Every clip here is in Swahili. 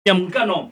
ngano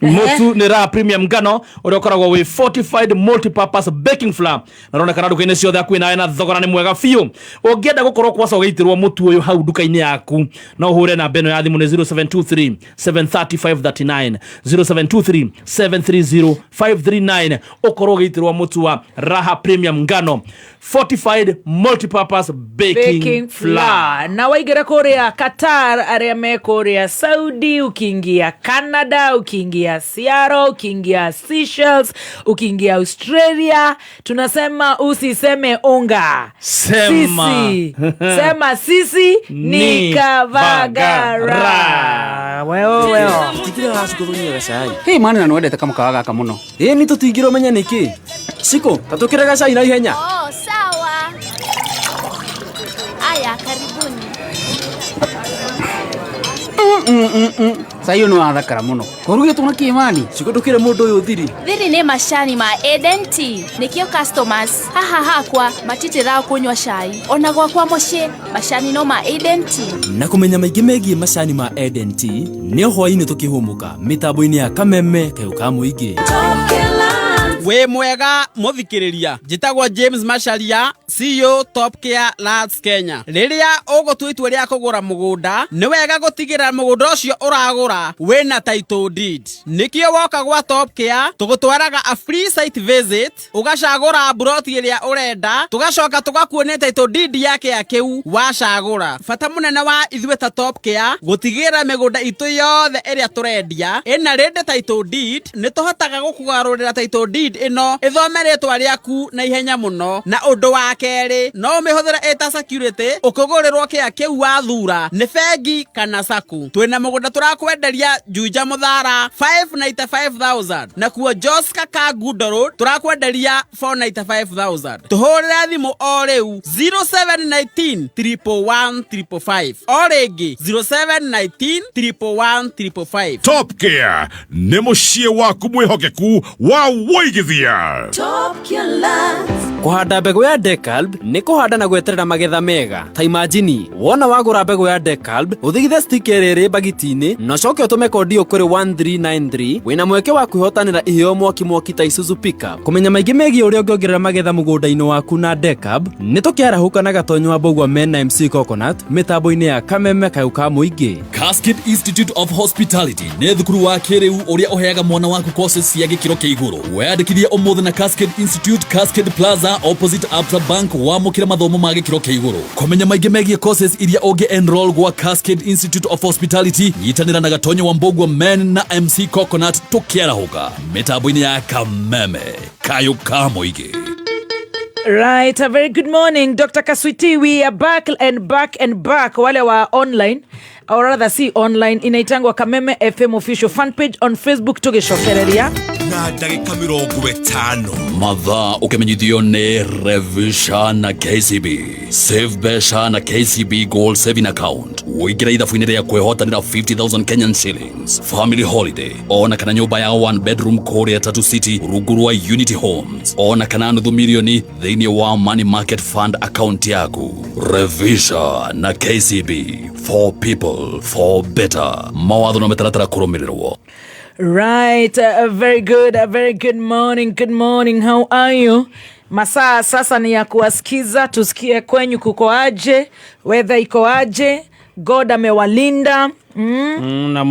mutu ni raha premium ngano uria ukoragwo wi fortified multi-purpose baking flour na rona kana nduka-ini ciothe akuhi nawe na thogora ni mwega fiu. Ungienda gukorwo kwaca ugeitirwo mutu uyu hau nduka-ini yaku no uhure namba ino ya thimu ni 0723 73539 0723 730 539 ukorwo ugeitirwo mutu wa raha premium ngano fortified multi-purpose baking flour. Na waigira kuria Qatar, aria me kuria Saudi, ukiingia Canada, ukiingia Seattle, ukiingia Seychelles, ukiingia Australia, tunasema usiseme unga. Sisi. Sema sisi ni Kavagara. Wewe. Tikira wasikurunyega sai. Hey mwana na nwendete kama kawagaka muno. Ni tutingiro menya niki. Siko, tatukiraga sai na ihenya. Oh, sawa. Aya, karibuni. Sayo no athakara muno. Koruge tuna kimani. Siko tukire mundu uyu thiri. Thiri ni macani ma Eden Tea. Nikio customers. Haha kwa matitira kunywa cai. Ona gwakwa mucii macani no ma Eden Tea. Na kumenya maingi megie macani ma Eden Tea ni hwaini tukihumuka mitambo-ini ya Kameme kayuka muingi. We mwega muthikiriria njitagwo James Macharia CEO Top Care Lands Kenya. Riria ugutua itua ria kugura mugunda ni wega gutigira mugunda ucio uragura wina title deed. Nikio woka gwa Top Care tugutwaraga a free site visit ugacagura plot iria urenda tugacoka tugakuonia title deed yake ya kiu wacagura. Fata munene wa ithwe ta Top Care gutigira migunda itu yothe iria turendia ina ready title deed ni tuhotaga gukugarurira title deed ino ithomeretwa riaku na ihenya muno. Na undu wa keri no mihũthĩre eta security ukugurirwo kia kiu wathura ni bengi kana saku. Twina mugunda turakwenderia Juja Muthara 595,000 na kuo Joska Kagundo Road turakwenderia 495,000. Tuhurira thimu o riu 0719 111 o ringi 0719 111 Top Care nĩ mũciĩ waku mwĩhokeku wa wĩigithia. Top Care Lands. Kuhanda mbegu ya Decalb ni kuhanda na gweterera magetha mega. Ta imagine wona wagura mbegu ya Decalb uthigithe sticker iri bagitini na coke utume kodi ukuri 1393 wina mweke wa kwihotanira iheo mwaki ta Isuzu pickup. Kumenya maingi megie uria ungiongerera magetha mugunda-ini waku na Decalb ni tukiarahuka na gatonyo wa Mbogwa Men na MC Coconut mitambo-ini ya Kameme kayuka muingi. Cascade Institute of Hospitality ni thukuru wa kiriu uria uheaga mwana waku courses cia gikiro kia iguru. Weyandikithie umuthi na Cascade Institute, Cascade Plaza opposite Absa Bank wamukire mathomo ma gikiro kia iguru. Kumenya maingi megie courses iria ungi enroll gwa Cascade Institute of Hospitality nyitanira na gatonyo wa Mbogwa Men na MC Coconut tukiarahuka mitambo-ini ya Kameme kayuka muingi. Right, a very good morning, Dr. Kaswiti. We are back and back and back. Wale wa online, or rather see online, inaitangwa Kameme FM official fan page on Facebook tugishokereria. Na ndagika 50 mathaa ukimenyithio ni Revisha na KCB Save Besha na KCB Gold Saving Account. Wigira ithabu-ini ria kwehotanira 50,000 Kenyan shillings family holiday ona kana nyumba ya 1 bedroom Korea Tatu City rungu rwa Unity Homes ona kana nuthu milioni thiini wa money market fund account yaku. Revisha na KCB, for people for better. Mawatho na mitaratara kurumirirwo. Right, a very good morning. Good morning, how are you? Masaa sasa ni ya kuwasikiza, tusikie kwenyu kuko aje, weather iko aje, God amewalinda. Na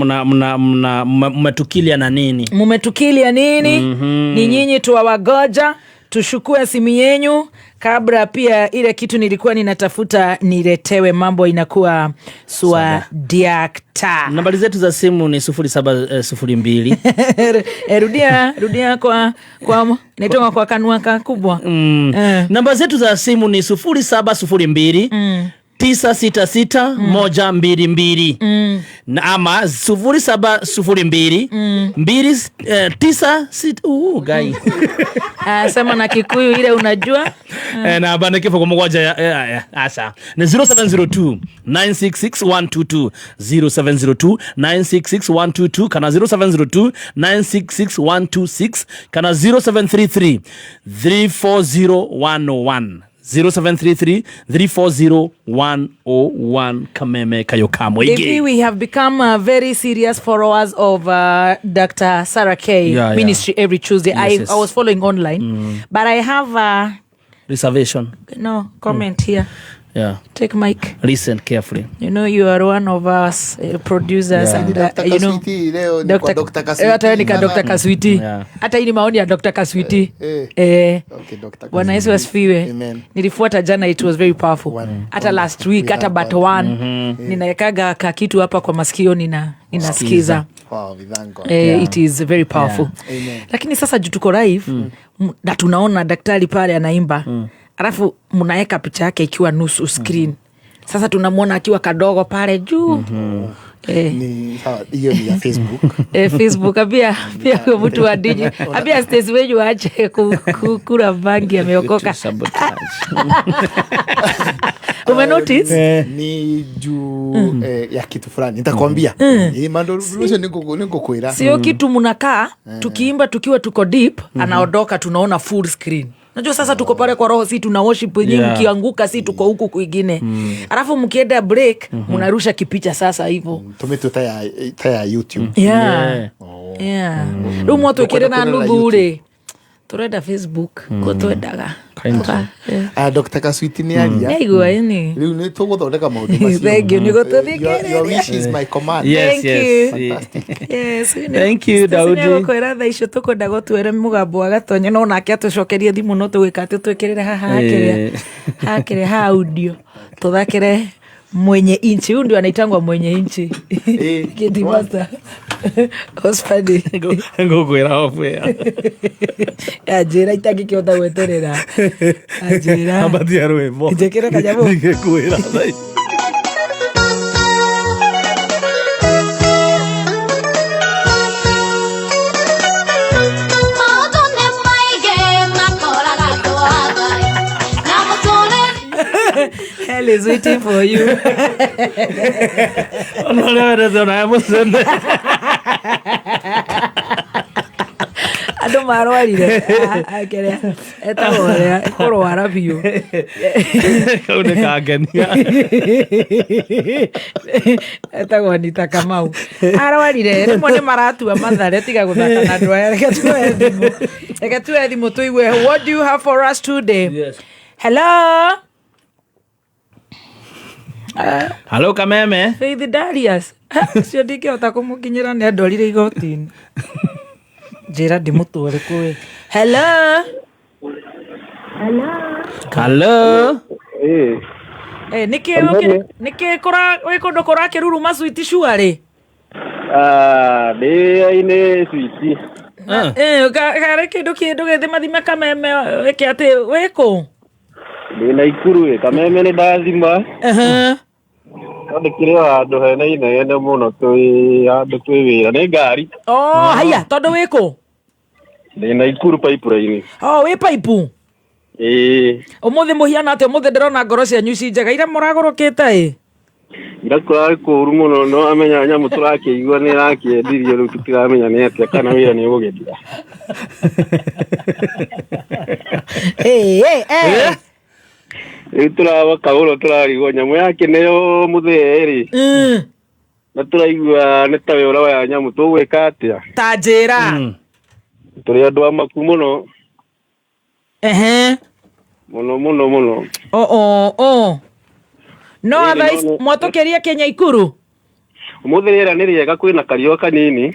mmetukilia na nini? Mmetukilia nini? Ni nyinyi tuwawagoja, tushukue simu yenyu. Kabla pia ile kitu nilikuwa ninatafuta niletewe, mambo inakuwa swa diakta. Nambari zetu za simu ni 0702 rudia kwa nitoka kwa kanwaka kubwa. Namba zetu za simu ni 0702 966 na ama 0702 296 guy. Sema na Kikuyu ile unajua. Na bana kifo kwa mmoja asa. Ni 0702 966122 0702 966122 kana 0702 966126 kana 0733 34011 0733 340 101 Kameme Kayoka Mwege. We have become very serious followers of Dr. Sarah K ministry every Tuesday. Yes. I was following online, but I have reservation. No comment here. Yeah. Take mic. Listen carefully. You know you are one of us producers and you know Dr. Kaswiti. Hata ni Dr. Kaswiti. Hata hii ni maoni ya Dr. Kaswiti. Okay, Dr. Bwana Yesu asifiwe. Nilifuata jana, it was very powerful. Hata last week, hata but one. Ninaekaga kitu hapa kwa masikio ninasikiza. Wow, yeah. It is very powerful. Yeah. Lakini sasa tuko live na tunaona daktari pale anaimba. Alafu mnaeka picha yake ikiwa nusu screen. Sasa tunamwona akiwa kadogo pale juu. Hiyo ni ya Facebook. Facebook pia mtu wa diji. Abia Stacy wenyu ache kukura bangi ameokoka. Umenotice? Ni juu ya kitu fulani. Nitakwambia. Mandolution niko kwera. Sio kitu mnakaa tukiimba tukiwa tuko deep, anaondoka tunaona full screen. Najua sasa tuko pale kwa roho, si tuna worship nyingi, mkianguka si tuko huku kwingine. Alafu mkienda break mnarusha kipicha sasa hivyo. Tumeto taya YouTube. Yeah. Ndio mtu akire na nubure. Turenda Facebook ko twendaga. Dr. Kaswiti ni aria. Aigua ini. Riu ni tuguthondeka maundu macio. Thank you, niko tuthikire. Your wish is my command. Yes. Thank you, Daudi. Nĩ gũkwĩra thaa icio tũkwenda gũtwĩre mũgambo wa Gatonyo no nake atũcokerie thimũ no tũgwĩka atĩ twĩkĩrĩre hakĩrĩa ha audio tũthakĩre mwenye inchi. Huyu ndio anaitangwa mwenye inchi. Kidi master. Hospadi. Ngũkwĩra off ya. Ajira itangĩkĩhota gweterera. Ajira. Ambatia rwĩmbo. Njĩkĩre kanyamũ. Ngĩkwĩra thaa. Hell is waiting for you. Ando marwarire akerea etagora korwara biu kaune kangenia etagwa nita Kamau arwarire rimwe ni maratua mathare tiga guthaka na ndwa reke tuwe thimu tuiwe. What do you have for us today? Yes. Hello. Hello Kameme. Faith Darius. Sio dike utakomukinyira ni andorire igotini. Jera dimutore kwe. Hello. Nike kora wekondo kora keruru maswiti shuare. Ine switi. Kare kido gethe mathima Kameme weke ate weko. Ndina Ikuru Kameme ni ndathima. Ndikire andu hena inegene muno andu twi wira ni ngari. Haya tondu wiko ndina Ikuru pipeline. Wi pipe. Umuthi muhiana ate umuthi ndirona ngoro cia nyuci njega ira muragorokete ndakora kuru muno no amenya nyamu turakiigua ni rakiendirio riu tutiramenya ni atia kana wira ni ugethira. Iturawa kauro turarigwo nyamu yake neyo mutheri. Na turaigua ni tawe ura wa nyamu tugwika atia tajira. Turi andu amaku muno. Muno. No otherwise mwatokeria Kenya Ikuru. Umutheri ni riega kwina kario kanini.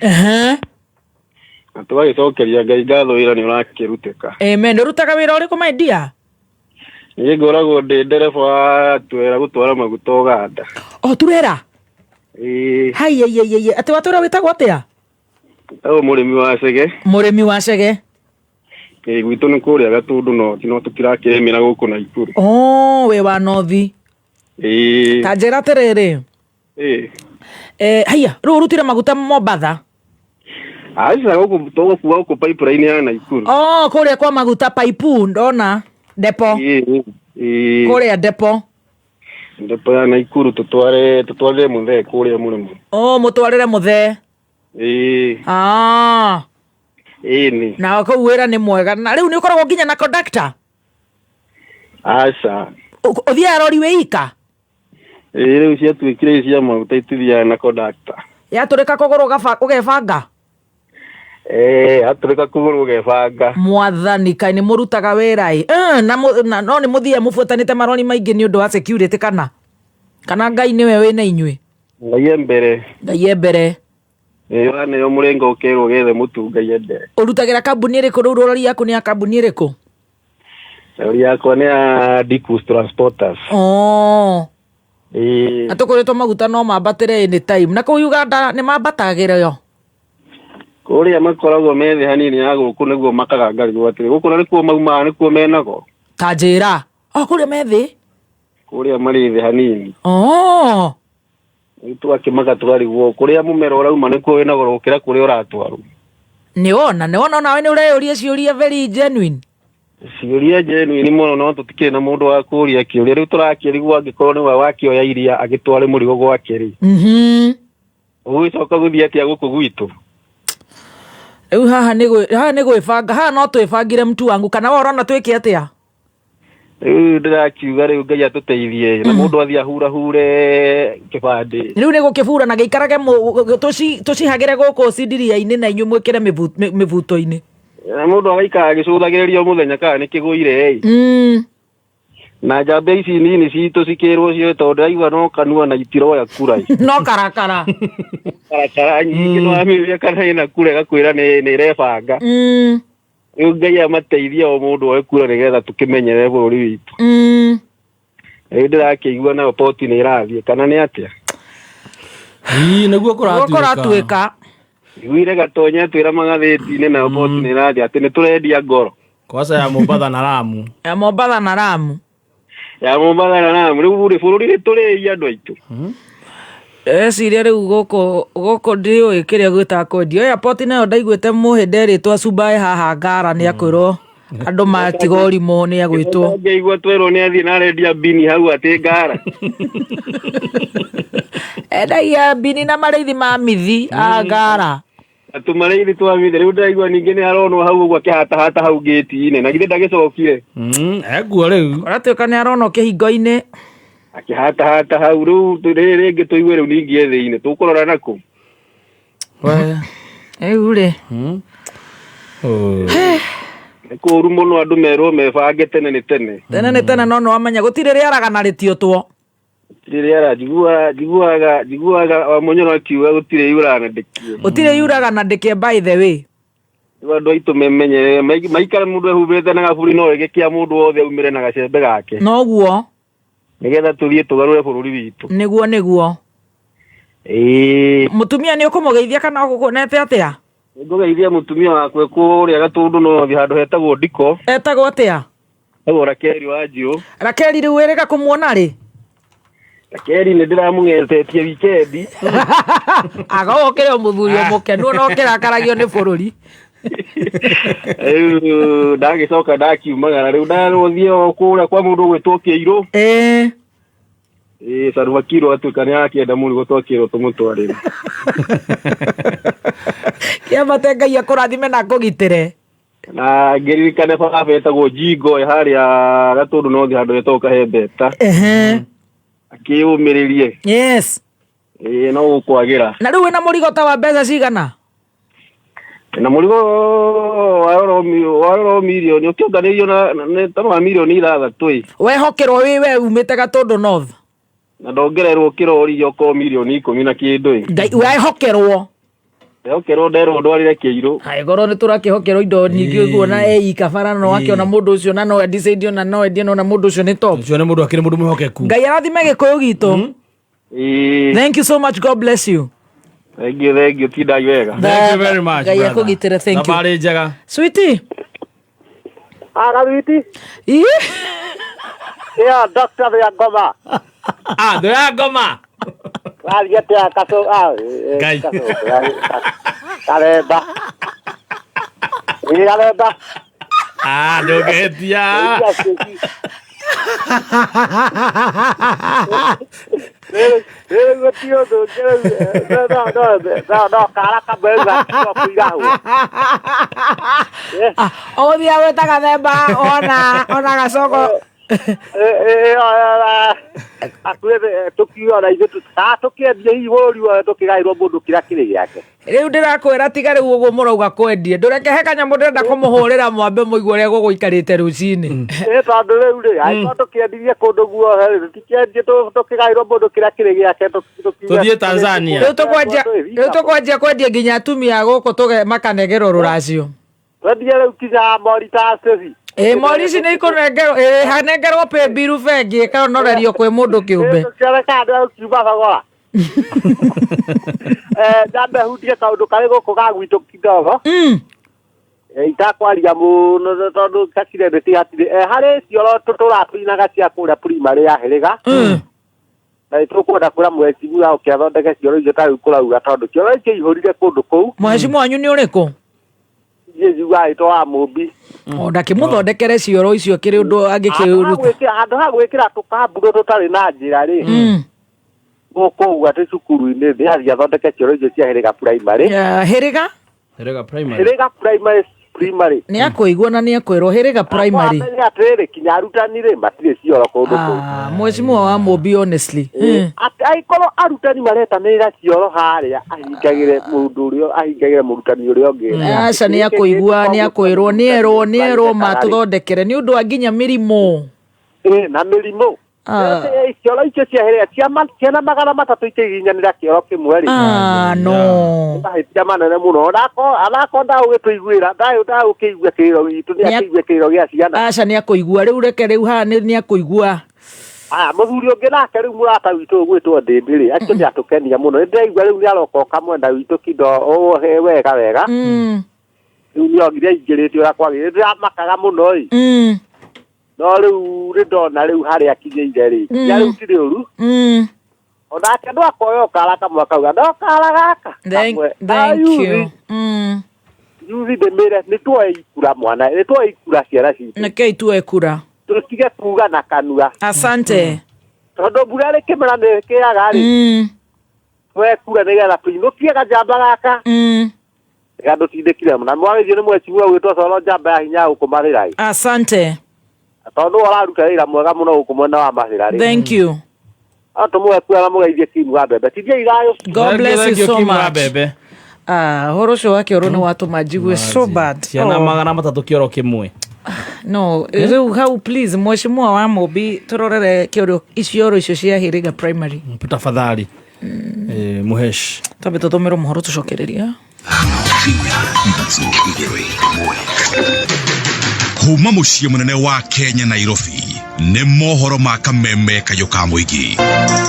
Tugagicokeria Ngai ngatho wira ni urakiruteka. Amen. Rutaga wira uriku my dear? Ni ngoragwo ndi ndereba twera gutwara maguta Uganda. Turera? Hai ati watura witagwo atia? Murimi wa Cege. Murimi wa Cege. Gwitu ni kuria Gatundu no tutirakiremera guku na Ikuru. We wa North. Tajera terere. Haya, rutira maguta Mombasa. Aisa guku kuwa guku pipeline ya na Ikuru. Kuria kwa maguta pipe ndona depo. Kuria depo. Depo ya na Ikuru tutware muthe kuria murimo. Mutwarire muthe. Ni. Na ko wira ni mwega. Na riu ni ukoragwo nginya na conductor. Aca. Uthia rori wika. Riu cia twikire cia maguta itithia na conductor. Ya tureka kuguru ugebanga. Atureka kuguru ugebanga. Mwathani kai ni murutaga wira na no ni muthia mubutanite maroni maingi ni undu wa security kana ngai niwe wina inyui. Ngai embere. Wana yo murengo ukero gethe mutu ngai ende. Urutagira kambuni iriku riu rori yaku ni ya kambuni iriku? Rori yakwa ni ya Dicus Transporters. Atukuritwo maguta no mambatire any time. Na kuu Uganda ni mambatagira yo. Kuria makoragwo methe hanini ya guku niguo makaga ngari gwatire. Guku na nikuo mauma nikuo menago. Kanjira. Kuria methe? Kuria mari the hanini. Itu akimaga twari guo kuria mumero urauma nikuo wenago gukira kuria uratwaru. Niona nawe ni ureyuria ciuria very genuine. Ciuria genuine muno no tutikire na mundu wa kuria kiuria riu turakirigwa angikorwo ni wa wakioya iria agitware murigo gwake ri. Ugicoka guthia atia guku gwitu. Riu haha ni gwibanga haha no twibangire mtu wangu kana wora na twike atia? Riu ndirakiuga riu ngai atuteithie na mundu athia hure kibande. Riu ni gukibura na geikarage tucihagire guku cindiria-ini na inyu mwikire mivuto-ini. Na mundu agaikara agicuthagiria muthenya kana ni kiguire na njamba ici nini citu cikirwo cio tondu aigua no kanua na itiroya kura no karakara nyingi no amiria kana ina kura gakwira ni irebanga riu ngai amateithia o mundu oe kura nigetha tukimenyere bururi witu riu ndirakiigua nayo poti ni irathie kana ni atia naguo kuratuika Wire gatonya twira magatheti-ini na poti ni irathie ati ni turendia ngoro kwasa ya Mombatha na Lamu ya Mombatha na Lamu riu bururi ni turi andu aitu ciria riu guku ndiui kiria gwita kwendio airport nayo ndaiguite muhinde ritwa Subai haha Ngara ni akwirwo andu matiga urimu ni agwitwo ngaigua twirwo ni athie na rendia bini hau ati Ngara endagia bini na marithi ma mithi a Ngara atumareithi twa mithi riu ndaigua ningi ni aronwo hau uguo akihata hau gate-ini na githe ndagicokire eguo riu aratuika ni aronwo kihingo-ini akihata hau riu ringi tuigue riu ningi ethi-ini tukurora naku riu ri kuru muno andu merwo mebange tene ni tene no wamenya gutire riaraga na ritiotwo ririara jiguaga munyoro akiuga gutire yura na ndikie utire yuraga na ndikie by the way andu aitu memenye maikara mundu ehubete na gaburi no egekia mundu wothe umire na gacembe gake noguo nigetha tuthie tugarure bururi witu niguo mutumia ni ukumugeithia kana gukunete atia ngugeithia mutumia wakwe kuria gatundu no thi handu hetagwo ndiko etagwo atia Rakeri Wanjiru Rakeri riu wirega kumuona ri Rakeri ni ndiramungetetie wikendi agokire muthuri omukenu no kirakaragio ni bururi ndagicoka ndakiumagara riu ndarothio kuria kwa mundu gwitwo Kiiru Salva Kiir atuika ni akienda murigo twakirwo tumutwarire kiamate ngai akurathime na kugitire na ngiririkane baba etagwo Jingo haria gatundu no thi handu hetagwo Kahembeta akiumiririe yes no gukwagira na riu wina murigo ta wa mbeca cigana na murigo waroro milioni ukionganirio na tano milioni 6 wehokerwo wiwe umite gatundu north na ndongererwo kirori yoko milioni 10 na kindu ngai wehokerwo ndero ndwarire Kiiru hai goro ni turakihokerwo indo nyingi uguo na kabara no akiona mundu ucio na no decide na no endie no na mundu ucio ni top ucio ni mundu akiri mundu mwihokeku ngai arathime gikuyu gitu thank you so much, God bless you. Thank you tidai wega thank you very much ngai akugitire thank you nabari njega sweetie sweetie ya doctor ya Ngoma ndo ya Ngoma Aliatia kaso Gai. Kaleba. Kaleba. Dogetia. Odia weta gathemba ona gacoko akwethe tukiona ithu tukiendia hihi bũrũri wothe tũkĩgaĩrwo mũndũ kĩrĩa kĩrĩ gĩake. Rĩu ndĩrakwĩra tiga rĩu ũguo mũrauga kwendie ndũreke he kanyamũ ndĩrenda kũmũhũrĩra mwambe mũigua ũrĩa gũgũikarĩte rũcinĩ. Tondũ rĩu rĩ angĩkorwo tũkĩendirie kũndũ guothe rĩ tũtikĩendie tũkĩgaĩrwo mũndũ kĩrĩa kĩrĩ gĩake tũthiĩ Tanzania. Rĩu tũkwanjia kwendia nginya atumia gũkũ makanegerwo rũracio. Twendie rĩu kinya Mauritius. Maurici nĩ ikũnengerwo hanengerwo pay bill bengi ĩkaonorerio kwĩ mũndũ kĩũmbe. Jambe hutie kaũndũ karĩ gũkũ ga gwitũ kidogo. Itakwaria mũno tondũ kakire ndĩtihatirĩ harĩ cioro tũratũinaga cia kũrĩa primary ya Hĩrĩga. Na tũkwenda kwĩra mwecimu ya ũkĩathondeke cioro icio tarĩu kũrauga tondũ cioro icio ihũrire kũndũ kũu. Mwecimu wanyu nĩ ũrĩkũ? Yesu gaĩtwo wa Mũmbi. Ndakĩmũthondekere cioro icio kĩrĩ ũndũ angĩkĩruta. Handũ ha gwĩkĩra tũkamburo tũtarĩ na njĩra rĩ. Gũkũ atĩ cukuru-inĩ thĩ athiĩ athondeke cioro icio cia Hĩrĩga primary. Hĩrĩga? Hĩrĩga primary. Nĩ akũigua na nĩ akwĩrwo Hĩrĩga primary. Nĩ atĩrĩ kinya arutani rĩ matirĩ cioro kũndũ kũu. Mwecimu wa Mũmbi honestly. Angĩkorwo arutani maretanĩrĩra cioro harĩa ahingagĩre mũndũ ũrĩa ahingagĩre mũrutani ũrĩa ũngĩ. Aca nĩ akũigua nĩ akwĩrwo nĩ erwo matũthondekere nĩ ũndũ wa nginya mĩrimũ. Na mĩrimũ. Cioro icio cia Hĩrĩga ciana 300 ikĩginyanĩra kĩoro kĩmwe rĩ. No. Mahĩtia manene mũno onako ndagũgĩtũiguĩra ndagũkĩigua kĩrĩro gitũ nĩ akĩigua kĩrĩro gĩa ciana. Aca nĩ akũigua rĩu reke rĩu haha nĩ akũigua. Mũthuri ũngĩ nake rĩu mũrata witũ ũgwĩtwo Ndĩndĩ rĩ acio nĩ atũkenia mũno nĩndĩraigua rĩu nĩ aroka mwenda witũ kindo wega. Rĩu nĩ ongire aingĩrĩte ũrĩa kwagĩrĩire ndĩramakaga mũno ĩ. No rĩu ndona rĩu harĩa akinyĩire rĩ rĩu ti rĩũru. Onake no akoya ũkara kamwe akauga ndokara gaka. Thank you. Yuthi ndĩmĩre nĩtuoe ikura mwana nĩtuoe ikura ciana citũ. Nĩkĩi tuoe kura. Tũtige kuga na kanua. Asante. Tondũ mbura rĩ kĩmera nĩ kĩaga rĩ. Tuoe kura nĩgetha tũinũkie kajamba gaka. Nĩgetha tũtindĩkire mũno. Mwagĩthiĩ nĩ mwecimu ũgwĩtwo Solo njamba ya hinya gũkũmarĩra ĩ. Asante. Tondũ ũraruta wĩra mwega mũno gũkũ mwena wa Mathĩra rĩ. Thank you. Tũmũhe kuoya mũgeithie Kimu wa Mbembe. Tithia irayo. God bless you so much. Horo ũcio wake ũrũ nĩ watũma njigue so bad. Ciana 300 kĩoro kĩmwe. No, rĩu hau please mwecimu wa Mũmbi tũrorere cioro icio cia Hĩrĩga primary. Tafadhali. Muhesh. Twabe tũtũmĩrwo mohoro tũcokereria. Kuma muciĩ munene wa Kenya Nairobi nĩ mohoro ma kameme kayo ka mũingĩ.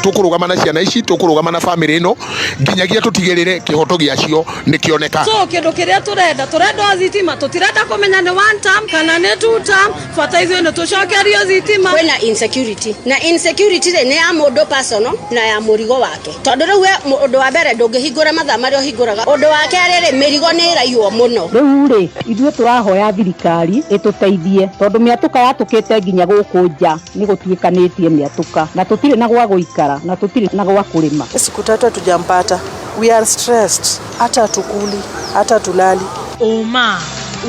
Tũkũrũgama na ciana ici tũkũrũgama na family ĩno nginyagia tũtigĩrĩre kĩhoto gĩacio nĩ kĩoneka. So kĩndũ kĩrĩa tũrenda thitima tũtirenda kũmenya nĩ one term kana nĩ two term bata ithuĩ nĩ tũcokerio thitima. Kwĩna insecurity na insecurity nĩ ya mũndũ personal na ya mũrigo wake. Tondũ rĩu ũndũ wa mbere ndũngĩhingũra mathaa marĩa ũhingũraga. Ũndũ wa kerĩ rĩ mĩrigo nĩ ĩraiywo mũno. Rĩu rĩ ithuĩ tũrahoya thirikari ĩtũteithie tondũ mĩatũka yatũkĩte nginya gũkũ nja nĩ gũtuĩkanĩtie mĩatũka na tũtirĩ na gwa gũikara na tũtirĩ na gwa kũrĩma. Siku 3 hatujampata. We are stressed. Hata tukuli, hata tulali. Oma,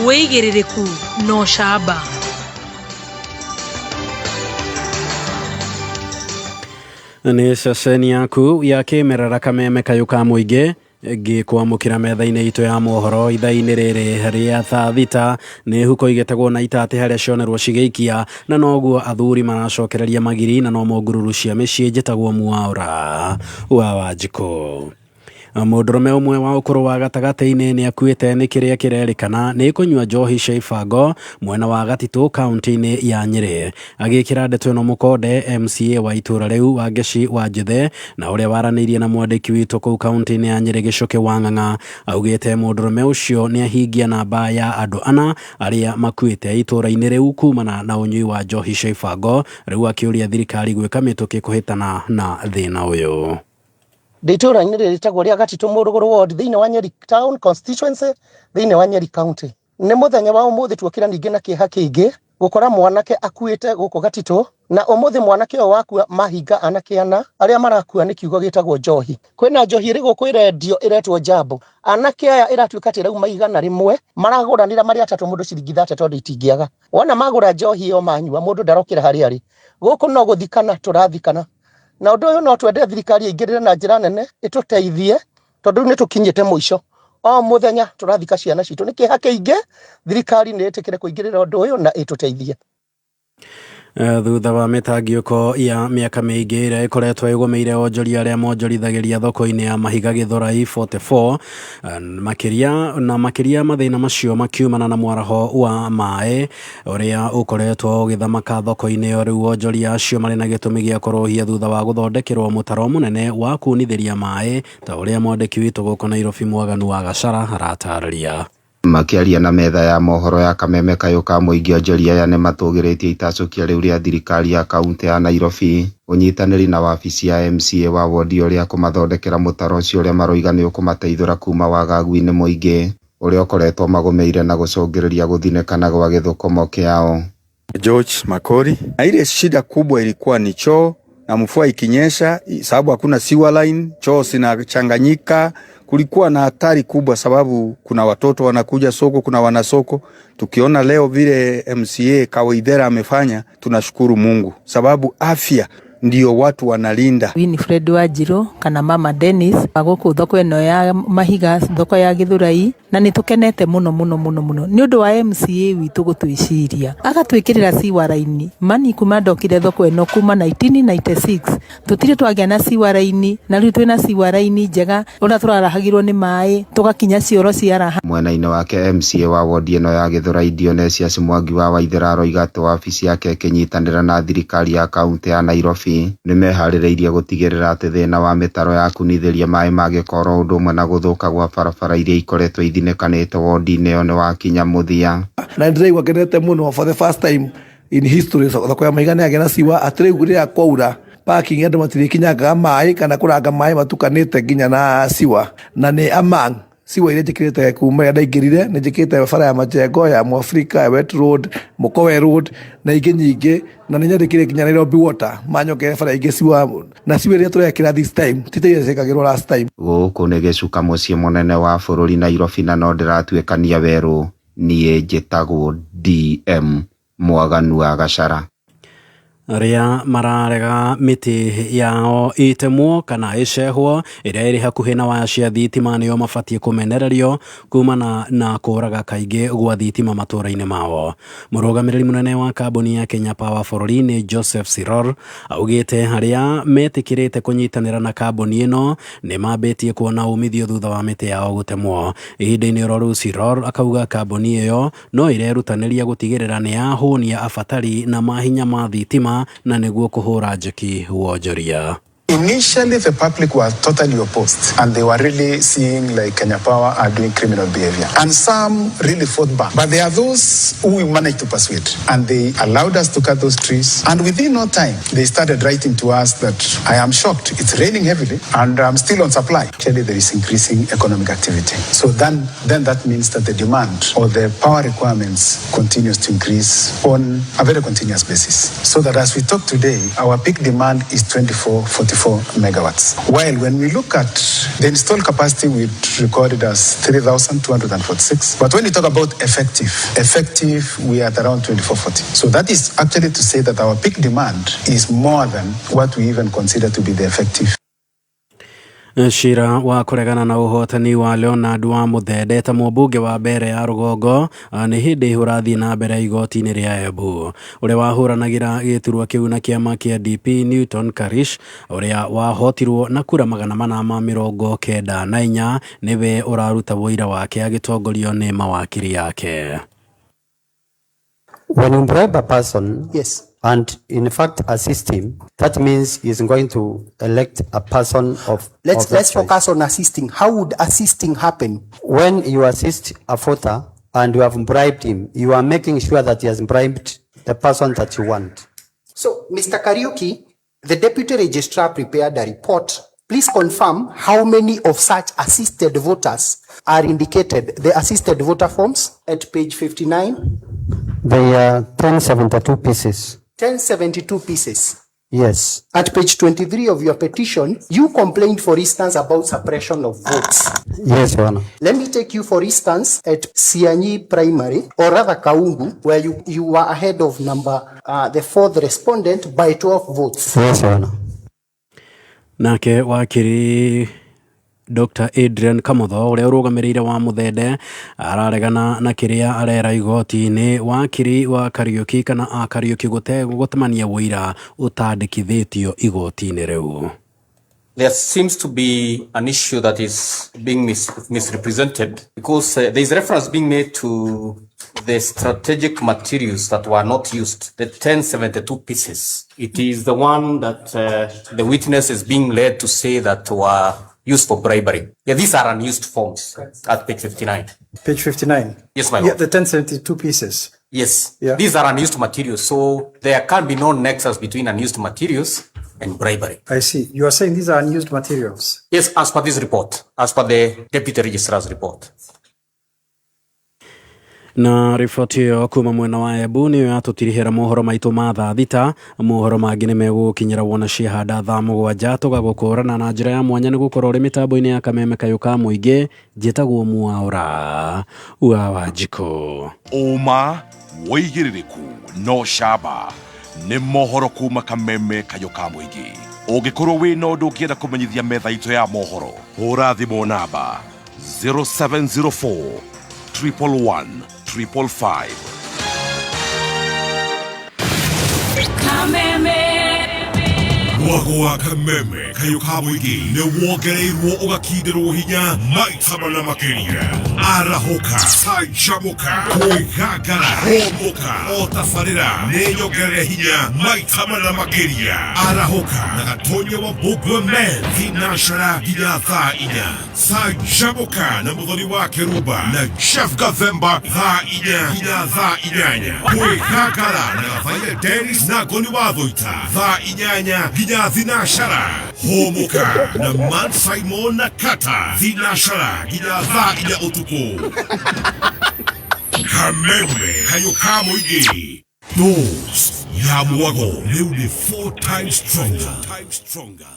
uigĩrĩrĩku no shamba. Nĩ ceceni yaku ya kĩmerera kameme kayũ ka mũingĩ ngĩkwamũkĩra metha-inĩ itũ ya mohoro ithaa-inĩ rĩrĩ rĩa thaa thita nĩ huko igĩtegwo na itatĩ harĩa cionerwo cigĩikia na noguo athuri maracokereria magiri na no ngururu cia mĩciĩ njĩtagwo Mwaũra wa Wanjikũ. Mũndũrũme ũmwe wa ũkũrũ wa gatagatĩ-inĩ nĩ akuĩte nĩ kĩrĩa kĩrerĩkana nĩ kũnyua njohi cia ibango mwena wa Gatitũ kaunti-inĩ ya Nyĩrĩ. Agĩkĩra ndeto ĩno mũkonde MCA wa itũra rĩu Wangeci Wanjithe na ũrĩa waranĩirie na mwandĩki witũ kũu kaunti-inĩ ya Nyĩrĩ Gĩcũke Wang'ang'a augĩte mũndũrũme ũcio nĩ ahingia namba ya andũ ana arĩa makuĩte itũra-inĩ rĩu kumana na ũnyui wa njohi cia ibango, rĩu akĩũria thirikari gwĩka mĩtũkĩ kũhĩtana na thĩna ũyũ. Itũra-inĩ rĩtagwo rĩa Gatitũ Mũrũgũrũ ward thĩinĩ wa Nyeri town constituency thĩinĩ wa Nyeri county. Nĩ mũthenya wa ũmũthĩ tuokĩra ningĩ na kĩeha kĩingĩ gukora mwanake akuite guko gatito na umuthi mwanake o waku mahinga anake ana aria marakua ni kiugo gitagwo njohi kwina njohi iri guku irendio iretwo jambo anake aya iratuika ati rauma igana rimwe maraguranira mari atatu mundu ciringi 30 tondu itingiaga wona magura njohi yo manyua mundu ndarokira hari ari guku no guthikana turathikana na undu uyu no twende thirikari ingirire na njira nene ituteithie tondu ni tukinyite muico o muthenya turathika ciana citu niki hakeige thirikari ni itikire kuingirira undu uyu na ituteithie. Thutha wa mĩtangĩko ya mĩaka mĩingĩ ĩrĩa ĩkoretwo ĩgũmĩire onjoria arĩa monjorithagia thoko-inĩ ya Mahiga Gĩthũrai 44 makĩria mathĩna macio makiumana na mwaraho wa maĩ ũrĩa ũkoretwo ũgĩthamaka thoko-inĩ rĩu onjoria acio marĩ na gĩtũmi gĩa kũrũhia thutha wa gũthondekerwo mũtaro mũnene wa kunithĩria maĩ ta ũrĩa mwandĩki witũ gũkũ Nairobi Mwaganu wa Gacara aratarĩria. Makiaria na metha ya mohoro ya Kameme Kayuka muingi onjoria aya nimatũgĩrĩtie itacukia rĩu rĩa thirikari ya kaunti ya Nairobi ũnyitanĩri na wabici ya MCA wa wodi ũrĩa kũmathondekera mũtaro ũcio ũrĩa maroiga nĩ ũkũmateithũra kuma wagagu-inĩ mũingĩ ũrĩa ũkoretwo magũmĩire na gũcũngĩrĩria gũthinĩkana gwa gĩthũkomo kĩao. George Makori, na ile shida kubwa ilikuwa ni choo na mvua ikinyesha sababu hakuna sewer line, choo zinachanganyika. Kulikuwa na hatari kubwa sababu kuna watoto wanakuja soko, kuna wanasoko. Tukiona leo vile MCA Kawaidera amefanya, tunashukuru Mungu sababu afya ndio watu wanalinda. Winifred Wanjiru kana Mama Dennis agoku thoko eno ya Mahiga thoko ya Gĩthũrai na nitukenete muno ni undu wa MCA witu gutwiciria agatwikirira siwaraini mani kuma ndokire thoko eno kuma 1996 tutire twagia na siwaraini na riu twina siwaraini njega ona turarahagirwo ni mai tugakinya cioro ciaraha. Mwena-inĩ wake MCA wa wodi eno ya Gĩthũrai Dionysius Mwangi wa Waithera aroiga atĩ wabici yake ĩkĩnyitanĩra na thirikari ya kaunti ya Nairobi nimeharĩrĩirie gũtigĩrĩra atĩ thĩna wa mĩtaro ya kunithĩria maĩ ma gĩkoro ũndũ ũmwe na gũthũka gwa barabara iria ikoretwo ithinĩkanĩte wodi-inĩ ĩyo nĩ wakinya mũthia. Na ndĩraigua ngenete mũno for the first time in history thoko ya Mahiga nĩyagĩa na siwa atĩ rĩu rĩrĩa kwaura parking andũ matirĩkinyangaga maĩ kana kũranga maĩ matukanĩte nginya na siwa na nĩ among siwa iria njĩkĩrĩte kuma ndaingĩrire nĩ njĩkĩte bara ya Majengo ya Mwafrika ya Wet Road Mukowe Road na ingĩ nyingĩ na nĩ nyandĩkire nginya Nairobi Water manyongere bara ingĩ siwa na siwa iria tũrekĩra this time titairekagĩrwo last time. Gũkũ nĩ gĩcuka mũciĩ mũnene wa bũrũri Nairobi na no ndĩratuĩkania werũ niĩ njĩtagwo DM Mwaganu wa Gacara. Ria mararega miti yao itemwo kana icehwo iria iri hakuhi na waya cia thitima nĩo mabatie kumenererio kumana na kũraga kaingĩ gwa thitima matũra-inĩ mao. Mũrũgamĩrĩri mũnene wa kambuni ya Kenya Power bũrũri-inĩ Joseph Siror augĩte harĩa metĩkĩrĩte kũnyitanĩra na kambuni ĩno nĩ mambĩtie kuona umithio thutha wa mĩtĩ yao gũtemwo. Ihinda-inĩ rĩu Siror akauga kambuni ĩyo no irerutanĩria gũtigĩrĩra nĩ yahũnia abatari na mahinya ma thitima na nĩguo kũhũra njeki wonjoria. Initially, the public were totally opposed, and they were really seeing like Kenya Power are doing criminal behavior. And some really fought back. But there are those who we managed to persuade, and they allowed us to cut those trees. And within no time, they started writing to us that I am shocked. It's raining heavily, and I'm still on supply. Actually, there is increasing economic activity. So then that means that the demand or the power requirements continues to increase on a very continuous basis. So that as we talk today, our peak demand is 44 megawatts. While when we look at the installed capacity, we recorded as 3,246. But when you talk about effective, we are at around 2440. So that is actually to say that our peak demand is more than what we even consider to be the effective. Shira wa kuregana na ũhotani wa Leonard wa Muthende ta mũmbunge wa mbere ya Rũgongo nĩ hĩndĩ ũrathiĩ na mbere igoti-inĩ rĩa Embu. Ũrĩa wahũranagĩra gĩturwa kĩu na kĩama kĩa DP Newton Karish ũrĩa wahotirwo na kura 494 nĩwe ũraruta wĩira wake agĩtongorio nĩ mawakiri yake. When you bribe a person, yes, and in fact assist him, that means he's going to elect a person of. Let's focus on assisting. How would assisting happen? When you assist a voter and you have bribed him, you are making sure that he has bribed the person that you want. So, Mr. Kariuki, the deputy registrar prepared a report. Please confirm how many of such assisted voters are indicated. The assisted voter forms at page 59. They are 1072 pieces. 1072 pieces. Yes. At page 23 of your petition, you complained, for instance, about suppression of votes. Yes, Your Honor. Let me take you, for instance, at Sianyi Primary, or rather Kaungu, where you were ahead of the fourth respondent by 12 votes. Yes, Your Honor. Nake wakiri Dr. Adrian Kamotho uria urugamirire wa muthende araregana na kiria arera igoti-ini wakiri wa Kariuki kana a Kariuki gutemania wira utandikithitio igoti-ini riu. There seems to be an issue that is being misrepresented because there is reference being made to the strategic materials that were not used, the 1072 pieces. It is the one that the witness is being led to say that were used for bribery. Yeah, these are unused forms at page 59. Page 59? Yes, my lord. Yeah, the 1072 pieces. Yes, yeah. These are unused materials, so there can be no nexus between unused materials and bribery. I see. You are saying these are unused materials? Yes, as per this report, as per the Deputy Registrar's report. Na riboti iyo kuma mwena wa Embu niyo yatutirihira mohoro maitu ma thaa thita. Mohoro mangi ni megukinyira wona cihanda thaa mugwanja tugagukurana na njira ya mwanya ni gukorwo ri mitambo-ini ya Kameme Kayuka muingi njitagwo Mwaura wa Wanjiko. Uma woigiririku no shaba ni mohoro kuma Kameme Kayuka muingi. Ungikorwo wina undu ungienda kumenyithia metha itu ya mohoro, hura thimu namba 0704 111 555. Kameme Mwago wa Kameme Kayuka muingi ni wongereirwo ugakindirwo hinya maita mana makiria. Arahoka sanjamuka kuigagara homoka otafarira ni nyongerere hinya maita mana makiria. Arahoka na gatonye wa Bugwe Men Vinashara ginya thaa inya. Sanjamuka na muthoni wa Keruba na Chef Gathemba thaa inya ginya thaa inyanya. Kuigagara na gafaile Dennis na Goni wa Thoita thaa inyanya ginya Vinashara. Homoka na Man Simon na Kata Vinashara ginya thaa inya utuku. Kameme Kayuka muingi. Dose ya Mwago leo ni 4 times stronger.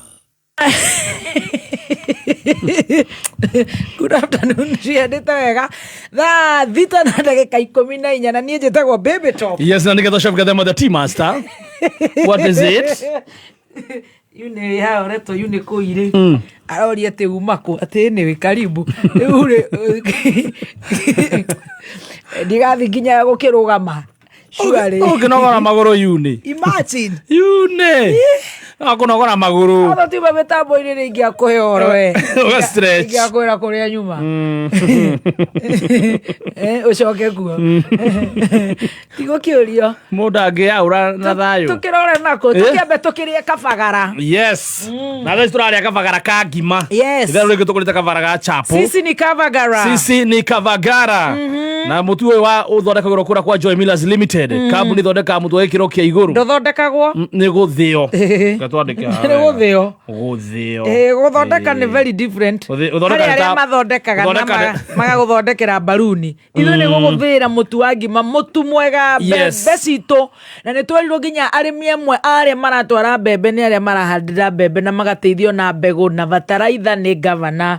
Good afternoon, ciendete wega thaa thita na ndagika 14 na niĩ njĩtagwo Baby Top. Yes, na nĩgetha Chef Gathema the tea master. What is it? Yune ya oreto yune koire aroria te umako ate ni karibu ure ndigathi nginya gukirugama shwari ukinogora maguru yune imagine yune akunogora maguru ono tiba metambo ile ringia kuhoro we uga stretch ngia kwera kuria nyuma ucoke kuo tigo kiurio mundu angiaura na thayo tukirore nako tukiambe tukirie kabagara. Yes na guys turaria kabagara ka ngima. Yes ithero ringi tukurite kabagara ga chapo. Sisi ni kabagara na mutu uyu wa uthondekagwo kura kwa Joy Millers Limited. Kambuni thondeka mutu wa kiro kia iguru ndothondekagwo ni guthio gatwandika ni guthio guthondeka ni very different. Uthondeka mathondekaga na magaguthondekera baruni ithu ni guguthira mutu wa ngima mutu mwega mbembe cito na ni twirirwo nginya arimi amwe aria maratwara mbembe ni aria marahandira mbembe na magateithio na mbegu na bataraitha ni gavana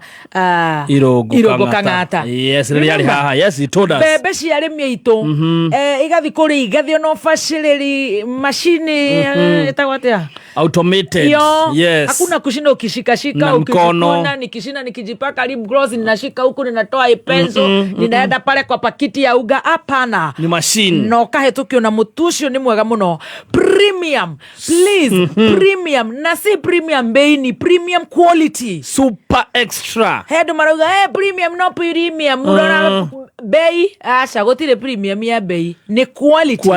Irungu Kang'ata. Yes riri ari haha. Yes he told us mbembe cia arimi aitu igathi kuri igathio no facility machine itawatia automated. Yes hakuna kushinda ukishikashika ukikuna nikishinda nikijipaka lip gloss ninashika huku ninatoa pencil ninaenda pale kwa pakiti ya uga. Hapana, ni machine no kahetukio na mutucio ni mwega muno. Premium please premium na si premium bei ni premium quality super extra. Head maruga premium no premium murona bei acha gotire premium ya bei ni quality.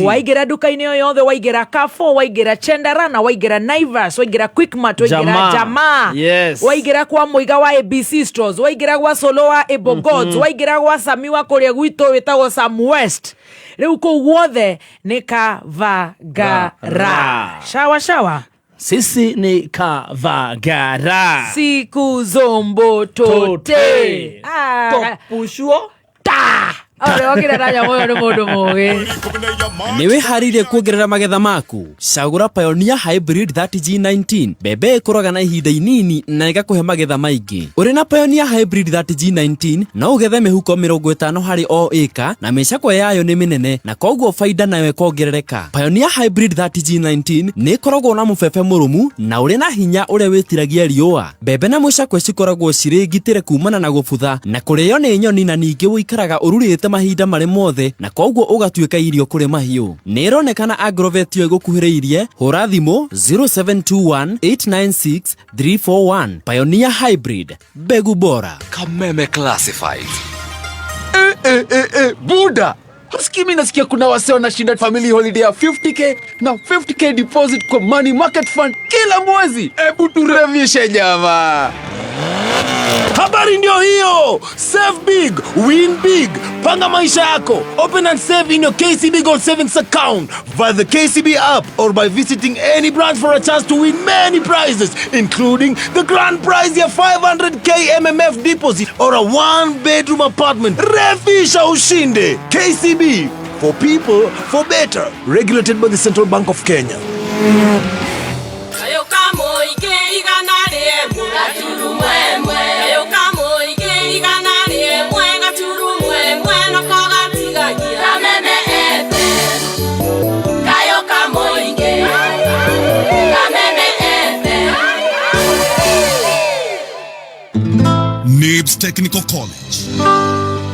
Waigera duka-ini yothe waigera Carrefour waigera Chandarana waigera Naivas waigera Quickmart waigera Jamaa waigera kwa Muiga wa ABC stores waigera kwa Soloa Ebo Gods waigera kwa Samiwa kuria gwito witagwo Sam West. Riu ko guothe ni kabagara. Shawa sisi ni kabagara siku zombo tote topushuo ta Ore okire na nyamoyo ni mundu mugi. Ni wiharirie kuongerera magetha maku. Cagura Pioneer Hybrid 30G19. Mbembe ikũraga na ihinda inini na igakuhe magetha maingĩ. Uri na Pioneer Hybrid 30G19 no ugethe mihuko 50 harĩ o ĩka na mĩcakwe yayo nĩ mĩnene na koguo baida nayo ĩkongerereka. Pioneer Hybrid 30G19 nĩ ĩkoragwo na mũbebe mũrũmu na ũrĩ na hinya ũrĩa wĩtiragia riũa. Mbembe na mũcakwe cikoragwo cirĩ ngitĩre kumana na gũbutha na kũrĩo nĩ nyoni na ningĩ wĩikaraga ũrurĩte mahinda marĩ mothe na koguo ũgatuĩka irio kũrĩ mahiũ. Nĩ ĩronekana Agrovet yo ĩgũkuhĩrĩirie. Hũra thimũ 0721896341. Pioneer Hybrid, mbegu bora. Kameme Classified. Buda! Hasikii mimi nasikia kuna wasee wanashinda family holiday ya 50k na 50k deposit kwa money market fund kila mwezi. Ebu turevishe jamaa. Habari ndio hiyo. Save big, win big. Panga maisha yako. Open and save in your KCB Gold Savings account via the KCB app or by visiting any branch for a chance to win many prizes, including the grand prize ya 500k MMF deposit or a 1-bedroom apartment. Refisha ushinde. KCB, for people, for better. Regulated by the Central Bank of Kenya. NIBS Technical College.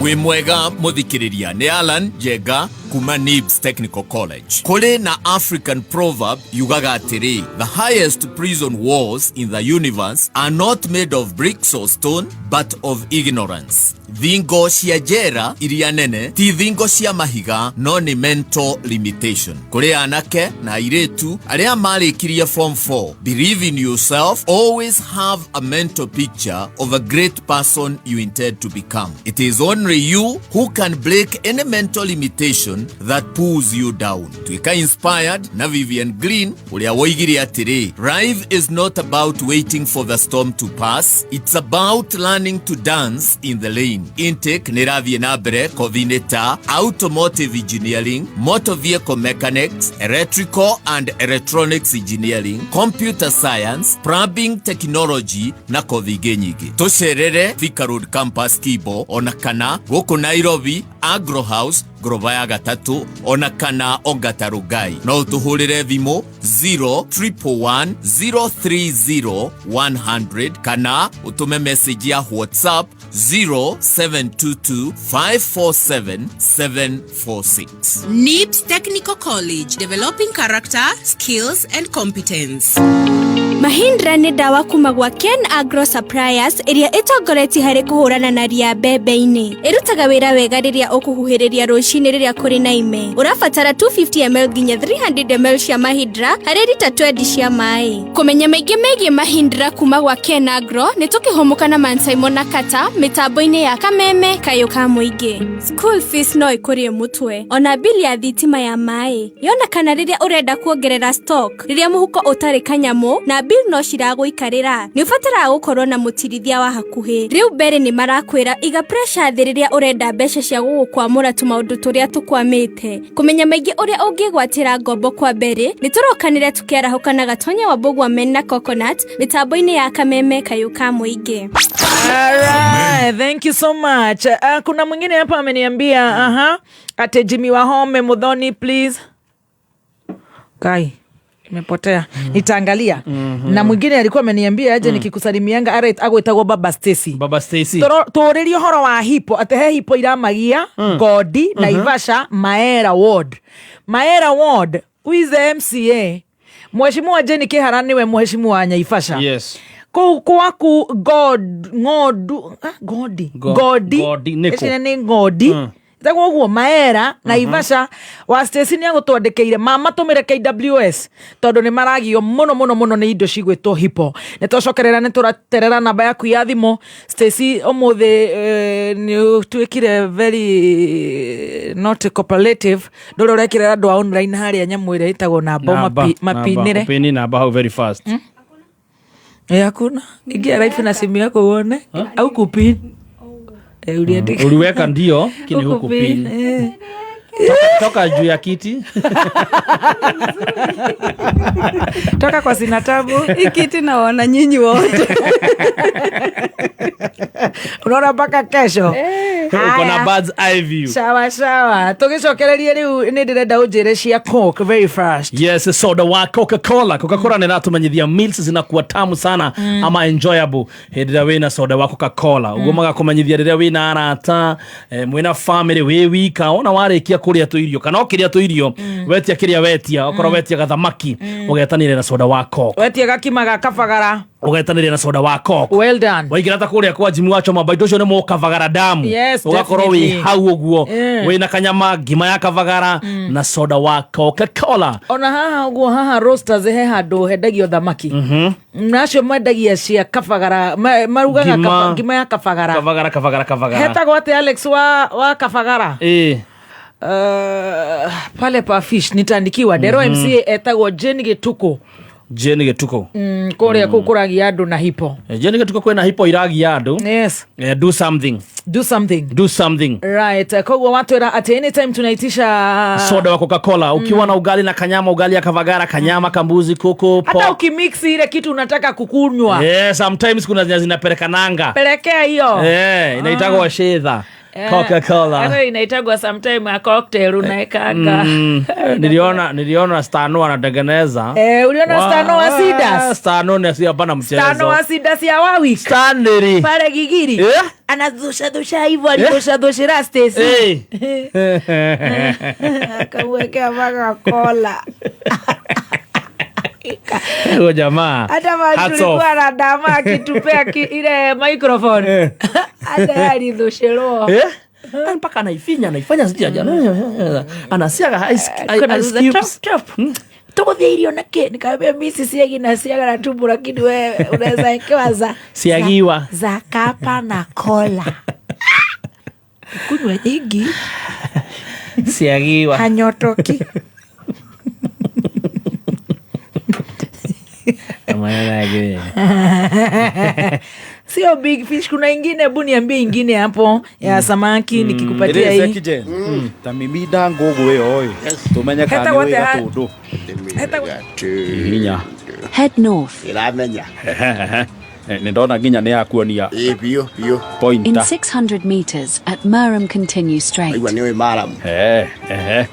We mwega muthikiriria ni Alan Jega kuma NIBS Technical College. Kule na African proverb yugaga atiri, the highest prison walls in the universe are not made of bricks or stone but of ignorance. Thingo cia jera iria nene ti thingo cia mahiga no ni mental limitation. Kule anake na iretu aria marikirie form 4, believe in yourself, always have a mental picture of a great person you intend to become. It is only you who can break any mental limitation that pulls you down. Tuika inspired na Vivian Green ulia woigiri atiri, life is not about waiting for the storm to pass, it's about learning to dance in the lane. Intake niravie na mbere kovineta automotive engineering, motor vehicle mechanics, electrical and electronics engineering, computer science, plumbing technology na kovinge nyingi. Tucerere Thika Road campus Kibo ona kana guku Nairobi Agro House Groba ya gatatu ona kana Ongata Rugai. No utuhurire thimu 0310030100 kana utume message ya WhatsApp 0722547746. NIBS Technical College, developing character, skills and competence. Mahindra nĩ ndawa kuma gwa Ken Agro Suppliers iria ĩtongoretie harĩ kũhũrana na ria mbembe-inĩ. Ĩrutaga wĩra wega rĩrĩa ũkũhuhĩrĩria rũcinĩ rĩrĩa kũrĩ na ime. Ũrabatara 250ml nginya 300ml cia Mahindra harĩ lita 20 cia maĩ. Kũmenya maingĩ megiĩ Mahindra kuma gwa Ken Agro nĩ tũkĩhũmũka na Man Simon na Kata mĩtambo-inĩ ya Kameme kayũ ka mũingĩ. School fees no ĩkũrie mũtwe. Ona bili ya thitima ya maĩ. Yonekana rĩrĩa ũrenda kuongerera stock. Rĩrĩa mũhuko ũtarĩ kanyamũ na bill no ciragũikarĩra. Nĩ ũbataraga gũkorwo na mũtirithia wa hakuhĩ. Rĩu mbere nĩ marakwĩra iga pressure thĩ rĩrĩa ũrenda mbeca cia gũgũkwamũra tũmaũndũ tũrĩa tũkwamĩte. Kũmenya maingĩ ũrĩa ũngĩgwatĩra ngombo kwa mbere, nĩ tũrokanĩre tũkĩarahũka na Gatonya wa Mbũgua Men na Coconut mĩtambo-inĩ ya Kameme kayũ ka mũingĩ. Alright, thank you so much. Kuna mwingine hapa ameniambia ate Jimmy Wahome Muthoni please. Kai imepotea. Nitaangalia. Na mwingine alikuwa ameniambia aje nikikusalimianga alright agwetagwo Baba Stacy. Baba Stacy. Tũrĩrio horo wa hipo atehe hipo iramagia Godi na Ivasha Maera Ward. Maera Ward, who is the MCA? Mheshimiwa Jeni Kihara niwe mheshimiwa Nyaifasha. Yes. Kwaku Godi Zagwo guo Maera na Ivasha wa station ya gutwandekeire mama tumire KWS tondu ni maragio muno ni indo cigwitwo hipo. Ni twacokerera ni turaterera namba yaku ya thimo Stacy omuthe ni twikire very not cooperative ndore urekirera andu online haria nyamu ire itagwo namba mapinire pini namba how very fast hakuna ingia live na simu yako uone au kupini Uliweka ndio kini huku pini. Toka juu ya kiti. Toka kwa sinatabu. Hii kiti naona nyinyi wote. Unaona mpaka kesho. Uko na bird's eye view. Sawa. Tugicokereria riu ni ndirenda unjirecia Coke very fast. Yes, soda wa Coca-Cola. Coca-Cola ni natumenyithia meals zinakuwa tamu sana ama enjoyable. Hĩndĩ wina soda wa Coca-Cola. Ugomaga kumenyithia rĩrĩa wina arata, mwina family we wika, ona warĩkia kuria tu irio kana okiria tu irio, wetia kiria wetia, okorwo wetia gathamaki, ugetanire na soda wa Coke. Wetia gakima ga kabagara. Ugetanire na soda wa Coke. Well done. Waigĩra ta kuria kwa jimu wacho mabaito cio nĩ mũkavagara damu. Yes, ugakorwo wi hau ũguo. Wĩna kanyama ngima ya kavagara na soda wa Coca-Cola. Ona haha ũguo haha roasters he handũ hendagio thamaki. Nacio mendagia cia kabagara, marugaga ngima ya kabagara. Kabagara. Hetagwo ati Alex wa kabagara. Pale pa fish nitaandikiwa Dero MCA etagwo Jenny Gituko. Korea kukuragia andu na hipo. Jenny Gituko kwena hipo iragia andu. Yes. Do something. Right. Kogwa watwera at any time tunaitisha soda wa Coca-Cola. Ukiwa na ugali na kanyama, ugali ya kavagara, kanyama, kambuzi, kuku, pork. Hata ukimix ile kitu unataka kukunywa. Sometimes kuna zinapeleka nanga. Pelekea hiyo. Inaitagwa shedha. Coca-Cola. Ano inaitagwa sometime a cocktail unaekanga. Niliona Stano anatengeneza. Uliona Stano wa Sidas? Stano ni si hapana mchezo. Stano wa Sidas ya wawi. Stanley. Pale Gigiri. Anadusha hivyo alidusha rastes. Akamwekea mpaka cola. Huyo jamaa. Hata tulikuwa na dama akitupea ile microphone. Hata alidhushelo. Mpaka anaifanya sija jana. Anasiaga ice cubes. Tukuthia irio nake nikamwambia mimi siagi na siaga na tumbo, lakini wewe unaweza ekewa za siagiwa za kapa na cola. Kunywa nyingi siagiwa hanyotoki. Sio big fish, kuna ingine niambie ingine hapo ya samaki nikikupatia hii. Tamimida ngogo wewe tumenya kana wewe gatundu. Head north. Iramenya. Nindona nginya ni akuonia. Bio. In 600 meters at Murram continue straight. Aiwa niwe Murram.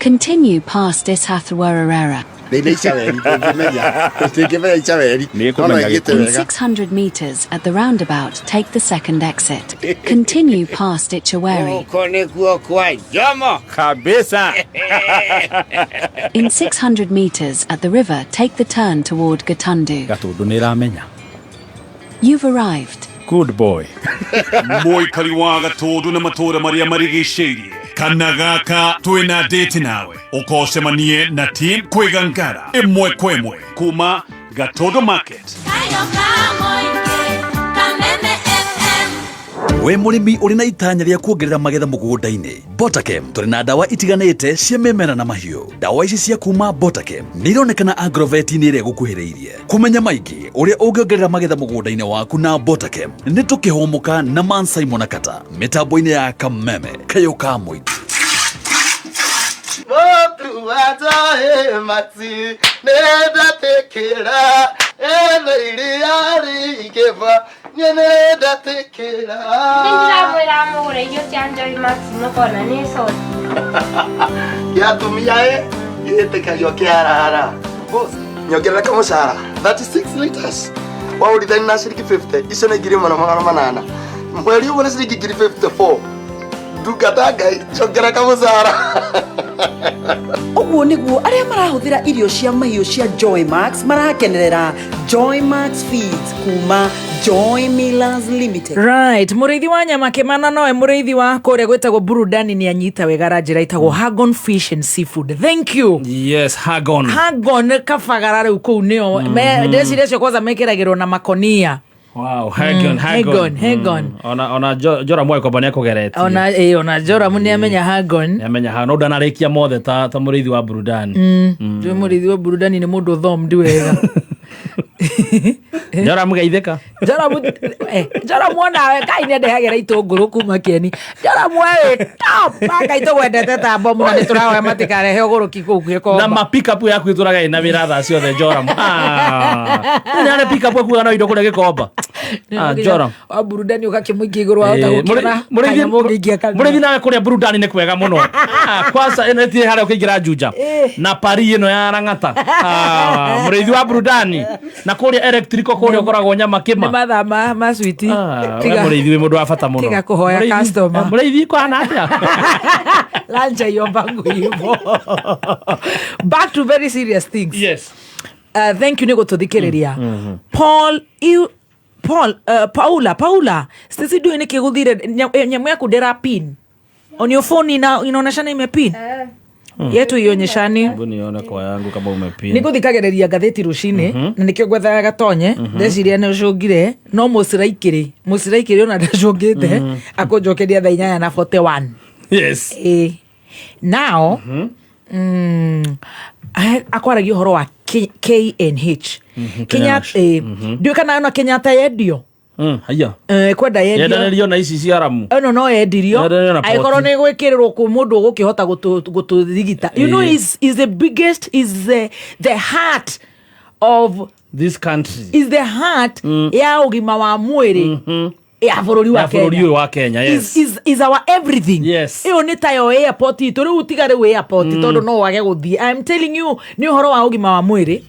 Continue past Ishathwararara. In 600 meters at the roundabout, take the second exit. Continue past Ichaweri. In 600 meters at the river, take the turn toward Gatundu. You've arrived. Good boy. Moikari wa Gatundu na matura maria marigicĩirie. Kana gaka twina date nawe. Ukocemanie na team kwigangara imwe kwemwe kuma Gatundu Market. We murimi uri na itanya ria kuongerera magetha mugunda-ini, Botakem turi na dawa itiganite cia mimera na mahiu. Dawa ici cia kuma Botakem ni ironekana Agrovet-ini iria gukuhiriirie. Kumenya maingi uria ungiongerera magetha mugunda-ini waku na Botakem ni tukihomuka na Man Simon Akata mitambo-ini ya Kameme Kayuka Muingi. Maxi nenda tekera ele ari keva nenda tekera ndira mwira yo chanjo Maxi no kona ni so ya tumia yete kayo kiara boss nyongera kama shara 36 liters wa ulidhani na shilingi 50 iso na girima na manana mweli uone shilingi 54 dukataga chongera kama shara. Oguo niguo aria marahuthira irio cia mahiu cia Joy Max marakenerera Joy Max Feeds kuma Joy Millers Limited. Right, murithi wa nyama Kimana noe murithi wa kuria gwetagwo Burudani ni anyita wegara njira itagwo Hagon Fish and Seafood. Thank you. Yes, Hagon kabagara riu kuu nio ndeciria kwanza mekiragirwo na makonia. Wow, Hagon. Ona Jora mwe kwa bani kugereti. Ona Jora muni amenya Hagon. Amenya ha no danarikia mothe ta murithi wa Burudani. Murithi wa Burudani ni mundu thom ndiwega. Joram geitheka. Joram wona kai ne ndehagera itunguru kuma Kieni. Joram we top baka itogwendete ta bomu na niturawe matikare he uguruki ku gwiko. Na pick up yaku ituraga ina miratha ciothe Joram. Nana pick up ku no indo kule gikomba. Joram. Wa burudani ukakimuiki iguru wa utagukira. Murithi nawe kuria burudani ne kwega muno. Kwanza eneti hara ukigira Juja. Na pari ino ya Rangata. Murithi wa burudani. Na kuria electrical kuria koragwo nyama kima. Ni mathama ma sweet. Murithi we mundu wa bata muno. Tiga kuhoya customer. Murithi kwa na atia. Lanja yo bangu hivo. Back to very serious things. Yes. Thank you nego tuthikiriria. Paula, sisi do niki guthire nyamu yaku ndera pin. On your phone inaoneshana imepin. Yetu ionyeshani. Nione kwa yangu kama umepin. Niko thikagiriria ngatheti rucini na nikio gwethaga gatonye ndeciria ne ucungire no musiraikiri ona ndacungite akunjokeria thaa 8:41. Yes. Now akwaragia uhoro wa KNH. Kenya ndio kana na Kenyatta yedio. Haya. Kwenda yedio. Yendanĩrio na ici ciaramu. No yendirio. Aikoro nĩ gwĩkĩrĩrwo ku mũndũ gũkĩhota gũtũthigita. You know is the biggest the heart of this country. Is the heart ya ugima wa mwĩrĩ. Ya bũrũri wa Kenya. Yes. Is our everything. Yes. Iyo nĩ tayo airport itu rĩu tigare we airport tondũ no wage gũthiĩ. I'm telling you nĩ uhoro wa ugima wa mwĩrĩ.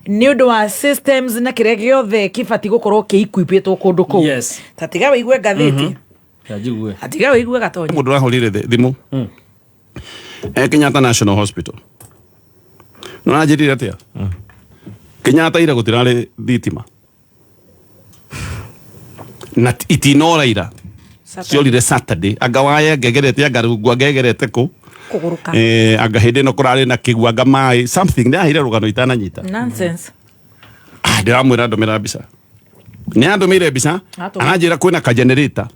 Nĩ ũndũ wa systems na kĩrĩa gĩothe kĩbati gũkorwo kĩequipĩtwo kũndũ kũu. Yes. Tatiga wĩigue ngathĩti. Tatiga wĩigue gatonye. Mũndũ rahũrire thimũ. Kenyatta National Hospital. No anjĩrire atĩa? Kenyatta ira gũtirarĩ thitima. Na itinora ira. Ciorire Saturday. Anga waya ngegerete anga rungwa ngegerete ku. Kuguruka. Anga hĩndĩ ĩno kũrarĩ na kĩgua anga maĩ something nĩ ahire rũgano itananyita. Nonsense. Ndĩramwĩra ndũmĩra mbica. Nĩ andũmĩire mbica ananjĩra kwĩna ka generator.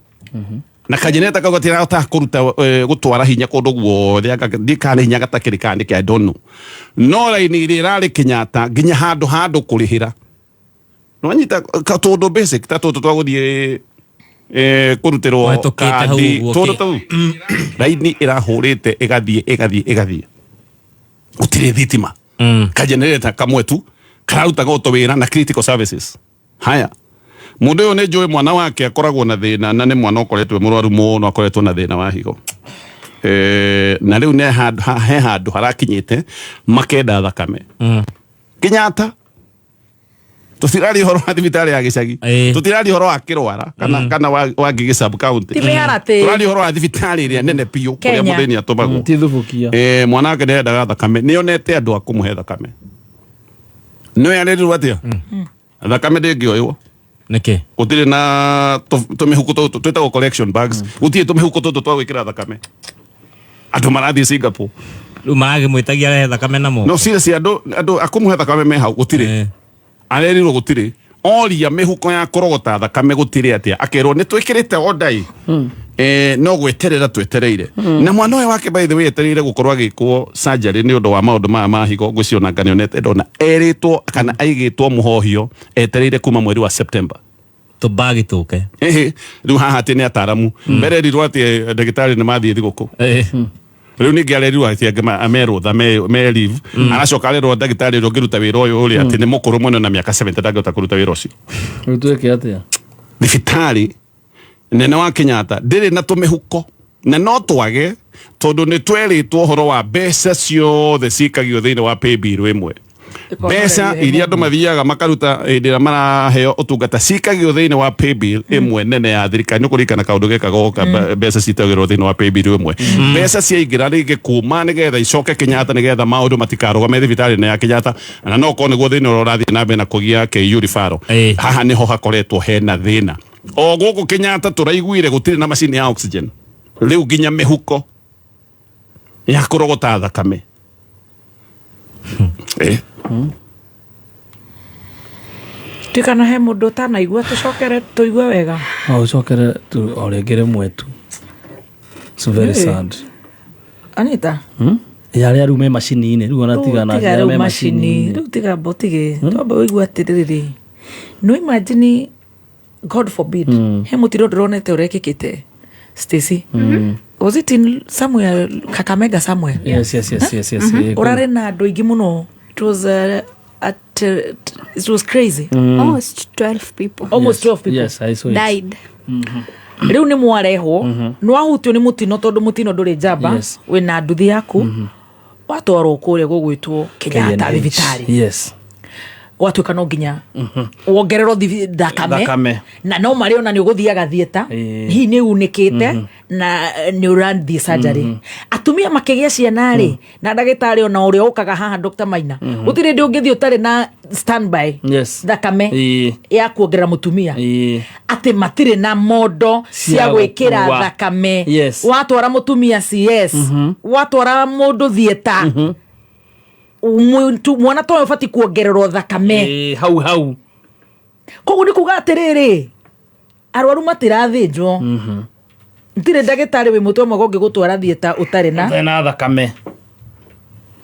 Na ka generator kau gatirahota kũruta gũtwara hinya kũndũ guothe anga ndikane hinya gatakĩrĩ kandĩke I don't know. No raini ĩrĩa ĩrarĩ Kenyatta nginya handũ kũrĩhĩra. No anyita tũndũ basic ta tũtũ twa gũthiĩ kurutirwo kandi todo tu raini irahurite igathie gutire thitima ka generator kamwe tu karuta goto wira na critical services haya mundu uyu ni njui mwana wake akoragwo na thina na ni mwana ukoretwe murwaru muno akoretwo na thina wa higo na riu ne handu harakinyite makenda thakame Kenyatta tutirari horo wa thibitari ya gicagi tutirari horo wa kirwara kana wa gigi sub county turari horo wa thibitari ria nene piu kuria muthini atubagwo tithubukia mwana wake ndendaga thakame nionete andu akumuhe thakame no yarerirwo atia thakame ndingioywo niki gutire na tumihuko tutu twetagwo collection bags gutire tumihuko tutu twa gwikira thakame andu marathi Singapore riu marage mwitagia rehe thakame namo no seriously andu akumuhe thakame me hau gutire arerirwo gutire oria mihuko ya kurogota thakame gutire atia akerwo ni twikirite odai no gweterera twetereire na mwana we wake by the way etereire gukorwa gikwo surgery ni undu wa maundu ma higo guciona nganionete ndona eritwo kana aigitwo muhohio etereire kuma mweri wa September tubagi tuke riu haha ati ni ataramu mbere rirwo ati ndagitari ni mathie thiguku riu ningi arerirwo ati amerwo tha me leave anacoka arerwo ndagitari ro ngiruta wira uyu uri ati ni mukuru muno na miaka 70 ndangihota kuruta wira ucio rutueke atia thibitari nene wa Kenyatta ndiri na tumihuko na no twage tondu ni tweritwo horo wa mbeca ciothe cikagio thiini wa pay bill imwe mbeca iria andu mathiaga makaruta ndira maraheo utungata cikagio thiini wa pay bill imwe nene ya thirikari nukurikana kaundu gekagoka mbeca citagirwo thiini wa pay bill imwe mbeca ciaingira ringi kuma nigetha icoke Kenyatta nigetha maundu matikarugame thibitari ya Kenyatta na no ko niguo thiini urathi na mbere na kugia KU referral haha niho hakoretwo hena thina o guku Kenyatta turaiguire gutire na machine ya oxygen riu ginya mihuko ya kurogota thakame tikana he mundu tanaigua tucokere tuigue wega ucokere orengere mwetu it's very sad Anita yale arume machine ine riu ona tigana yale machine riu tiga botige toba wigua atiriri no imagine God forbid he mutiro dronete urekikite Stacy was it in somewhere Kakamega somewhere? Yes. Urare na andu ingi muno. It was crazy. Almost 12 people. Almost 12 people. Yes, I saw it. Died. Riu ni mwareho no ahutio ni mutino tondu mutino nduri jamba we na nduthi yaku watwaro kuria gugwitwo Kenyatta thibitari. Yes. Watuika no nginya wongerero thakame na no mari ona ni uguthiaga thieta hi ni unikite na ni urandi surgery atumia makigia ciana ri na ndagitari ona uria ukaga haha Dr. Maina utire ndi ungithi utari na standby thakame ya kuongerera mutumia ati matire na modo cia gwikira thakame watwara mutumia CS watwara mundu thieta mwana to yofati kuongererwo thakame hau koguo ni kuga atiriri arwaru matirathinjwo ntire ndagitari we mutwe mwe gongi gutwara thieta utari na thakame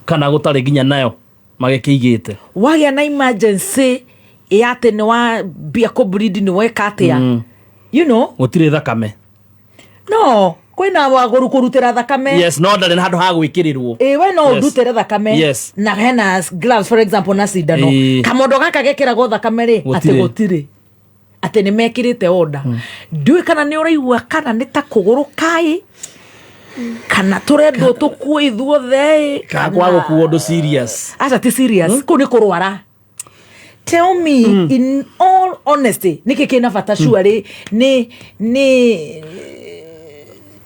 kana gutari ginya nayo magikigite wagia na emergency yate ni wa bia ko bleed ni weka atia you know gutire thakame no kwina waguru kurutira thakame yes no ndari na handu ha gwikirirwo we no ndutire thakame na hena gloves for example na sidano kamondo gaka gekira go thakame ri ati gutire ati ni mekirite order ndui kana ni uraigua kana ni ta kuguru kai kana turendo tukue ithuothe kana kwa gukuo ndo serious acha ti serious ku ni kurwara. Tell me in all honesty nikikina fata sure ni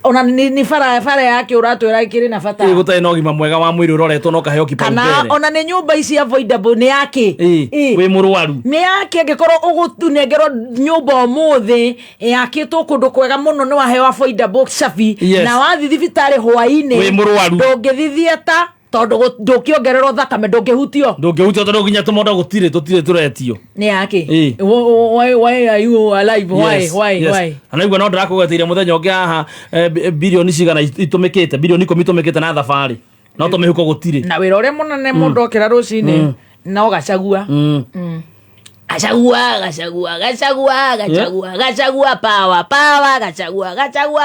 ona ni fara yake uratwira ikiri na fata gutai no gima mwega wa mwiri uroretwo no kaheo kipaumbele kana ona ni nyumba ici avoidable ni yake we murwaru ni yake ngekoro ugutunengero nyumba umuthi yakitwo kundu kwega muno ni waheo avoidable shafi na wathi thibitari hwaine we murwaru ndungithithieta tondu ndukiongererwo thakame ndungihutio tondu nginya tumondo gutire turetio ni yake why are you alive why anaigua no ndirakugeteire muthenya ungi haha bilioni cigana itumikite bilioni 10 itumikite na thabari no tumihuko gutire na wira uria munene mundu okira rucini no gacagua gacagua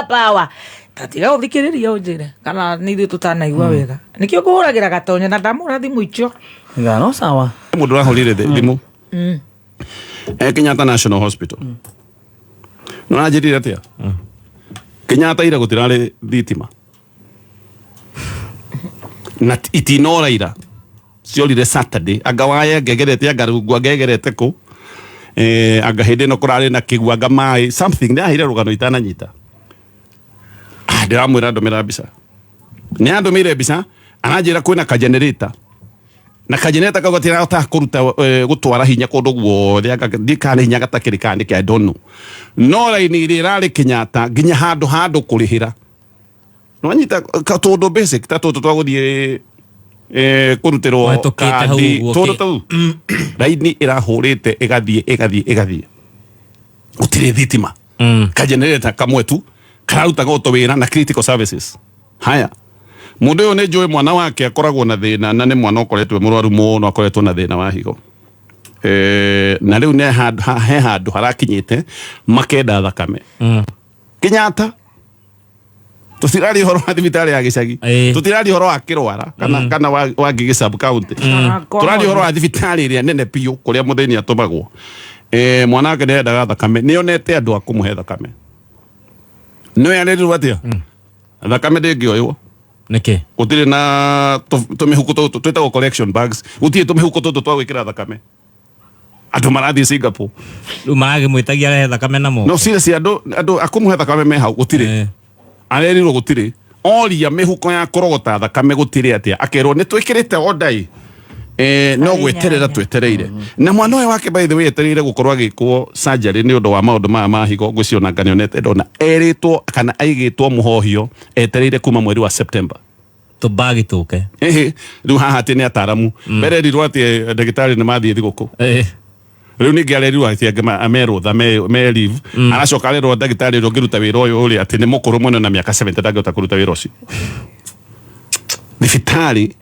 power tatiga uthikiriria unjire kana ni ithu tutanaigua wega nikio kuhuragira gatonya na ndamura thimu icio no sawa mundu rahurire thimu Kenyatta National Hospital no najirire atia Kenyatta ira gutirari thitima na itinora ira ciorire Saturday agawaye ngegerete angarungwa ngegerete ku agahinde no kurari na kigwanga mai something ni ahire rugano itananyita ndiramwira ndomira mbica ni andomire mbica ananjira kwina ka generator na ka generator kagotira ota kuruta gutwara hinya kundu guothe ndikane hinya gatakirikane ke I don't know no raini irari Kenyatta ginya handu kurihira no anyita katondu basic tatondu twaguthie kurutirwo kandi tondu raini irahurite igathie gutire thitima ka generator kamwe tu karuta goto wira na critical services haya mundu yo ne joy mwana wake akoragwo na thina na ne mwana okoretwe murwaru muno akoretwo na thina wa higo na riu ne handu harakinyite makenda thakame Kenyatta tutirari horo wa thibitari ya gicagi tutirari horo wa kirwara kana wa ngigi sub county turari horo wa thibitari ria nene piu kuria mutheni atumagwo mwana wake ndendaga thakame nionete andu akumuhe thakame no yareru atia thakame ndingioywo niki utire na tumihuko tutu twetagwo collection bags utire tumihuko tutu twa gwikira thakame andu marathi Singapore maragi mwitagia he thakame namo no seriously andu akumuhe thakame me hau gutire arerirwo gutire oria mihuko ya kurogota thakame gutire atia akerwo ni twikirite odai no gweterera twetereire na mwana uyu wake by the way etereire gukorwa agikwo surgery ni undu wa maundu ma higo ngwiciona nganionete ndona eritwo kana aigitwo muhohio etereire kuma mweri wa September tubagi tuke riu haha ati ni ataramu mbere rirwo ati ndagitari ni mathie thiguku riu ni ngiarerirwo ati amerwo tha me leave aracoka rerwo ndagitari ro ngiruta wira uyu uri ati ni mukuru muno na miaka 70 ndangihota kuruta wira ucio thibitari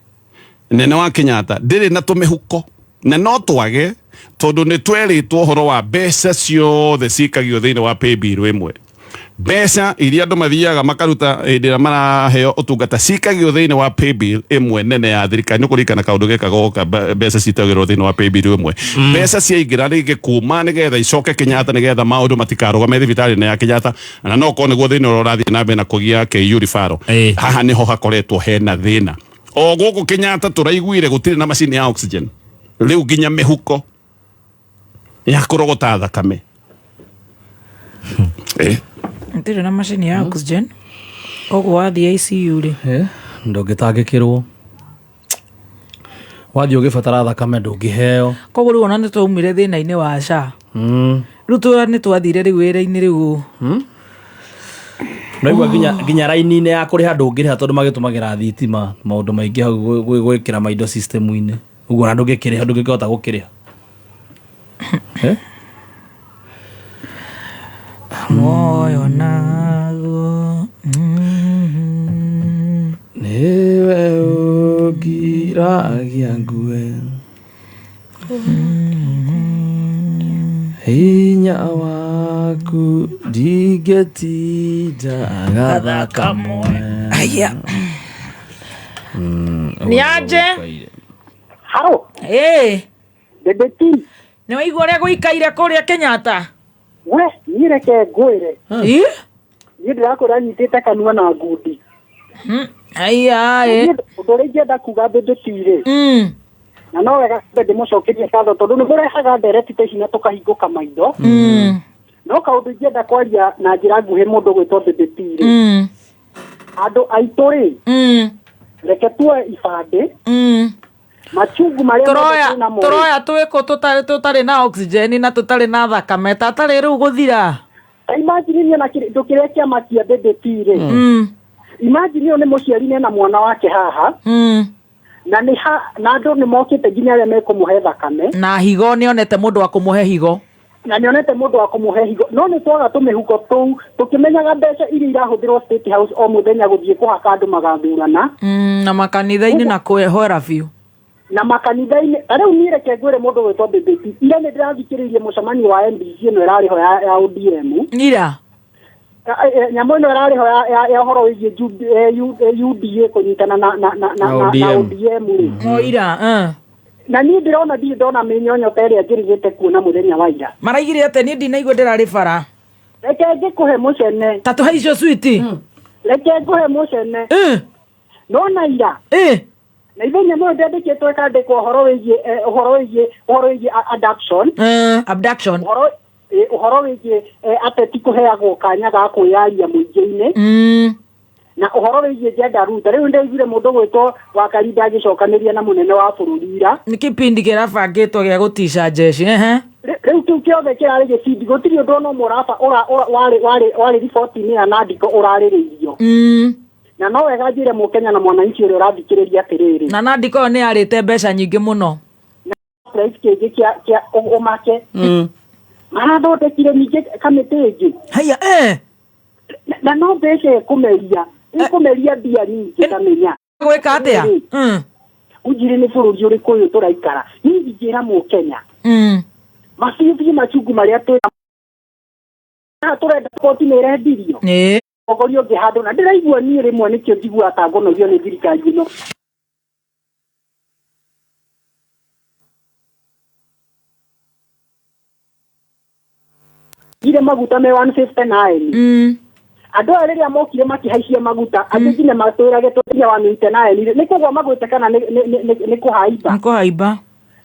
nene wa Kenyatta ndiri na tumihuko na no twage tondu ni tweritwo horo wa mbeca ciothe cikagio thiini wa paybill imwe mbeca iria andu mathiaga makaruta ndira maraheo utungata cikagio thiini wa paybill imwe nene ya thirikari ni kurikana kaundu gekagoka mbeca citagirwo thiini wa paybill imwe mbeca ciaingira rigi kuma nigetha icoke Kenyatta nigetha maundu matikarugame thibitari ya Kenyatta na no ko niguo thiini urathii na mbere na kugia KU rifaro haha niho hakoretwo hena thina o guku Kenyatta turaiguire gutire na machine ya oxygen riu nginya mihuko ya kurogota thakame Ndire na machine ya oxygen koguo wathi ICU ri ndungitangikirwo wathi ugibatara thakame ndungiheo koguo riu ona nitwaumire thina-ini wa SHA riu nitwathire riu wira-ini riu naigua nginya raini-ini ya kuriha ndungiriha tondu magitumagira thitima maundu maingi hau gwikira maindo system-ini uguo na ndungikiriha ndungikihota gukiriha moyo naguo niwe ugiragia ngue hinya waku ndingetinda gathaka moe aya ni aje haro Bebeti ni waigua uria guikaire kuria Kenyatta we nireke ngwire ni ndirakora nyitite kanua na ngundi aya undu ri ngenda kuga Bebeti na no wega ndimucokerie katho tondu ni murehaga ndereti ta ici na tukahinguka maindo no kaundu ngenda kwaria na njira nguhi mundu gwitwo Bebeti andu aitu ri reke tuwe ibande machungu maria turoya twiko tutari na oxygen na tutari na thakame tatari riu guthira imagine ni na kindu kiria kiamakia Bebeti ri imagine ni muciari na mwana wake haha na ni na andu ni mokite nginya aria mekumuhe thakame na higo ni onete mundu wa kumuhe higo na nionete mundu wa kumuhe higo no ni twaga tumihuko tuu tukimenyaga mbeca iria irahuthirwo State House o muthenya guthie kuhaka andu magathurana na makanitha-ini na kwehora biu na makanitha-ini riu nireke ngwire mundu witwo Bebeti ira ni ndirathikiririe mucemanio wa MBC ino irariho ya ODM ira nyamu ino irariho ya horo wigie UDA kunyitana na ODM ira na ni ndirona ndona minyonyo ta iria ngirigite kuona muthenya wa ira maraigire ate ni ndinaigua ndirari bara reke ngikuhe mucene tatu haicio switi reke nguhe mucene no na ira na ithenya mo ndendeketwe kandikwo horo wigie abduction horo wigie ateti kuheagwo kanya ga kwiyaria muingi-ini na uhoro wigie gender ruta riu ndeiguire mundu gwitwo wa Karinda agicokaniria na munene wa bururi ira ni kipindi kirabangitwo gia gutisha jeshi riu kiu kiothe kirari gicindi gutiri undu no murafa wari riboti-ini ya Nandiko uraririirio na no wega njire mukenya na mwananchi uria urathikiriria atiriri na Nandiko ni arite mbeca nyingi muno na price kingi kia umake marathondekire ningi kamiti ingi haya na no mbeca ikumeria mbia nyingi tamenya gwika atia ujiri ni bururi uriku uyu turaikara ni njira mukenya mabibi machungu maria turenda koti ni rendirio ogorio ngihandu na ndiraigua ni rimwe nikio njigua ta ngonogio ni thirikari ino ile maguta me 159 andu ariria mokire makihaicia maguta andu nginya matwirage tutinya wa 189 ni kugwa magwite kana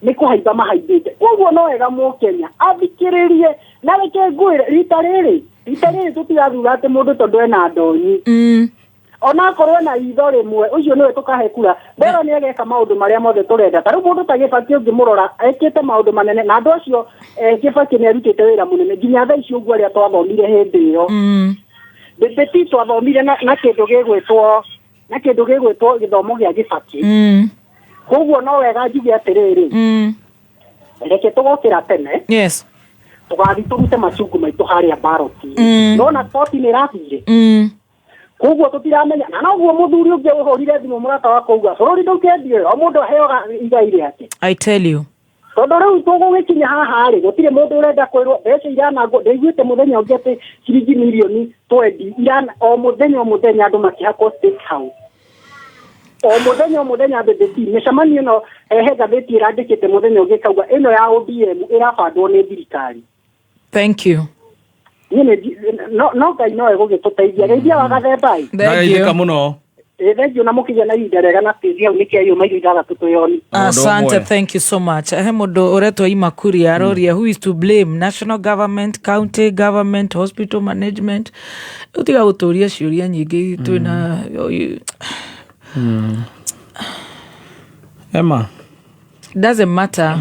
ni kuhaimba mahaimbite koguo no wega mukenya athikiririe na reke ngwire rita riri tutigathura ati mundu tondu ena ndonyi ona korwo na itho rimwe ucio niwe tukahe kura mbero ni egeka maundu maria mothe turenda tariu mundu ta Gibaki ungimurora ekite maundu manene na andu acio Gibaki ni arutite wira munene nginya thaa icio uguo aria twathomire hindi iyo Bebeti twathomire na kindu gigwitwo githomo gia Gibaki koguo no wega njuge atiriri reke tugokira tene tugathi turute macungu maitu haria baroti nona koti ni rathire koguo tutiramenya na noguo muthuri ungi uhorire thimu murata wako uga bururi ndukendio o mundu aheoga igai riake. I tell you tondu riu tugugikinya haha ri gutire mundu urenda kwirwo mbeca irana ngo ndeiguite muthenya ungi ati ciringi milioni 20 irana o muthenya andu makihako state house o muthenya BBC mĩcemanio no gatheti irandĩkĩte muthenya ungi kauga ino ya ODM irabandwo ni thirikari. Thank you. No Ngai no egũgĩtũteithia geithia wa gathembai. Thank muno. Thank you na mukija na ihinda rĩega na tizia unike ayo mairu ithathatũ tuyoni. Asante, thank you so much. He mundu uretwo Imakuri aroria who is to blame, national government, county government, hospital management. Utiga guturia ciuria nyingi twina Emma, doesn't matter.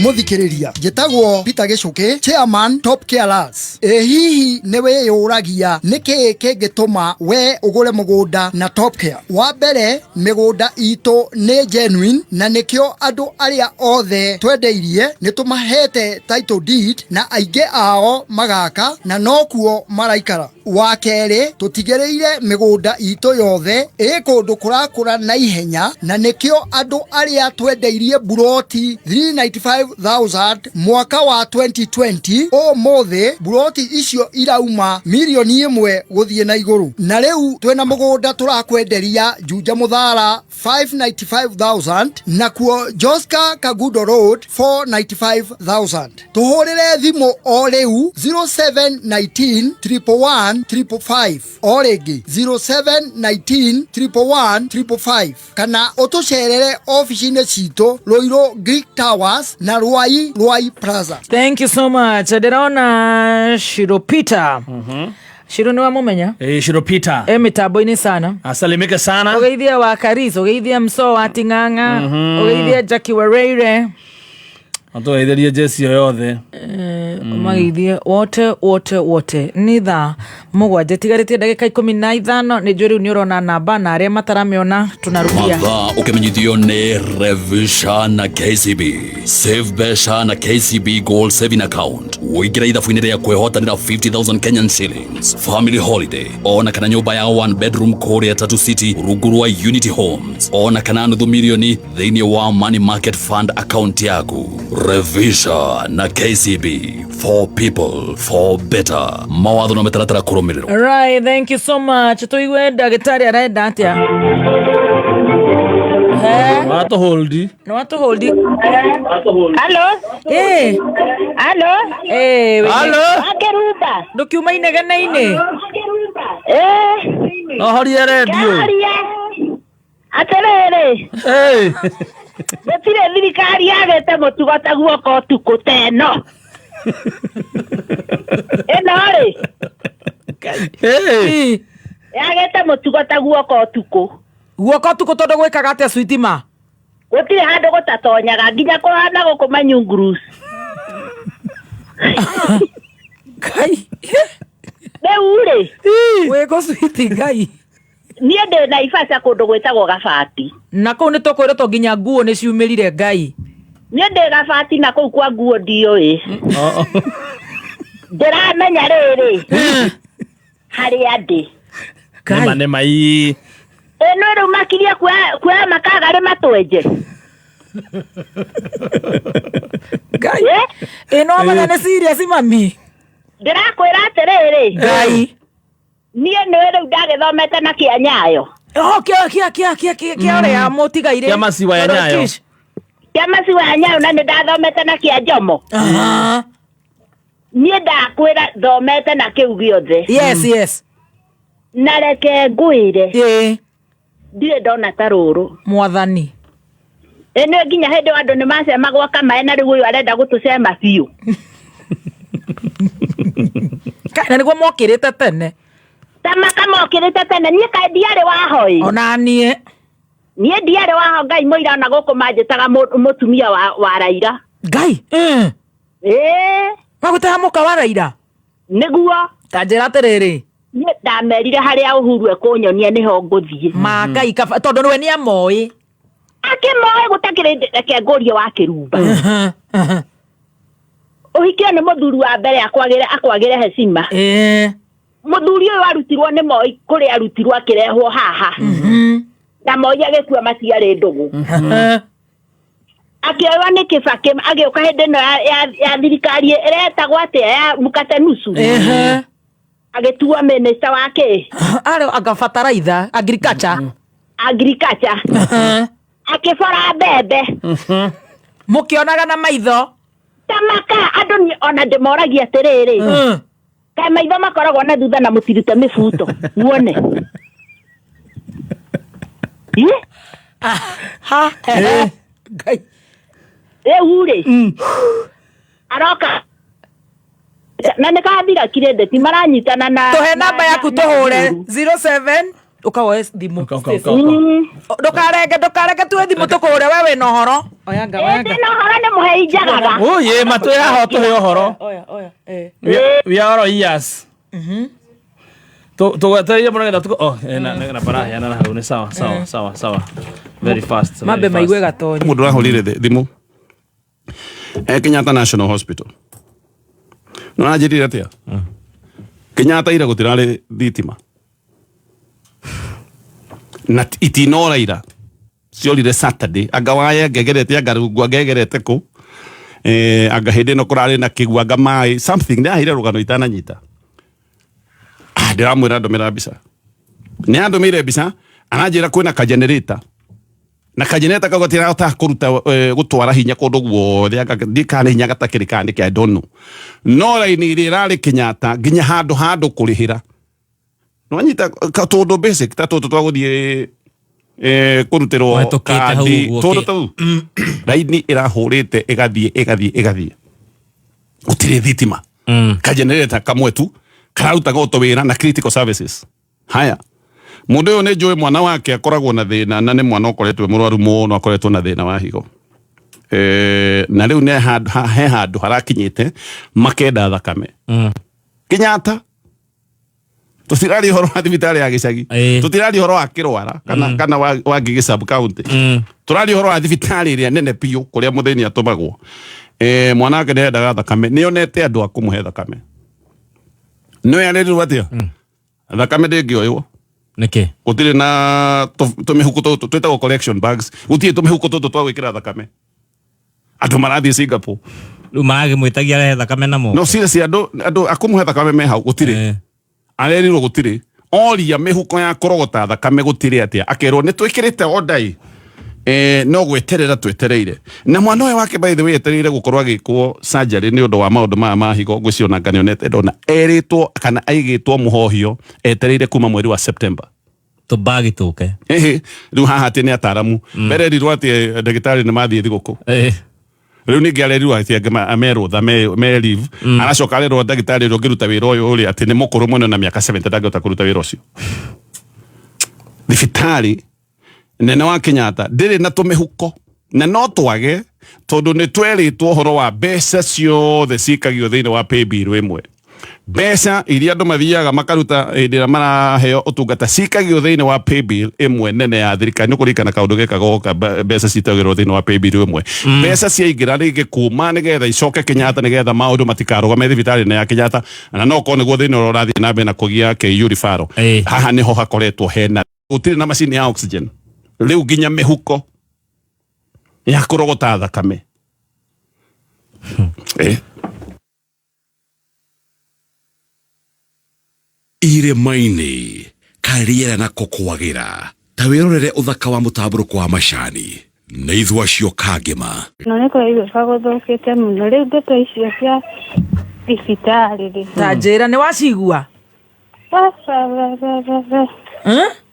Muthikiriria njitagwo Peter Gicuki, chairman Top Carers. Hihi niwe yuragia niki kingituma we ugure mugunda na Top Care? Wa mbere migunda itu ni genuine na nikio andu aria othe twendeirie nitumahete title deed na aingi ao magaka na nokuo maraikara. Wa keri tutigereire migunda itu yothe ikundu kurakura na ihenya na nikio andu aria twendeirie buroti 395,000 mwaka wa 2020 o mothe buroti icio irauma milioni 1 guthie na iguru. Na riu twena mugunda turakwenderia Juja Muthara 595,000 na kuo Joska Kagudo Road 495,000. Tuhurire thimu o riu 0719 111 555 o ringi 0719 111 555 kana utucerere ofisine citu Roiro Greek Towers na Ruai Plaza. Thank you so much. Ndiraona Shiro Peter. Shiro ni wa mumenya? Shiro Peter. Mitambo-ini sana. Asalimike sana. Ugeithia wa Karis, ugeithia Mso wa Ting'ang'a, ugeithia Jackie Wareire. Atugeithia Jesse yothe. Umageithia wote ni thaa mugwanja tigarite ndagika 15 ni njuri ni urona namba na aria mataramiona tunarudia mathaa ukimenyithio ni Revisha na KCB Save Besha na KCB Gold Saving Account uigira ithabu-ini ria kwehotanira 50,000 Kenyan shillings family holiday ona kana nyumba ya 1 bedroom Korea Tatu City rungu rwa Unity Homes ona kana nuthu milioni thiini wa Money Market Fund account yaku. Revisha na KCB, for people, for better. Mawatho na metaratara kurumiriro. Right, thank you so much. Tuigwe ndagitari arenda atia. Wato holdi. No wato holdi. Hello. Hello. Hello. Akeruba. Ndukiuma inegene-ini. No horia radio. Aterere. Gutire thirikari yagete mutugota guoko tuku teno. Ri. Yagete mutugota guoko tuku. Guoko tuku tondu gwikaga atia Sweetima? Gutire handu gutatonyaga nginya kuhana guku manyungurus. Kai. Deure. Wego Sweeti Ngai. Nie ndi na Ifasa kundu gwitagwo Gabati. Na kuu ni tukwiretwo nginya nguo ni ciumirire Ngai. Nie ndi Gabati na kuu kwa nguo ndioi. Ndiramenya riri. Haria ndi. Nĩ mai. Eno ru makiria kwa makaga ri matwenje. Ngai. Eno amanya ni serious mami. Ndirakwira atiriri. Ngai. Nie nä rä u ndagäthomete na kä anyayo kä orea må tigaire kä maciwa ya nyayo kä maciwa ya nyayo na nä ndathomete na kä a njomo niä ndakwä ra thomete na kä u gä othe yes na reke ngwä re ndirä ndona ta rå rå mwathani nä nginya hä ndä andå nä macema gwaka mae na rä u å yå arenda gå tå cema biå kana nä guo mokä rä te tene tamaka mokirite tene nie ka ndiare wahoi ona nie ndiare waho Ngai muira na guku manjitaga mutumia wa Raila Ngai magutaha muka wa Raila niguo tanjira atiriri nie ndamerire haria Uhuru ekunyonia niho nguthie ma Ngai tondu niwe ni amoi akimoe gutakire reke ngurie wa kirumba uhikio ni muthuri wa mbere akwagire heshima muthuri uyu arutirwo ni moi kuri arutirwo akirehwo haha na moi agikua matiari ndugu akioywa ni Kibaki agioka hindi no ya thirikari iretagwo atia ya mukate nusu agituwa minister wake aro agafataraitha agriculture akifara bebe mukionaga na maitho tamaka andu ni ona ndimoragia atiriri kai maitho makoragwo na thutha na mutirute mibuto muone gai uri aroka na nikathira kirendeti maranyitana na tuhe namba yaku tuhure 07 ukawoe thimu ndukarenge tuhe thimu tukuhure wewe no horo oyanga no horo ni muhe ijagaga oye matu ya ho tuhe horo oya we are all ears to tayari mbona ngata na para yana na haune sawa very fast mabe maigwe gatonyi mundu rahorire thimu Kenyatta National Hospital no ajirire atia Kenyatta ira gutirari thitima na itinora ira ciorire Saturday agawaya gegerete agarugwa gegerete ku agahinde no kurari na kigwanga mai something ne ahire rugano itananyita ndiramwira ndomera bisa ni andomire bisa anajira kwina ka generator na ka generator kagotira ota kuruta gutwara hinya kundu guothe ndikane hinya gatakirikane kia dono no raini rirari Kenyatta ginya handu kurihira no anyita ka todo basic ta todo twaguthie kurutero kandi todo tu raini irahurite igathie utire thitima ka generator kamwe tu karuta goto wira na critical services haya mundu uyu ni njui mwana wake akoragwo na thina na ni mwana ukoretwe murwaru muno akoretwo na thina wa higo na riu ne he handu harakinyite makenda thakame Kenyatta tutirari horo wa thibitari ya gicagi tutirari horo wa kirwara kana wa Ngigi sub county turari horo wa thibitari ria nene piu kuria mutheni atumagwo mwana wake ndendaga thakame nionete andu akumuhe thakame no ya ndio watia thakame ndingioywo niki gutire na tumihuko tutu twetagwo collection bags gutire tumihuko tutu twa gwikira thakame andu marathie Singapore riu marage mwitagia rehe thakame namo no seriously andu akumuhe thakame me hau gutire arerirwo gutire oria mihuko ya korogota thakame gutire atia akerwo ni twikirite odai no gweterera twetereire na mwana uyu wake by the way etereire gukorwa gikwo surgery ni undu wa maundu ma higo gwiciona nganionete ndona eritwo kana aigitwo muhohio etereire kuma mweri wa September tubagituke riu haha ati ni ataramu mbere rirwo ati ndagitari ni mathie thiguku riu ni ngiarerirwo ati amerwo tha me leave aracoka rero ndagitari ro ngiruta wira uyu uri ati ni mukuru muno na miaka 70 ndangihota kuruta wira ucio thibitari nene wa Kenyatta ndiri na tumihuko na no twage tondu ni tweritwo horo wa mbeca ciothe cikagio thiini wa paybill imwe mbeca iria andu mathiaga makaruta ndira maraheo utungata cikagio thiini wa paybill imwe nene ya thirikari ni kurikana kaundu gekagoka mbeca citagirwo thiini wa paybill imwe mbeca ciaingira ringi kuma nigetha icoke Kenyatta nigetha maundu matikarugame thibitari ya Kenyatta na no ko niguo thiini urathi na mbere na kugia KU rifaro haha niho hakoretwo hena gutire na machine ya oxygen riu ginya mihuko ya kurogota thakame iremaini kariera na kokwagira ta wirorere uthaka wa mutaburuko wa macani na ithu acio kangema no niko iwe fagothokete muno riu ndeto icio cia thibitari ta njira ni wacigua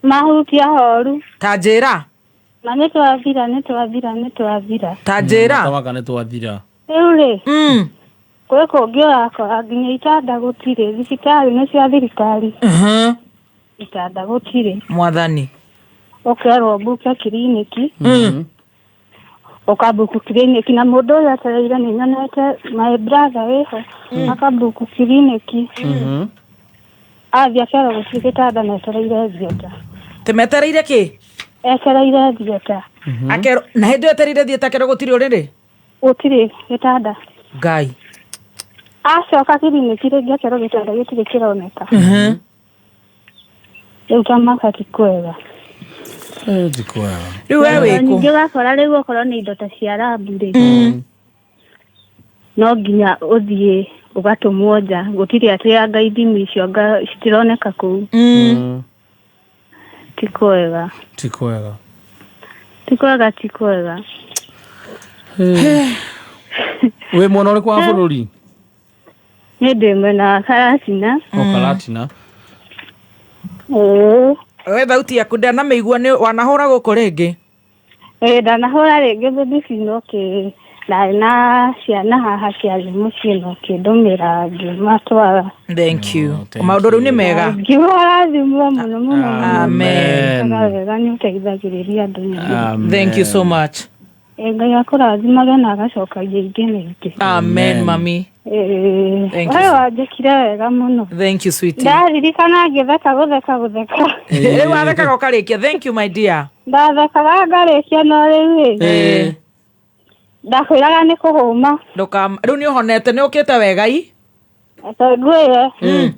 mahutia horu ta njira na nitwathira ta njira tawaka nitwathira riu kwe kungi urakora nginya itanda gutire thibitari ni cia thirikari itanda gutire mwathani ukerwo mbuke kiriniki ukabuku kiriniki na mundu uyu atereire ni nyonete my brother wiho akabuku kiriniki athia kero gutire gitanda na etereire thieta temetereire ki etereire thieta akero na hindi etereire thieta kero gutire uriri gutire gitanda ngai acoka kiriniki rĩngĩ akerwo gĩtanda gĩtirĩ kĩroneka rĩu kamaka ti kwega rĩu we wĩkũ ningĩ ũgakora rĩu okorwo nĩ indo ta cia rabu rĩ no nginya ũthiĩ ũgatũmwo nja gũtirĩ atĩ anga ithimi icio citironeka kũu ti kwega wĩ mwena ũrĩkũ wa bũrũri? nĩ ndĩ mwena wa Karatina. Karatina we thauti yaku ndanamĩigua nĩ wanahũra gũkũ rĩngĩ? Ndanahũra rĩngĩ BBC no narĩ na ciana haha ciarĩ mũciĩ no kĩndũmĩra ngĩmatwara. Thank you. Maũndũ rĩu nĩ mega. Ngĩrathimwo mũno mũno. Amen. Wega nĩ ũteithagĩrĩria andũ. Thank you so much. Ngai akũrathimage na agacokagia ingĩ ningĩ. Amen mami. Wewe wanjĩkire wega mũno. Thank you sweetie. Ndaririkana ngĩtheka gũtheka. Rĩu wathekaga ũkarĩkia. Thank you my dear. Ndathekaga ngarĩkia no rĩu ndakwĩraga nĩ kũhũma. Rĩu nĩ ũhonete nĩ ũkĩte wega i? Ngwĩre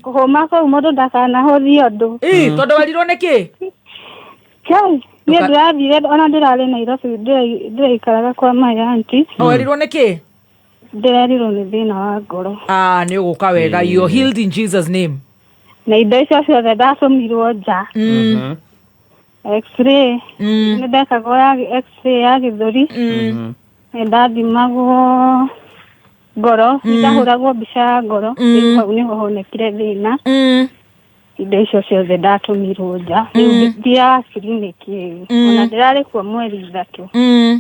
kũhũma kũu mũndũ ndakanahũthie ũndũ. Tondũ warirwo nĩkĩ? Niĩ ndĩrathire ona ndĩrarĩ Nairobi ndĩraikaraga kwa my auntie. Warirwo nĩkĩ? Ndĩrerirwo nĩ thĩna wa ngoro. Nĩ ũgũka wega. You healed in Jesus name. Na indo icio ciothe ndatũmirwo nja. X-ray nĩ ndekagwo ya X-ray ya gĩthũri. Ndathimagwo ngoro ndahũragwo mbica ya ngoro hau nĩho honekire thĩna. Indo icio ciothe ndatũmirwo nja rĩu ndia kiriniki ona ndĩrarĩ kuo mweri 3.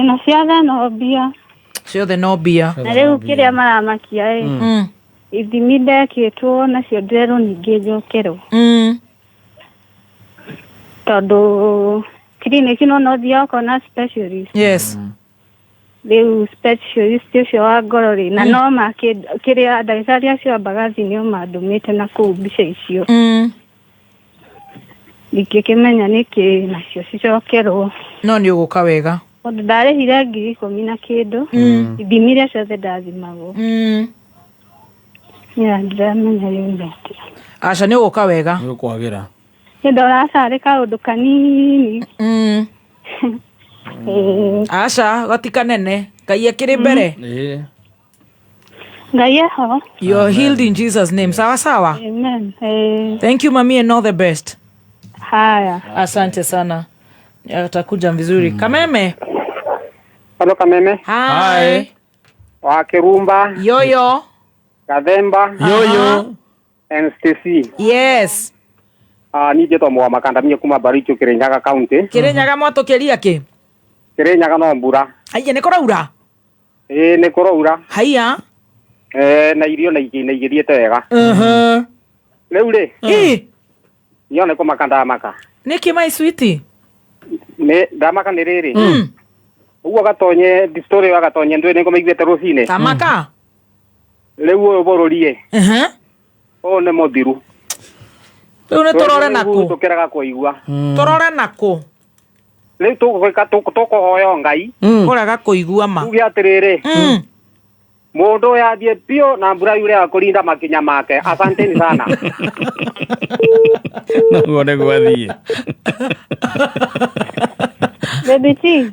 Na ciothe no mbia na rĩu kĩrĩa maramakia ithimi ndekĩtwo nacio ndĩrerwo ningĩ njokerwo tondũ kiriniki no thia ũkona specialist. Yes. Rĩu specialist ũcio wa ngoro rĩ na no kĩrĩa ndagĩtarĩ acio ambagathi nĩo mandũmĩte na kũu mbica icio. Ndingĩkĩmenya nĩkĩ nacio cicokerwo. No nĩ ũgũka wega. Tondũ ndarĩhire 10,000 na kĩndũ ithimi iria ciothe ndathimagwo. Ndĩramenya rĩu ndati. Aca nĩ ũgũka wega. Nĩ ũkwagĩra. Hĩndĩ ũracarĩ kaũndũ kanini. Aca gatika nene Ngai akĩrĩ mbere. Ngai eho. You're healed in Jesus name. Sawa sawa. Amen. Thank you mami and all the best. Haya. Asante sana. Atakuja vizuri. Kameme. Hello Kameme. Hi. Wa Kirumba. Yoyo. Gathemba. Yoyo. And Stacy. Yes. Ni jeto mwa makandamia kuma Baricho Kirinyaga County. Kirinyaga mwato kelia ke? Kirinyaga no mbura. Haiya nĩ kũraura? Nĩ kũraura. Haiya. Na irio na igĩthiĩte wega. Rĩu rĩ. Yone ko makanda maka. Nĩkĩ my sweetie? Ndamaka nĩ rĩrĩ. Ũguo gatonye story wa gatonye ndwe nĩ ngũmĩiguĩte rũcinĩ. Tamaka. Rĩu ũyũ bũrũri ũyũ nĩ mũthiru. Rĩu nĩ tũrore nakũ? Tũkĩraga kũigua. Tũrore nakũ? Rĩu tũkũhoya Ngai. Kũrega kũigua ma. Tuge atĩrĩrĩ. Mũndũ yathiĩ biũ na mbura yure ya kũrinda makinya make. Asanteni sana. Naguo nĩ gwathiĩ. Baby T.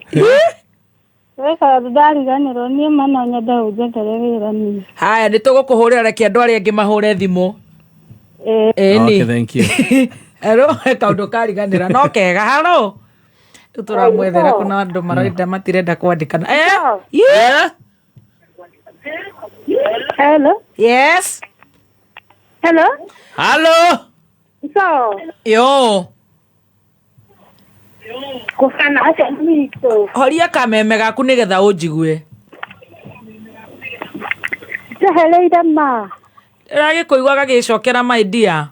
Weka ndariganĩrwo niĩ mana nyenda ũnjethere wĩra niĩ. Haya nĩ tũgũkũhũrĩra reke andũ arĩa angĩ mahũre thimũ. Okay, thank you. Hello, kaũndũ kariganĩra no kega. Hello. Tũramwethera kuna andũ marenda matirenda kwandĩkana. Yeah. Hello. Yes. Hello. Hello. So. Yo. Kufana acha mito. Horia kameme gaku nĩgetha ũnjigue. Teheleida ma. Ragĩkũigua gagĩcokera my dear.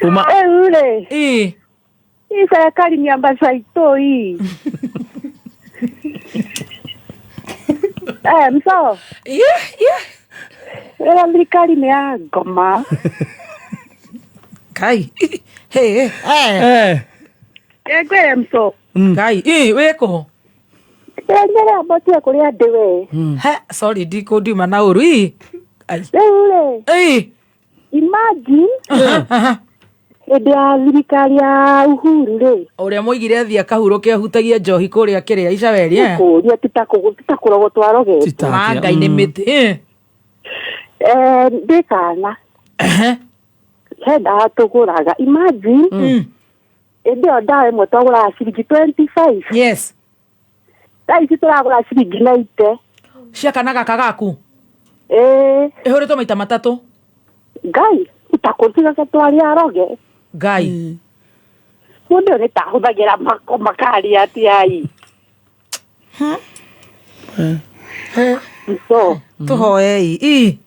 Uma. Ule. Hii serikali miambaza itoi. Mso. Yeah. Serikali mea goma. Kai. Hey. Egwe mso. Kai. Weko. Ndengere abotia kuria ndiwe. Sorry ndikundima na uri. Ule. Imagine. Ede thirikari ya Uhuru ri. Uria moigire thia kahuro kia hutagia njohi kuria kiria icaweri kuria titakurogo twaroge. Manga ine miti. Ndikana. Henda tuguraga. Imagine. Ede odawe motogura ciringi 25. Yes. Dai cituragura ciringi 90. Ciakanaga kagaku. Ihurito maita matatu. Ngai, utakurtiga katwari aroge. Ngai. Mundu ni tahuthagira makari ati ai. So, tuhoei.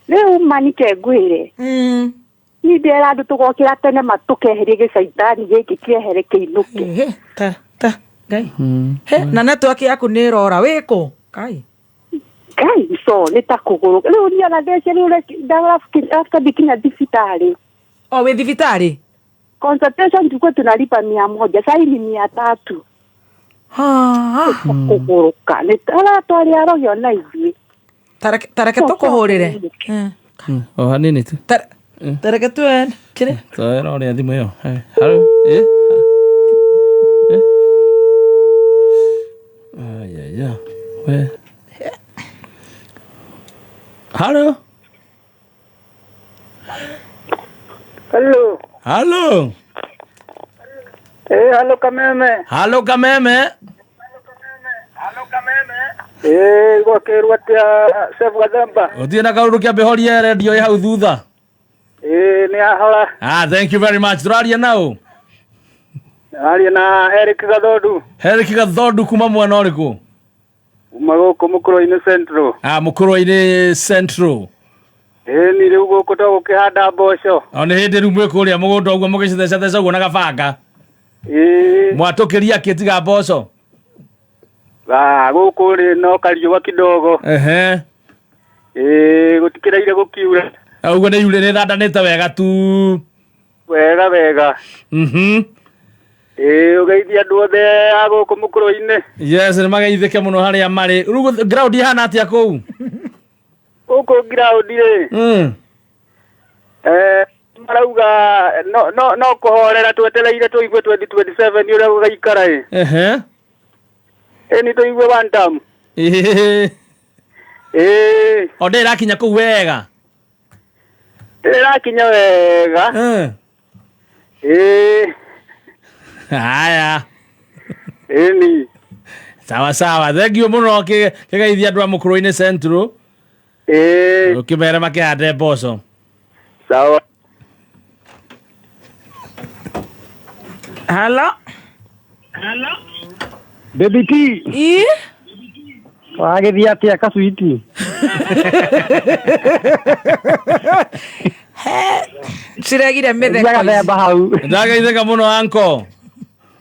Riu manike ngwire. Ni ndera andu tugokira tene matukeherie gicaitani giki kiehere kiinuke. Ngai. Na network yaku ni rora wiko. Ngai. Ngai, so nitakuguru. Riu niona ndece riu ndagora after dikinya thibitari. We thibitari? Consultation tulikuwa tunalipa 100, sasa ni 300. Kuguruka. Nitara twari aroge ona ithi. Tareke tukuhurire. Hanini tu. Tareke tuen. Kire? Tara ore thimu yo. Hello. Yeah. Where? Hello. Hello. Hello. Hello Kameme. Hello Kameme. Gwakerwa tia Chef Gadamba. Utina kaundu kia behoria radio ya hau thutha. Ni ahola. Thank you very much. Turaria nao. Aria na Eric Gathodu. Eric Gathodu kuma mwana uriku? Magoko Mukuru-ini Central. Mukuru-ini Central. Ni riu guku to gukihanda mboco. Oni hindi riu mwe kuria mugunda uguo mugicetheca uguo na gabanga. Mwatukiria kitiga mboco. Guku ri no kariuwa kidogo. Gutikireire gukiura. Uguo ni yule ni thandanite wega tu. Wega. Ugeithia andu othe a guku Mukuru-ini. Yes, ni mageithike muno haria mari. Rugo ground ihana atia kuu? Guku ground ri. Marauga no kuhorera twetereire tuigue 2027 uria gugaikara ni tuigue one term. Ode irakinya kuu wega. Irakinya wega. Haya. Ni. Sawa. Thank you muno kigeithia andu a Mukuru-ini Central. Ukimera makihande mboco. Sawa. Hello. Baby T. Wagithia atia kasuiti. Ciregire mitheko. Ndageithika muno anko.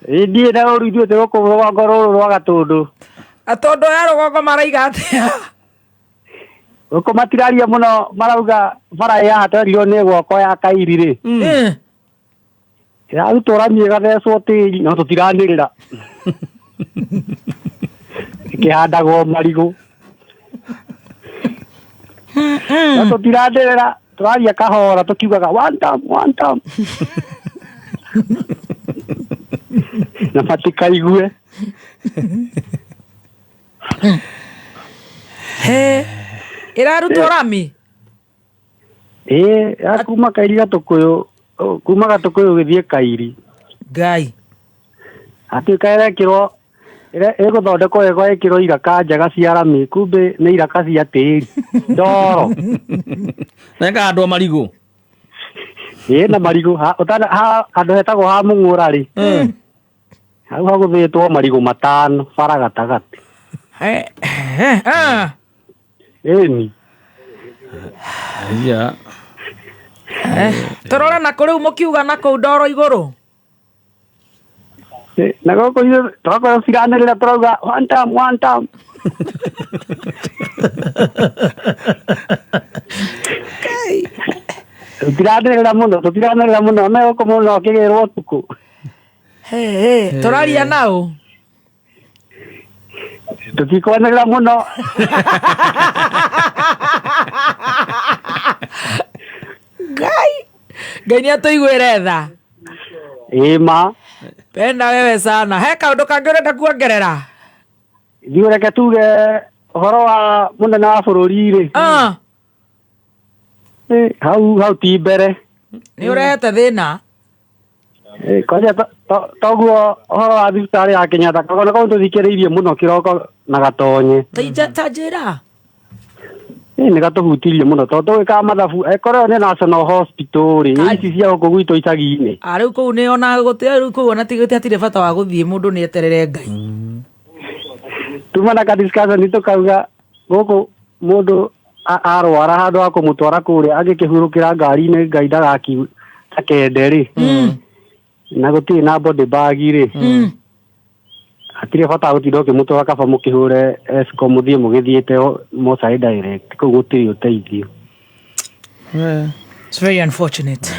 Ndie na uru ithuĩ tũgũkũ rũgongo rũrũ rwa Gatũndũ. Atondo ya rũgongo maraiga atia? Gũkũ matiraria mũno marauga bara yahatĩrĩirio nĩ gwoko ya Kairi rĩ. Ĩrarutwo rami ĩgathecwo tĩri no tũtiranĩrĩra. Ĩkĩhandagwo marigũ. No tũtiranĩrĩra tũraria kahora tukiugaga one time. Na patika igue. Irarutwo rami? Kuma Kairi Gatukuyu, kuma Gatukuyu githie Kairi. Ngai. Atuĩka ĩrekĩrwo ĩgũthondekwo wega ĩkĩrwo iraka njega cia rami, kumbe nĩ iraka cia tĩri ndoro. Na ĩkahandwo marigũ. Na marigũ handũ hetagwo ha Mũng'ũra rĩ. Hau hagũthĩtwo marigũ 5 bara gatagatĩ. Ĩni. Tũrora na kũrĩu mũkiuga na kũu ndoro igũrũ. Na gũkũ twakorwo ciranĩrĩra tũrauga one time. Tũtiranĩrĩra mũno megũkũ mũno kĩgĩrwo ũtukũ. Tũraria nao. Tutikwanira muno. Ngai nĩ atũiguĩre tha. Ma. Penda wewe sana. He kaũndũ kangĩ ũrenda kuongerera? Thiĩ reke tuge ũhoro wa mũnene wa bũrũri-rĩ. Hau ti mbere. Nĩ ũrehete thĩna? Kwanja toguo ũhoro wa thibitarĩ ya Kenyatta kagona kau tũthikĩrĩirie mũno kĩroko na gatonye. Ta njĩra. Nĩ gatũhutirie mũno tondũ twĩkaga mathabu korwo nĩ National Hospital ici cia gũkũ gwitũ icagi-inĩ. Rĩu kũu nĩ ona gũtĩa rĩu kũu ona hatirĩ bata wa gũthiĩ mũndũ nĩ eterere Ngai. Tuma na ka discussion tũkauga gũkũ mũndũ arwara handũ ha kũmũtwara kũrĩa angĩkĩhurũkĩra ngari-inĩ Ngai ndagakende-rĩ na gũtirĩ na body bag-rĩ hatirĩ bata wa gũtinda ũkĩmũtwara kaba mũkĩhũre escort mũthiĩ mũgĩthiĩte Mochari direct kũu gũtirĩ ũteithio. It's very unfortunate.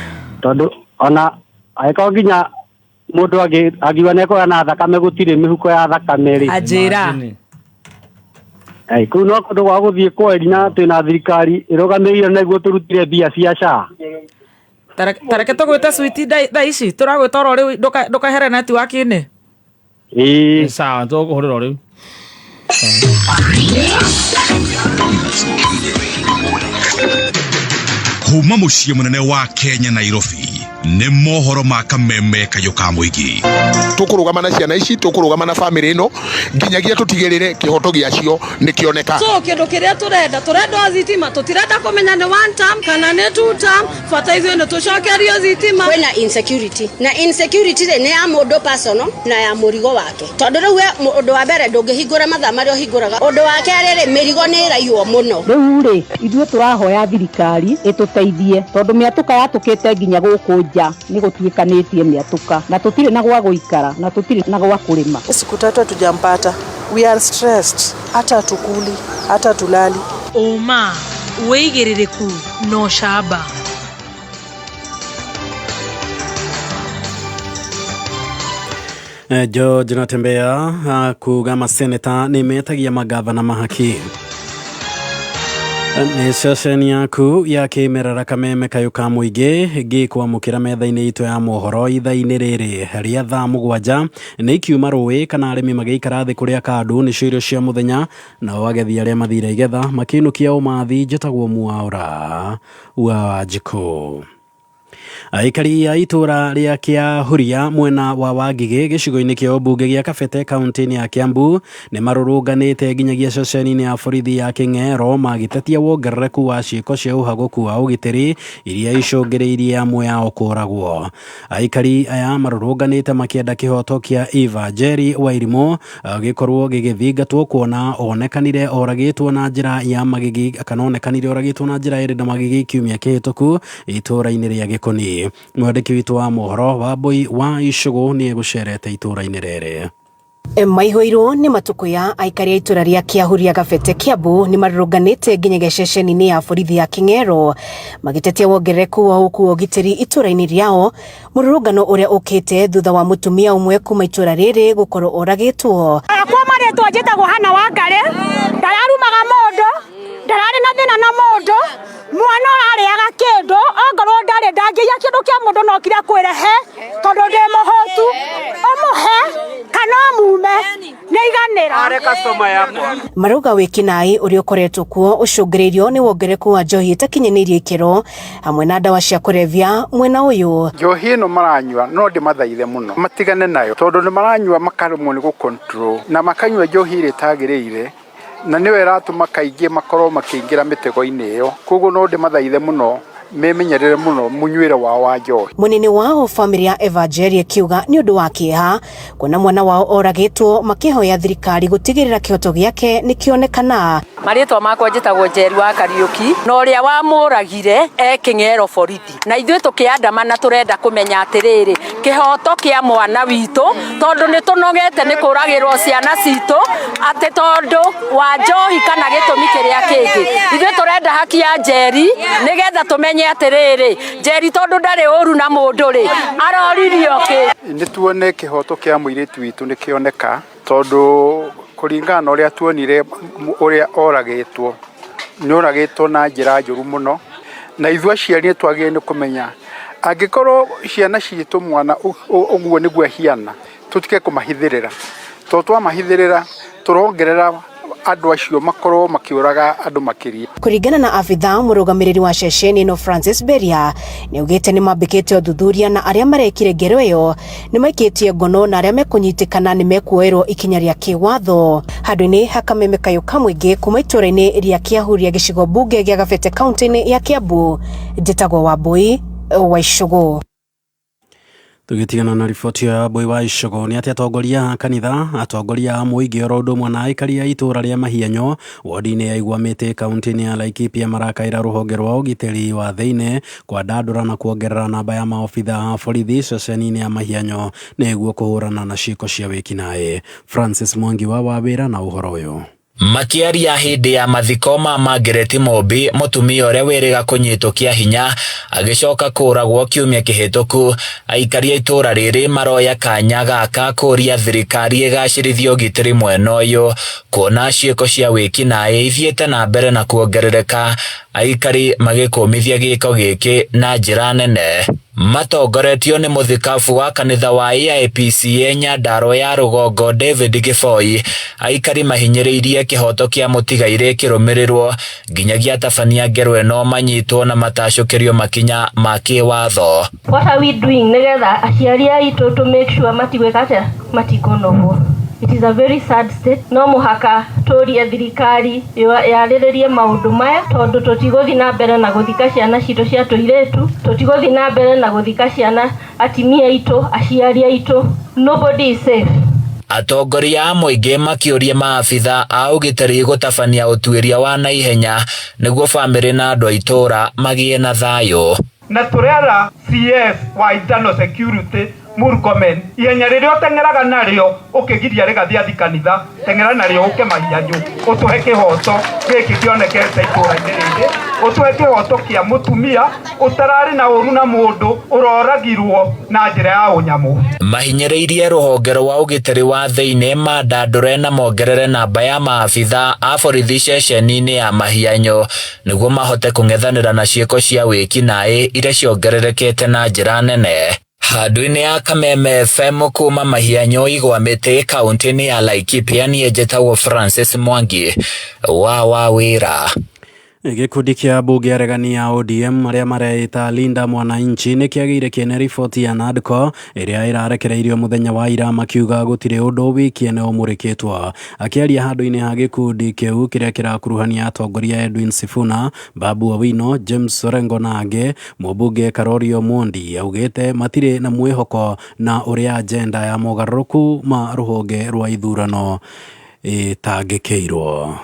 Tondũ ona angĩkorwo nginya mũndũ angiuga nĩekũgĩa na thakame gũtirĩ mĩhuko ya thakame-rĩ. Anjĩra. Kũu no kũndũ gwa gũthiĩ kweri na twĩna thirikari ĩrũgamĩrĩire nĩguo tũrutire mbia cia SHA. Tareke tũgwĩte Sweety thaa ici tũragwĩta oro rĩu ndũkahere netiwaki-inĩ. Sawa tũkũhũrĩra rĩu. Kuma mũciĩ mũnene wa Kenya Nairobi nĩ mohoro ma kameme kayo ka mũingĩ. Tũkũrũgama na ciana ici, tũkũrũgama na bamĩrĩ ĩno nginyagia tũtigĩrĩre kĩhoto gĩacio nĩ kĩoneka. So kĩndũ kĩrĩa tũrenda thitima, tũtirenda kũmenya nĩ one term kana nĩ two term, bata ithuĩ nĩ tũcokerio thitima. Kwĩna insecurity na insecurity nĩ ya mũndũ personal na ya mũrigo wake, tondũ rĩu ũndũ wa mbere ndũngĩhingũra mathaa marĩa ũhingũraga, ũndũ wa kerĩ mĩrigo nĩ ĩraiywo mũno. Rĩu ithuĩ tũrahoya thirikari ĩtũteithie tondũ mĩatũka yatũkĩte nginya gũkũ nja nĩ gũtuĩkanĩtie mĩatũka na tũtirĩ na gwa gũikara na tũtirĩ na gwa kũrĩma. Siku tatu hatujampata. We are stressed. Hata tukuli, hata tulali. Uma, uigĩrĩrĩku no shamba. George Natembeya kuga maseneta nimetagia magavana mahaki. Nĩ ceceni yaku ya kĩmerera kameme kayo ka mũingĩ ngĩkwamũkĩra metha-inĩ itũ ya mohoro ithaa-inĩ rĩrĩ rĩa thaa mũgwanja nĩ ikiuma rũĩ kana arĩmi magĩikara thĩ kũrĩa kandu nĩcio irio cia mũthenya nao agethi arĩa mathire igetha makĩinũkia ũmathi njĩtagwo Mwaũra wa Njikũ. Aikari a itũra rĩa Kĩahuria mwena wa Wangigĩ gĩcigo-inĩ kĩa ũmbunge gĩa Kabete kaunti-inĩ ya Kiambu nĩ marũrũnganĩte nginyagia ceceni-inĩ ya borithi ya Kĩng'ero magĩtetia wongerereku wa ciĩko cia ũhagũku wa ũgitĩri iria icũngĩrĩirie amwe ao kũragwo. Aikari aya marũrũnganĩte makĩenda kĩhoto kĩa Eva Njeri Wairimu gĩkorwo gĩgĩthingatwo kuona onekanire oragĩtwo na njĩra ya magigi kana onekanire oragĩtwo na njĩra ĩrĩ na magigi kiumia kĩhĩtũku itũra-inĩ rĩa Gĩkũni. Mwandĩki witũ wa mohoro Wambui wa Icũgũ nĩ egũcerete itũra-inĩ rĩrĩ. Maihũirwo nĩ matukũ ya aikari a itũra rĩa Kĩahuria Kabete Kiambu nĩ marũrũnganĩte nginyagia ceceni-inĩ ya borithi ya Kĩng'ero magĩtetia wongerereku wa ũgitĩri itũra-inĩ rĩao, mũrũrũngano ũrĩa ũkĩte thutha wa mũtumia ũmwe kuma itũra rĩrĩ gũkorwo oragĩtwo. Kwa marĩtwa njĩtagwo Hana Wangari, ndararumaga mũndũ, ndararĩ na thĩna na mũndũ, mwana arĩaga kĩndũ ongorwo ndangĩia kĩndũ kĩa mũndũ no kĩrĩa kwĩrehe tondũ ndĩ mũhũtu ũmũhe kana mume nĩ iganĩra. Marauga wĩkinaĩ ũrĩa ũkoretwo kuo ũcũngĩrĩirio nĩ wongerereku wa njohi ĩtakinyanĩirie ikĩro hamwe na ndawa cia kũrebia mwena ũyũ. Njohi ĩno maranyua no ndĩmathaithe mũno matigane nayo tondũ nĩ maranyua makaremwo nĩ gũcontrol na makanyua njohi ĩrĩa ĩtagĩrĩire na nĩwe ĩratũma kaingĩ makorwo makĩingĩra mĩtego-inĩ ĩyo, koguo no ndĩmathaithe mũno memenyerere mũno mũnyuĩre wao wa njohi. Mũnini wao bamĩrĩ ya Eva Njeri akiuga nĩ ũndũ wa kĩeha kuona mwana wao oragĩtwo makĩhoya thirikari gũtigĩrĩra kĩhoto gĩake nĩ kĩonekana. Marĩtwa makwa njĩtagwo Njeri wa Kariũki na ũrĩa wamũragire Kĩng'ero borithi, na ithuĩ tũkĩandamana tũrenda kũmenya atĩrĩrĩ kĩhoto kĩa mwana witũ tondũ nĩ tũnogete nĩ kũragĩrwo ciana citũ atĩ tondũ wa njohi kana gĩtũmi kĩrĩa kĩngĩ. Ithuĩ tũrenda haki ya Njeri nĩgetha tũmenye atĩrĩrĩ Njeri tondũ ndarĩ ũru na mũndũ rĩ aroririo kĩ. Nĩ tuone kĩhoto kĩa mũirĩtu witũ nĩ kĩoneka tondũ kuringana na uria tuonire uria oragitwo ni oragitwo na njira njuru muno na ithu aciari ni twagire ni kumenya angikorwo ciana citu mwana uguo niguo hiana tutike kumahithirira to twamahithirira turongerera andu acio makorwo makiuraga andu makiria. Kuringana na afitha murugamiriri wa ceceni no Francis Beria ni ugite ni mambikite uthuthuria na aria marekire ngero iyo ni maikitie ngono na aria mekunyitikana ni mekuoerwo ikinya ria kiwatho handu-ini hakameme Kayuka Muingi kuma itura-ini ria Kiahuria gicigo bunge gia Gabete kaunti-ini ya Kiambu njitagwo Wambui wa Icogo. Tugitigana na riboti ya Wambui wa Icogo ni ati atongoria kanitha atongoria muingi oro undu mwe na aikaria itura ria Mahianyo wodi-ini ya Igwamite kaunti-ini ya Laikipia marakaira ruhonge rwa ugitiri wa thiine kwa ndandura na kuongerera namba ya maofitha a borithi ceceni-ini ya Mahianyo niguo kuhurana na ciiko cia wikinae. Francis Mwangi wa Wawira na uhoro uyu. Makiaria hindi ya mathiko ma Margaret Mombi mutumia uria wiriga kunyitwo kia hinya agicoka kuragwo kiumia kihituku aikaria itura riri maroya kanya gaka kuria thirikari igacirithio ugitiri mwena uyu kuona ciiko cia wikinae ithiete na mbere na kuongerereka aikari magikumithia giiko giki na njira nene. Matongoretio ni muthikabu wa kanitha wa AIPCA Nyandarua ya Rugongo David Gifoi aikari mahinyiriirie kihoto kia mutigaire kirumirirwo nginyagia tabania ngero eno manyitwo na matashukirio makinya ma kiwatho. What are we doing nigetha aciari aitu to make sure matigwekate matikonovo? It is a very sad state. No muhaka turie thirikari yariririe maundu maya tondu tutiguthi na mbere na guthika ciana citu cia tuiretu, tutiguthi na mbere na guthika ciana atimia aitu, aciari aitu. Nobody is safe. Atongoria a muingi makiuria maafitha a ugitiri gutabania utuiria wa naihenya niguo family na andu a itura magie na thayo. Na turera CS wa internal security Murkomen ihenya ririo tengeraga nario ukigiria rigathia thikanitha tengera nario uke Mahianyo utuhe kihoto giki kionekete itura-ini riri utuhe kihoto kia mutumia utarari na uru na mundu uroragirwo na njira ya unyamu. Mahinyiriirie ruhonge rwa ugitiri wa thiine mandandure na mongerere namba ya maafitha a borithi ceceni-ini ya Mahianyo niguo mahote kung'ethanira na ciiko cia wikinae iria ciongererekete na njira nene. Handu-ini ya Kameme FM kuma Mahianyo Igwamite kaunti-ini ya Laikipia ni njitagwo Francis Mwangi wa Wawira. Gikundi kia bunge aregani ya ODM aria mareita Linda Mwananchi ni kiagire kiene riboti ya NADCO iria irarekereirio muthenya wa ira makiuga gutire undu wikiene umurikitwo. Akiaria handu-ini ha gikundi kiu kiria kirakuruhania atongoria Edwin Sifuna, Babu Owino, James Orengo na ange, mubunge Karori Omondi augite matire na mwihoko na uria agenda ya mogaruku ma ruhonge rwa ithurano itagekeirwo.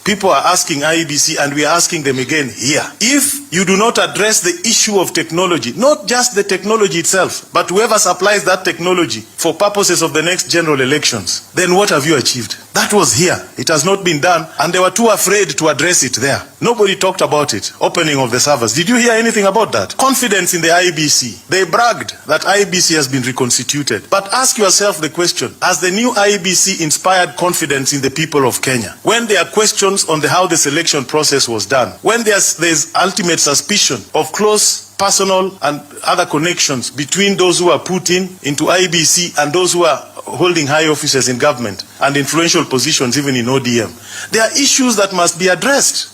People are asking IEBC, and we are asking them again here. If you do not address the issue of technology, not just the technology itself, but whoever supplies that technology for purposes of the next general elections, then what have you achieved? That was here. It has not been done, and they were too afraid to address it there. Nobody talked about it. Opening of the servers. Did you hear anything about that? Confidence in the IEBC. They bragged that IEBC has been reconstituted. But ask yourself the question, has the new IEBC inspired confidence in the people of Kenya? When there are questions on how the selection process was done, when there's ultimate suspicion of close personal and other connections between those who are put into IEBC and those who are holding high offices in government and influential positions even in ODM, there are issues that must be addressed.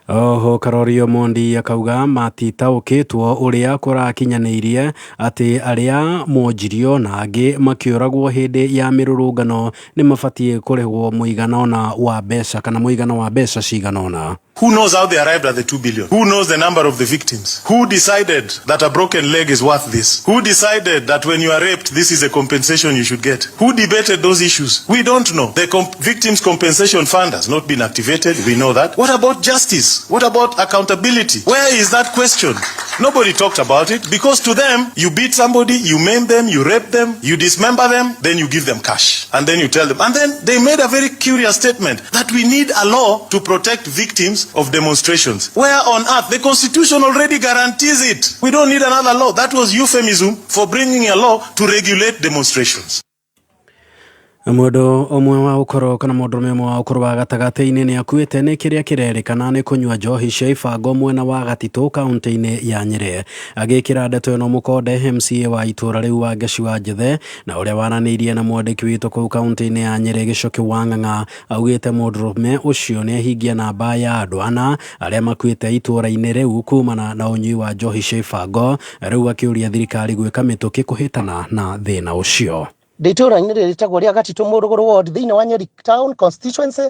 Oho Karori Omondi akauga matitaukitwo uria kurakinyanirie ati aria mojirio na angi makiuragwo hindi ya mirurungano ni mabatie kurihwo muiganona wa mbeca kana muigana wa mbeca ciganona. Who knows how they arrived at the 2 billion? Who knows the number of the victims? Who decided that a broken leg is worth this? Who decided that when you are raped, this is a compensation you should get? Who debated those issues? We don't know. The Victims Compensation Fund has not been activated. We know that. What about justice? What about accountability? Where is that question? Nobody talked about it because to them, you beat somebody, you maim them, you rape them, you dismember them, then you give them cash. And then you tell them. And then they made a very curious statement that we need a law to protect victims of demonstrations. Where on earth? The Constitution already guarantees it. We don't need another law. That was euphemism for bringing a law to regulate demonstrations. Mũndũ ũmwe wa ũkoro kana mũndũrũme ũmwe wa ũkoro wa gatagatĩ-inĩ nĩ akuĩte nĩ kĩrĩa kĩrerĩkana nĩ kũnyua njohi cia ibango mwena wa Gatitũ kaunti-inĩ ya Nyĩrĩ. Agĩkĩra ndeto ĩno mũkonde MCA wa itũra rĩu wa Ngeci wa Njithe na ũrĩa waranĩirie na mwandĩki witũ kũu kaunti-inĩ ya Nyĩrĩ Gĩchoki wa Ng'ang'a, augĩte mũndũrũme ũcio nĩ ahingia namba ya andũ ana arĩa makuĩte itũra-inĩ rĩu kumana na ũnyui wa njohi cia ibango, rĩu akĩũria thirikari gwĩka mĩtũkĩ kũhĩtana na thĩna ũcio. Itũra-inĩ rĩrĩ rĩtagwo rĩa Gatitũ Mũrũgũrũ ward thĩinĩ wa Nyeri town constituency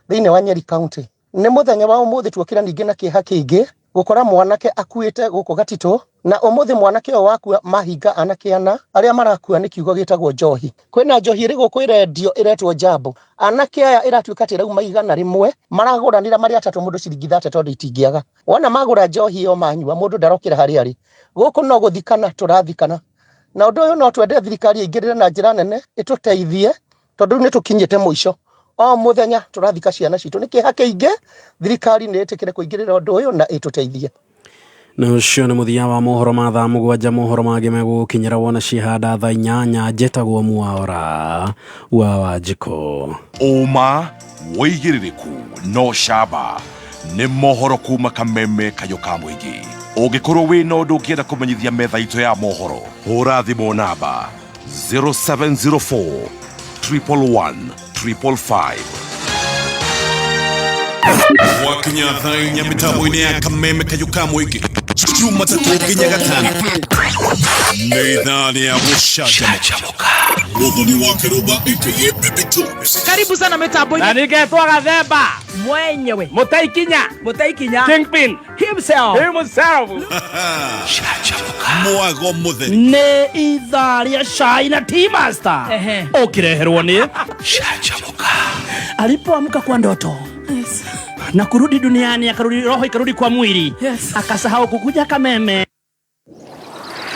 thĩinĩ wa Nyeri county. Nĩ mũthenya wa ũmũthĩ tuokĩra ningĩ na kĩeha kĩingĩ gũkora mwanake akuĩte gũkũ Gatitũ, na ũmũthĩ mwanake ũyũ wakua mahinga anake ana arĩa marakua nĩ kiugo gĩtagwo njohi. Kwĩna njohi ĩrĩ gũkũ ĩrendio ĩretwo Jambo. Anake aya ĩratuĩka atĩ rauma 100 maragũranĩra marĩ atatũ mũndũ ciringi 30 tondũ itingĩaga. Wona magũra njohi ĩyo manyua mũndũ ndarokĩra harĩa arĩ. Gũkũ no gũthikana tũrathikana. Na ũndũ ũyũ no twende thirikari ĩingĩrĩre na njĩra nene ĩtũteithie tondũ nĩ tũkinyĩte mũico. O mũthenya tũrathika ciana citũ, nĩ kĩeha kĩingĩ, thirikari nĩ ĩtĩkĩre kũingĩrĩra ũndũ ũyũ na ĩtũteithie. Na ũcio nĩ mũthia wa mohoro ma thaa 7. Mohoro mangĩ megũkinyĩra wona cihanda thaa 8. Njĩtagwo Mwaora wa Wanjikũ. Ũma wĩigĩrĩrĩku no camba nĩ mohoro kuma Kameme Kayũ ka Mũingĩ. Ũngĩkorwo wĩna ũndũ ũngĩenda kũmenyithia metha itũ ya mohoro, hũra thimũ namba 0704 111 555. Wakinya thaa 4 mĩtambo-inĩ ya Kameme Kayũ ka Mũingĩ, Jumatatu nginya Gatano, nĩ thaa ya gũcanjamũka. Mũthoni wa Kĩrũmba karibu sana mitambo-inĩ na ningetwa Gathemba mwenyewe Mutaikinya Kingpin himself mwago mũtheri nĩ ithaa rĩa cai na Tea Master ũkĩreherwo nĩ Canjamũka. Alipoamka kwa ndoto na kurudi duniani, akarudi roho ikarudi kwa mwili, akasahau kukuja Kameme.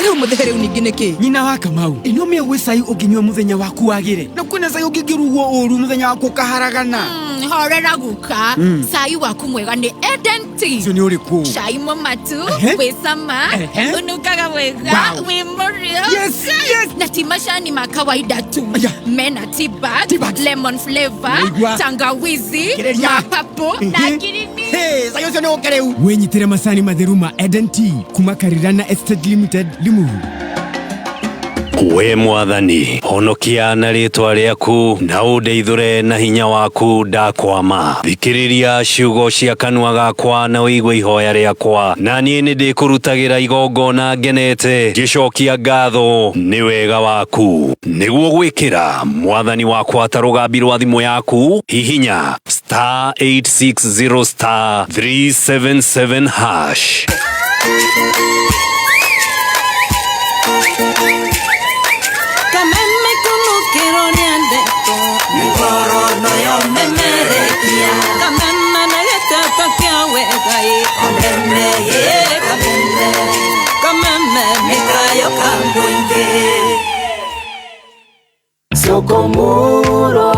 Rĩu mũtheri ningĩ nĩkĩ? Nyina wa Kamau, ino mĩe gwĩ cai ũngĩnyua mũthenya waku wagĩre. Na kwĩna cai ũngĩngĩrugwo ũru mũthenya waku ũkaharagana. Horera guka, cai waku mwega nĩ Eden Tea. Cio nĩ ũrĩkũ? Cai mũmatu, wĩ cama, unukaga wega, wĩ mũrĩo. Yes. Na ti macani ma kawaida tu. Mena tea bag, lemon flavor, tangawizi, mapapo na girini. Hey, cai ũcio nĩ ũkĩrĩu. Wĩnyitĩre macani matheru ma Eden Tea kuma Karirana Estate Limited Limu. We mwathani, honokia na rĩtwa rĩaku na ũndeithũre na hinya waku ndakwama. Thikĩrĩria ciugo cia kanua gakwa na ũigue ihoya rĩakwa, na niĩ nĩ ndĩkũrutagĩra igongona ngenete ngĩcokia ngatho nĩ wega waku. Nĩguo gwĩkĩra mwathani wakwa ta rũgambi rwa thimũ yaku, hihinya *860 *377#. Soko Murwa,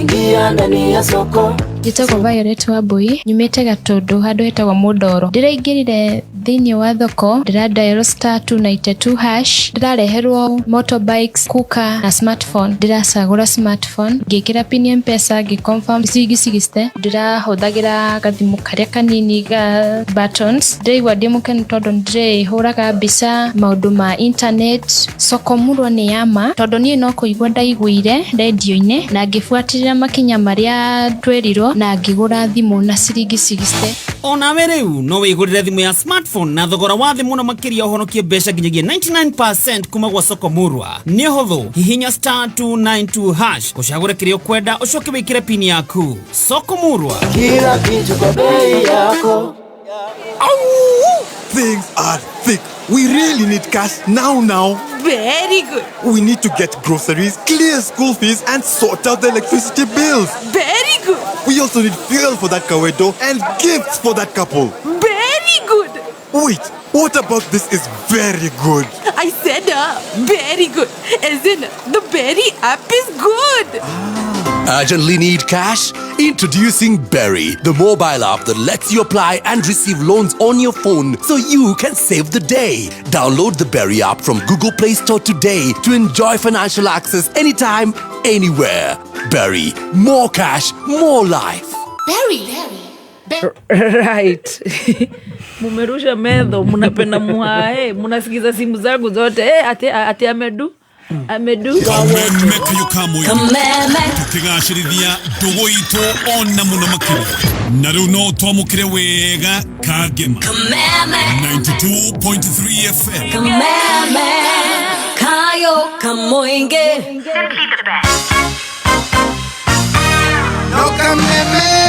ingia ndani ya soko. Njĩtagwo Violet Wambui, nyumĩte Gatũndũ handũ hetagwo Mũndoro. Ndĩraingĩrire thĩinĩ wa thoko, ndĩradial *292#. Ndĩrareherwo motorbikes, kuka na smartphone. Ndĩracagũra smartphone, ngĩkĩra pin ya M-Pesa, ngĩconfirm ciigicigiste. Ndĩrahũthagĩra gathimũ karĩa kanini ga buttons. Ndĩraigua ndĩ mũkenu tondũ ndĩrĩhũraga mbica maũndũ ma internet. Soko Murwa nĩ yama tondũ niĩ no kũigua ndaiguire radio-inĩ na ngĩbuatĩrĩra makinya marĩa twerirwo na ngĩgũra thimũ na ciringi 60. Onawe rĩu no wĩgũrĩre thimũ ya smartphone na thogora wa thĩ mũno makĩria ũhonokie mbeca nginyagia 99% kuma gwa Soko Murwa. Nĩ ũhũthũ, hihinya *292# ũcagũre kĩrĩa ũkwenda, ũcoke wĩkĩre pin yaku. Soko Murwa, kila kitu kwa bei yako. Things are thick. We really need cash now. Very good. We need to get groceries, clear school fees, and sort out the electricity bills. Very good. We also need fuel for that kawedo and gifts for that couple. Very good. Wait, what about this is very good? I said very good. As in, the berry app is good. Urgently need cash? Introducing Berry, the mobile app that lets you apply and receive loans on your phone so you can save the day. Download the Berry app from Google Play Store today to enjoy financial access anytime, anywhere. Berry, more cash, more life. Berry. Right. Mumerusha medho, munapenda muhae, munasikiza simu zangu zote. Ati amedu. Kameme kayukamu tukigashirithia ndugu itu ona muno makiri na riu no twamukire wega kagema 92.3 FM Kameme kayuka muingi No kameme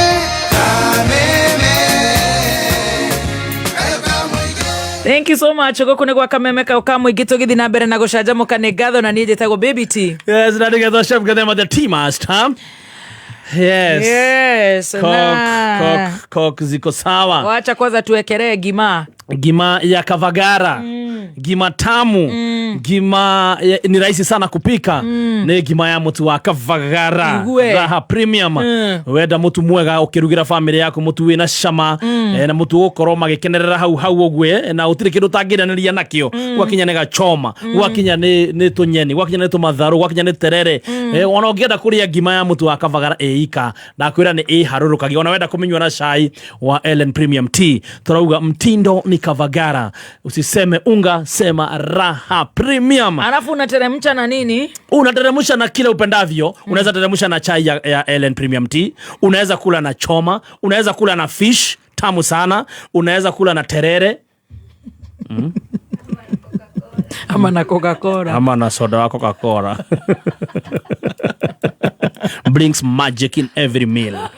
Thank you so much. Goko ni gwa Kameme Kayuka Muingi tugithi na mbere na gucanjamuka ni ngatho na niĩ njĩtagwo Baby T. Yes, na ndigetho chef gathema the tea master. Yes. Coke ziko sawa. Wacha kwanza tuwekelee Gima ya Kavagara. Gima tamu. Gima ni rahisi sana kupika. Ni gima ya mutu wa Kavagara. Raha premium. Wenda mutu mwega ukirugira family yako mutu wina shama na mutu gukoro magikenerera hau ogwe na utire kindu tangiranĩria nakio gwakinya nĩ gachoma gwakinya nĩ tunyeni gwakinya nĩ tumatharu gwakinya nĩ terere ona ũngĩenda kũrĩa gima ya mutu wa Kavagara ika na kwĩra nĩ harũrũkagia ona wenda kũminywa na chai wa Ellen Premium Tea turauga mtindo ni Kavagara usiseme unga sema raha premium. Alafu unateremsha na nini? Unateremsha na kile upendavyo. Unaweza teremsha na chai ya Ellen Premium Tea, unaweza kula na choma, unaweza kula na fish tamu sana, unaweza kula na terere ama na Coca-Cola ama na soda wa Coca-Cola. Brings magic in every meal.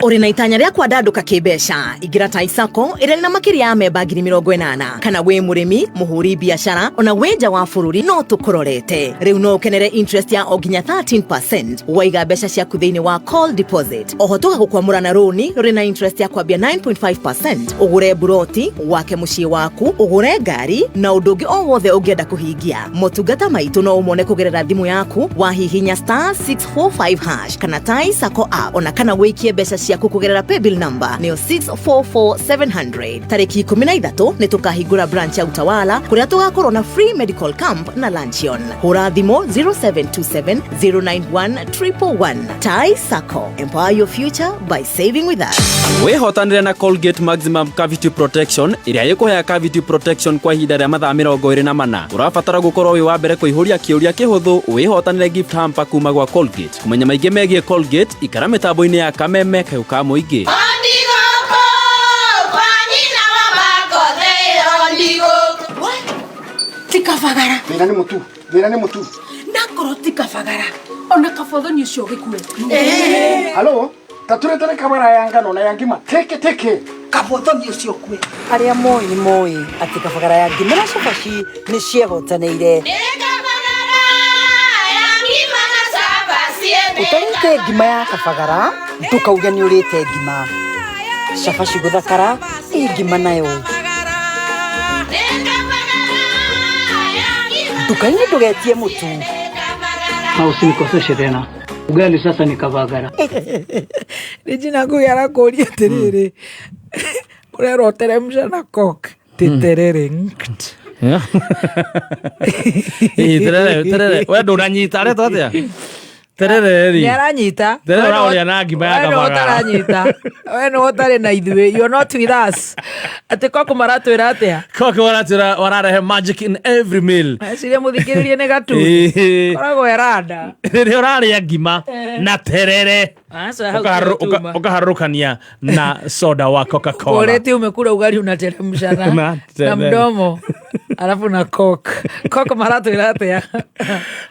Uri na itanya ria kwandanduka kibeca igira ta isako ira na makiri ya memba 80,000 kana we murimi muhuri biashara ona wenja wa bururi no tukurorete riu no ukenere interest ya oginya 13% waiga beca cia kuthini wa call deposit ohotoka gukwamura na roni uri na interest ya kwambia 9.5% ugure buroti wake mucii waku ugure ngari na udungi o wothe ungienda kuhingia motungata maitu no umone kugerera thimu yaku wahihinya *645# kana tai sako app ona kana wikie beca cia kukugerera paybill number neo 644700 tariki 13 nitukahingura branch ya Utawala kuria tugakorwo na free medical camp na luncheon hura thimo 0727091111 Tai Sacco, empower your future by saving with us. Wehotanire na Colgate Maximum Cavity Protection iria ikuhea cavity protection kwa ihinda ria mathaa 24 urabatara gukorwo wi wa mbere kuihuria kiuria kihuthu wehotanire gift hamper kuma gwa Colgate kumenya maingi megie Colgate ikara mitambo-ini ya Kameme Kayuka Muingi Tikavagara Mira ni mutu nakoro tikavagara ona kabotho ni ucio gikue Halo taturete ni kamera ya ngano na ya ngima teke kabotho ni ucio kue aria moi ati Kavagara ya ngima na cabaci ni ciehotaneire utarite ngima ya Kavagara ndukauga ni urite ngima cabaci guthakara ngima nayo dukaini ndugetie mutu na usinikoseshe tena ugali sasa ni Kavagara ni jina kuyara kuria terere urero teremsha na Coke terere terere we ndunanyita aria twatia terere ri nyaranyita terere uraoria na ngima ya Kavagara we no utari na ithuĩ you are not with us ati Coke maratwira atia Coke wararehe magic in every meal ciria muthikiririe ni gatu koragwo eranda riria uraria ngima na terere ukaharukania na soda wa Coca-Cola ureti umekula ugali unateremsha na mdomo alafu na Coke maratwira atia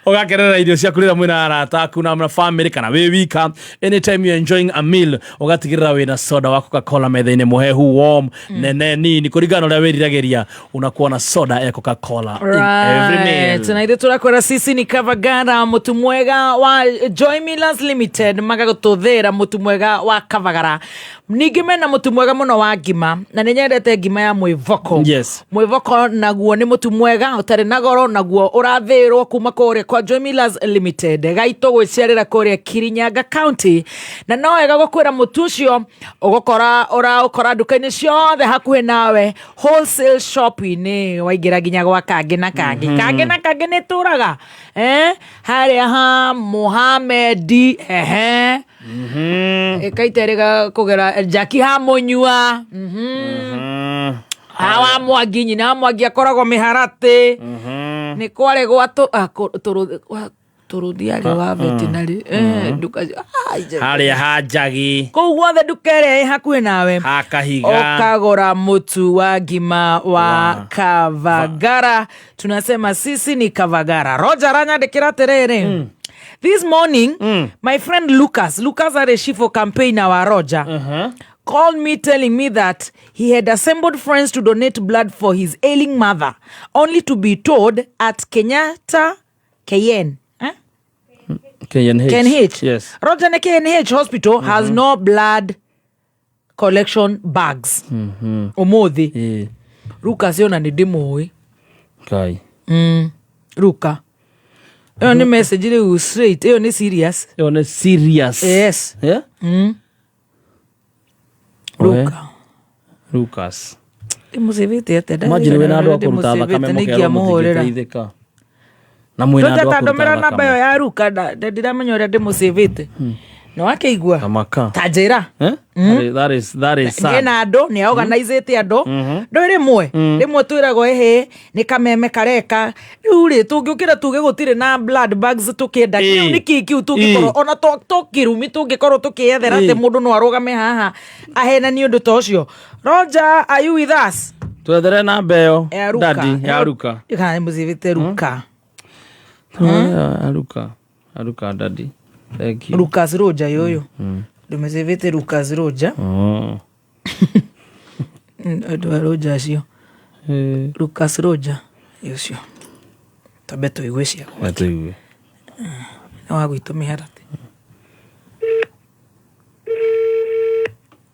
ugakerera irio cia kurira mwina arata kuna na family kana we wika anytime you enjoying a meal ugatigirira wina soda wa Coca-Cola metha-ini muhehu warm nene nini kuringana uria wiriragiria unakuwa na soda ya Coca-Cola in every meal. Tunaithe turakwira sisi ni Kavagara mutu mwega wa Joy Millers Limited magaguthuthira mutu mwega wa Kavagara ningi mena mutu mwega muno wa ngima na ninyendete ngima ya mwivoko yes mwivoko naguo nĩ mũtu mwega ũtarĩ na goro naguo ũrathĩrwo kuma kũrĩa kwa Joy Millers Limited gaitũ gwĩciarĩra kũrĩa Kirinyaga County, na no wega gũkwĩra mũtu ũcio ũgũkora nduka-inĩ ciothe hakuhĩ nawe, wholesale shop-inĩ waingĩra nginya gwa Kangi na Kangi. Kangi na Kangi nĩ tũraga harĩa ha Mohamed ĩkaiterĩga kũgera Jackie ha Mũnyua hawa Mwangi, nyina Mwangi akoragwo Mĩharatĩ, nĩ kwarĩ gwa tũrũthiarĩ wa veterinary nduka harĩa ha Njagi, kũu guothe nduka ĩrĩa ĩ hakuhĩ nawe ha Kahiga ũkagũra mũtu wa ngima wa Kavagara. Tunasema sisi ni Kavagara. Roger aranyandĩkĩra atĩrĩrĩ, this morning my friend Lucas are Shifo campaigner wa Roger called me telling me that he had assembled friends to donate blood for his ailing mother, only to be told at Kenyatta KNH. Yes. Roger ne KNH hospital has no blood collection bags. Umuthi. Ruka siona ni ndimũĩ. Kai. Ruka. Eyo ni message ile straight. Eyo ni serious. Eyo ni serious. Yes. Yeah? Ruka. Lucas. Imusivite ate. Imagine wena andũ akũruta thakame mũkero mũtingĩteithĩka. Na mwena andũ akũruta thakame. Namba yo ya Ruka ndiramenya ũrĩa ndĩmusivite. No wakeigua. Kamaka. Tanjĩra. That is sad. Ngena andũ nĩ organize andũ. Ndũ rĩmwe twĩragwo nĩ kameme kareka. Rĩu rĩ tũngĩũkĩra tuge gũtirĩ na blood bags tũkĩenda. Kĩu nĩ kiu tũngĩkorwo ona tũkĩrumi tũngĩkorwo tũkĩethera atĩ mũndũ no arũgame haha ahena nĩ ũndũ ta ũcio. Roger, are you with us? Twethere namba ĩyo daddy ya Ruka. Kana mũcivite Ruka. Ruka daddy. Thank you. Lucas Roger yoyo. Ndumezevete Lucas Roger. Ndo Roger acio. Lucas Roger yocio. Tabeto igwecia. Tabeto igwe. Na wagwito Mĩharatĩ.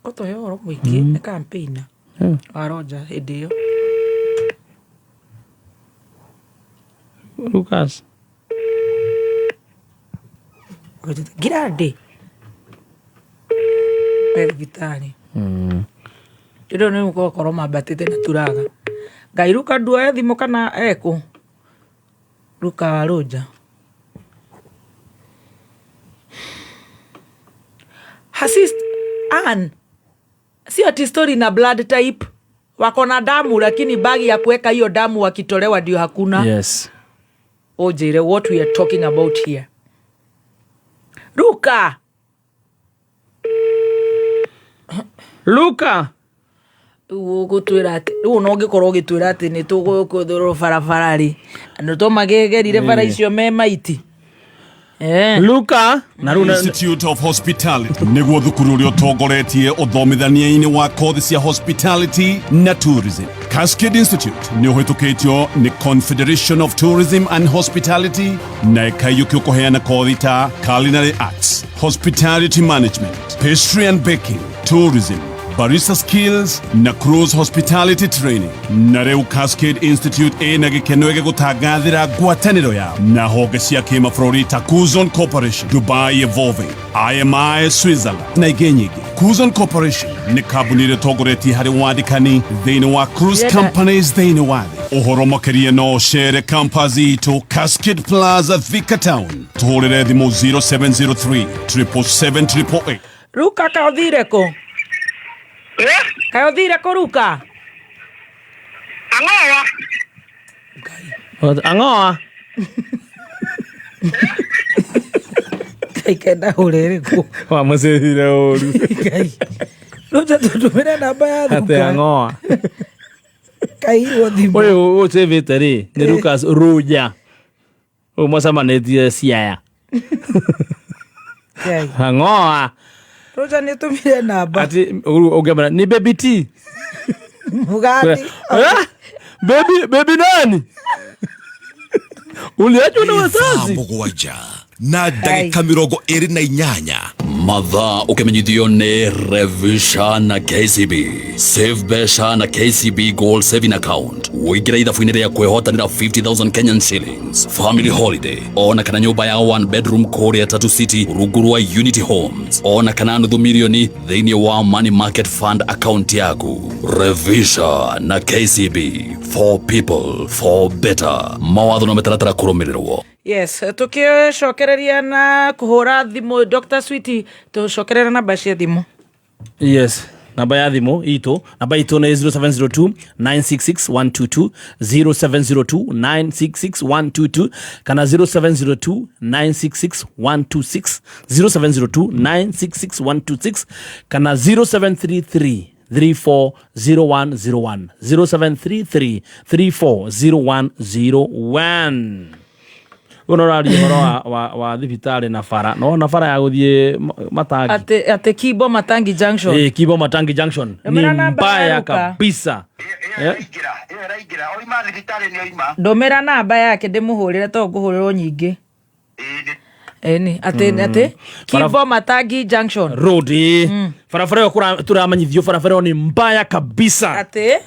Koto yoro mwiki na campaign. Wa Roger hĩndĩ ĩyo. Lucas. Girardi. Vitali. Ndo nĩ mũkorwo mabatĩte na turaga. Ngai Ruka nduoya thimũ kana eko. Ruka wa Roger. Hasist Ann. Si ati story na blood type. Wako na damu lakini bagi ya kuweka hiyo damu wakitolewa ndio hakuna. Yes. Ojire, what we are talking about here. Ruka. Gũtwĩra atĩ rĩu no ũngĩkorwo ũgĩtwĩra atĩ nĩ tũgũkũthũrwo barabara rĩ andũ to magĩgerire bara icio me maiti. Luka Institute of Hospitality nĩguo thukuru ũrĩa ũtongoretie ũthomithania-inĩ wa kothi cia hospitality na tourism. Cascade Institute nĩ ũhĩtũkĩtio nĩ Confederation of Tourism and Hospitality na ĩkaiyũkio kũheana kothi ta Culinary Arts, Hospitality Management, Pastry and Baking, Tourism, Barista Skills na Cruise Hospitality Training. Na rĩu Cascade Institute ĩna gĩkeno gĩa gũtangathĩra ngwatanĩro ya na honge cia kĩmabũrũri ta Kuzon Corporation, Dubai Evolving, IMI Switzerland na ingĩ nyingĩ. Kuzon Corporation nĩ kambuni ĩrĩa ĩtongoretie harĩ wandĩkani thĩinĩ wa cruise companies thĩinĩ wa thĩ. Ũhoro makĩria no ũcere campus itũ Cascade Plaza Thika Town. Tũhũrĩre thimũ 0703 777 888. Ruka kaũthire kũ? Kaũthire kũ Ruka? Ang'oa. Kai kenda hũrĩre kũ? Wa mũcĩhire ũru. Ruta tũtũmĩre namba ya Ruka. Ate Ang'oa. Kairwo thimũ. Ũyũ ũcĩvĩte rĩ nĩ Lucas Roger. Ũyũ mũcemanĩtie Siaya. Ang'oa. Roger nĩ tũmire namba. Ati ũngĩmera ni baby T. Mugati. Baby nani? Uliachwa na wazazi. Mũgwanja na ndagĩka 28 mathaa ũkĩmenyithio nĩ Revisha na KCB Save Besha na KCB Gold Saving Account Woigira ithabu-inĩ rĩa kwĩhotanĩra 50,000 Kenyan shillings. Family holiday. Ona kana nyũmba ya 1 bedroom kũrĩa Tatu City rungu rwa Unity Homes. Ona kana nuthu milioni thĩinĩ wa Money Market Fund account yaku. Revisha na KCB. For people, for better. Mawatho na mĩtaratara kũrũmĩrĩrwo. Yes, tukicokereria na kuhura thimu Dr. Sweetie, tucokerera namba cia thimu. Yes, namba ya thimu itu, namba itu ni 0702 966 122, 0702 966 122, kana 0702 966 126, 0702 966 126, kana 0733 340101, 0733 340101. Unoraria horo wa thibitari na bara no fara ya guthie Matangi ate Kibo Matangi Junction. Kibo Matangi Junction ni mbaya kabisa. Ndomera namba yake ndimuhurire to nguhurirwo nyingi. Eni ate Kibo Matangi Junction Road. Farafara yo turamanyithio farafara ni mbaya kabisa. Ate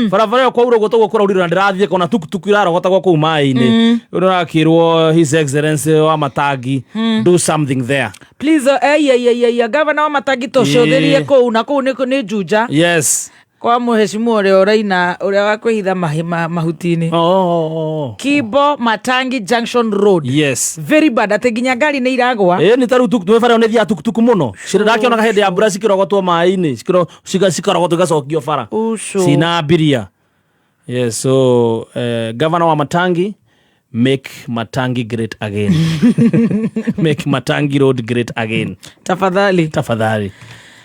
farafara yo kwa uro gotogwo kora urira ndirathie kona tukutuku irarogota kwa mai-ini. Urakirwo His Excellency wa Matangi do something there. Please governor wa Matangi tocothirie kuu na kuu ni Juja. Yes. Kwa muheshimu uria wakwihitha mahutini. Kibo Matangi Junction Road. Yes. Very bad. Ate nginya ngari ni iragwa. Ni taru twefara ne thia tukutuku muno. Shirirakiona ka hende ya mbura cikirogotwo mai-ini. Cikarogotwo gacokio fara. Sina abiria. Yes, so governor wa Matangi, make Matangi great again. Make Matangi Road great again. Tafadhali.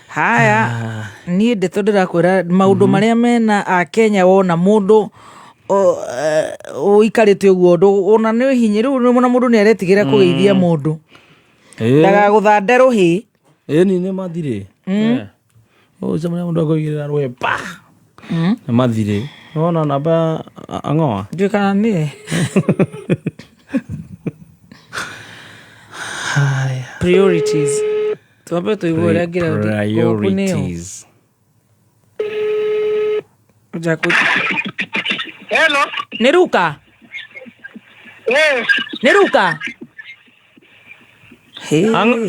Haya, ni ndeto ndirakwira maundu maria mena a Kenya wona mundu uikarite uguo ndu ona ni hinyi riu na mundu ni aretigira kugeithia mundu ndaga guthanderu hi ni mathire jamani mundu akoigirira rwe pa ni mathire ona namba angoa ndio kana ni priorities tuambe tuigure gira priorities. Hello. Neruka. Neruka.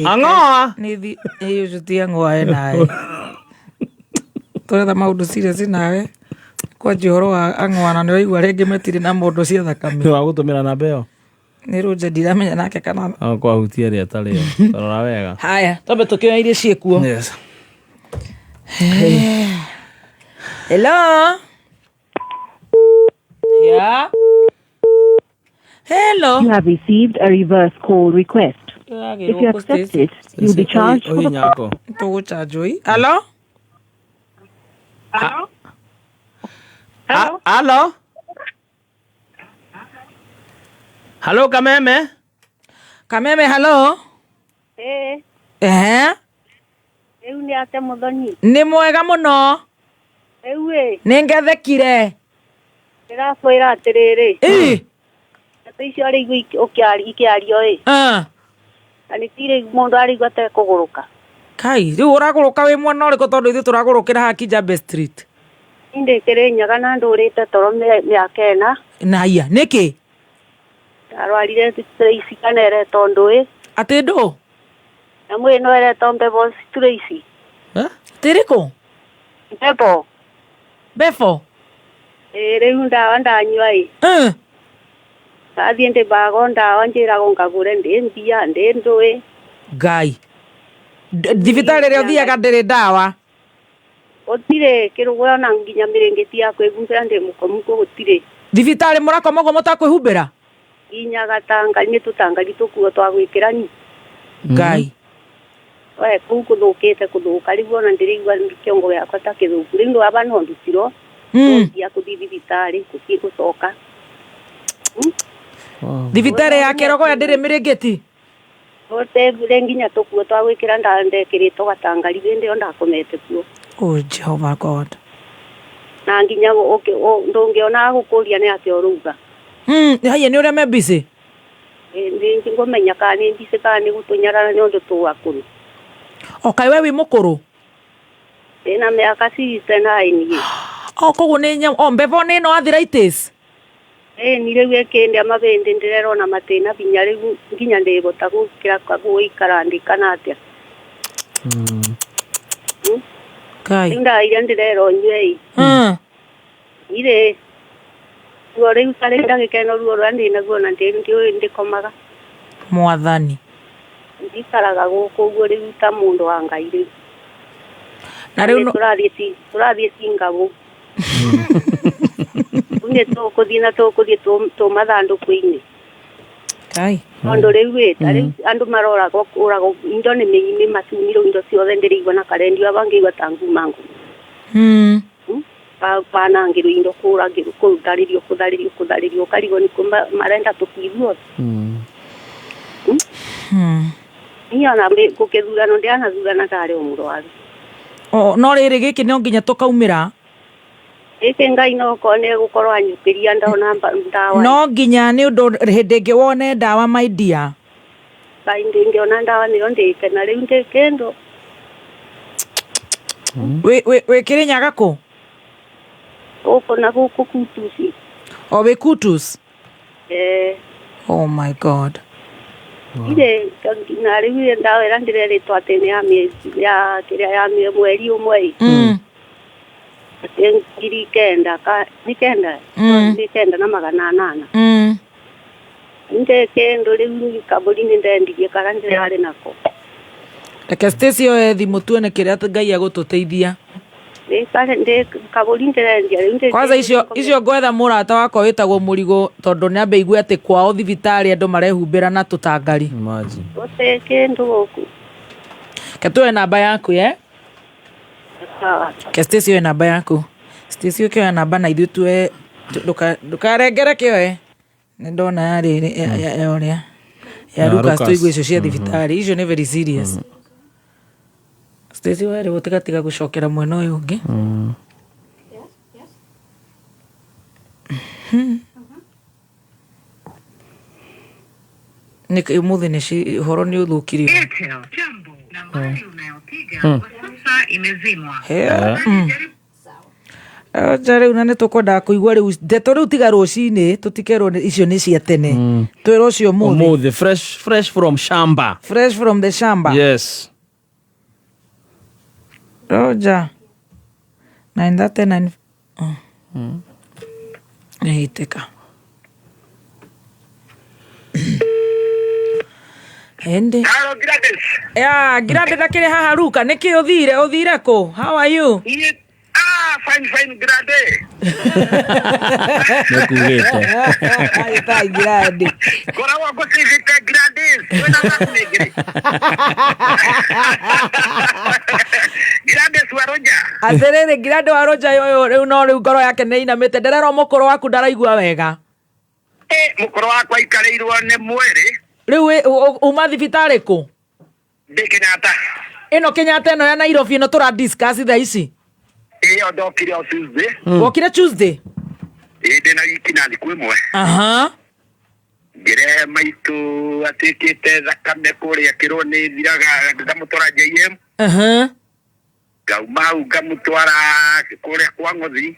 Angoa. Ni hiyo juti angoa nae. Tore maundu serious nawe. Kwa jihoro wa angoa na ndio igwa rege metire na mundu cia thakame. Wa gutumira na beo. Ni ruje ndiramenya nake kana kwa hutia ria tari torora wega. Haya, tobe tukio iria ciekuo. Yes. Hello. Yeah. Hello. You have received a reverse call request. If you accept it, you'll be charged for the... Hello? Hello? Hello? Hello, Kameme? Kameme, hello? Riu ni ate muthoni. Ni mwega muno. Riu ni ngethekire. Ndirakwira atiriri. Ati icio ari ikiario ani tire mundu ari gwate kuguruka. Kai, riu uraguruka wi mwana uriku tondu ithu turagurukira haki Jambe Street. Inde kirenyaga na ndurite toro miaka ena. Na iya, niki? Arwarire Tracy kanere tondu ati ndu na mwe no ere tombe boss Tracy tiriko befo riu ndawa ndanyua athie ndi bago ndawa njirago ngagure ndi mbia ndi ndui ngai thibitari ria uthiaga ndiri ndawa utire kirugo na nginya mirengeti ya kwigumbira ndi mukomuko gutire thibitari murakomago mutakwihumbira inya gatanga ni tutangari tukuo twagwikira ni ngai we kuthukite kuthuka riu ona ndirigwa kiongo yakwa ta kithuku riu aba no ndutiro ya kuthibitari gucoka thibitari ya kirogo ya ndiri mirengeti ote nginya tukuo twagwikira ndandekirito gatangari bindi onda komete kuo oh Jehovah God na nginya ndungiona gukuria ni ati oruga haya ni uria me busy ndi ngomenya kana ni busy kana ni gutunyara ni undu tuwakuru okay we wi mukuru ena miaka 69 koguo nĩ nyamũ mbevo nĩ no arthritis ni rĩu ekĩndĩ amabĩndĩ ndĩrerona matĩna binya rĩu nginya ndĩbota gũkĩra gũikara ndĩkana atĩa rĩu ndaire ndĩrero nyue irĩ ruo rĩu tarĩ ndagĩkeno ruo rwa ndĩ naguo na ndĩkomaga mwathani ndikaraga gũkũ ũguo rĩu ta mũndũ wa Ngai rĩu na rĩu tũrathiĩ cingabo nĩ tũkũthiĩ na tũkũthiĩ tũmathandũkũ-inĩ tondũ rĩu rĩu andũ maroraga kũraga indo nĩ mĩini matunirwo indo ciothe ndĩrĩigua na karendio abangĩigua ta nguma banangĩrwo indo kũragĩrwo kũtharĩrio ũkarigwo nĩkũ marenda tũkĩithuothe niona gũkĩthurano ndĩanathurana tarĩ o mũrwaru no rĩrĩ gĩkĩ no nginya tũkaumĩra gĩkĩ Ngai no kone gũkorwo anyukĩria ndona ndawa no nginya nĩ ũndũ hĩndĩ ĩngĩ wone ndawa my dear Ngai ndĩngĩona ndawa nĩyo ndĩkena rĩu ndĩkĩndũ wĩ Kĩrĩnyaga kũ gũkũ na gũkũ Kutusi wĩ Kutus oh my god ire na rĩu ndawa ĩrĩa ndĩrerĩtwo atĩ nĩ ya kĩrĩa ya mweri ũmwe ngiri kenda nĩ kenda na magana 800 ndĩkĩndũ rĩu kabũri-inĩ ndendirie kara ndĩrarĩ nako reke Stacy oe thimũ tuone kĩrĩa Ngai agũtũteithia kabũri ndĩrendia rĩu kwanza icio ngwetha mũrata wakwa wĩtagwo Mũrigo tondũ nĩ ambe igue atĩ kwao thibitarĩ andũ marehumbĩra na tũtangari gũte kĩndũ gũkũ ke tuoe namba yaku ke Stacy oe namba yaku Stacy oe namba na ithuĩ tuoe ndũkarengere kĩoe nĩ ndona yarĩ ya ũrĩa ya Lucas tũigue icio cia thibitarĩ icio nĩ very serious Stacy were gũtigatiga gũcokera mwena ũyũ ũngĩ nĩ mũthĩ nĩ ũhoro nĩ ũthũkirio rĩu na nĩ tũkwendaga kũigua rĩu ndeto rĩu tiga rũcinĩ tũtikerwo icio nĩ cia tene twĩrwo ũcio ũmũthĩ fresh from shamba fresh from the shamba yes Roja 939 nĩitĩka Ende Grandes akĩrĩ haha Ruka nĩkĩ ũthire kũ how are you fine Grande nĩkugĩte agĩta Grande koragwo ngũteithĩte Grandes wĩna makunĩngĩrĩ Grandes wa Roja atĩrĩrĩ Grande wa Roja rĩu no rĩu ngoro yake nĩ inamĩte nderero mũkũrũ waku ndaraigua wega mũkũrũ wakwa ikarĩirwo nĩ mwĩrĩ rĩu uma thibitarĩ kũ ndĩ Kenyatta ĩno Kenyatta ĩno ya Nairobi ĩno tũra discuss thaa ici iyo ndokire o Tuesday wokire Tuesday ndĩ na wiki na thikũ ĩmwe ngĩrehe maitũ atĩkĩte thakame kũrĩa kĩrwo nĩ thiraga ngamũtwara JM ngauma hau ngamũtwara kũrĩa kwa Ng'othi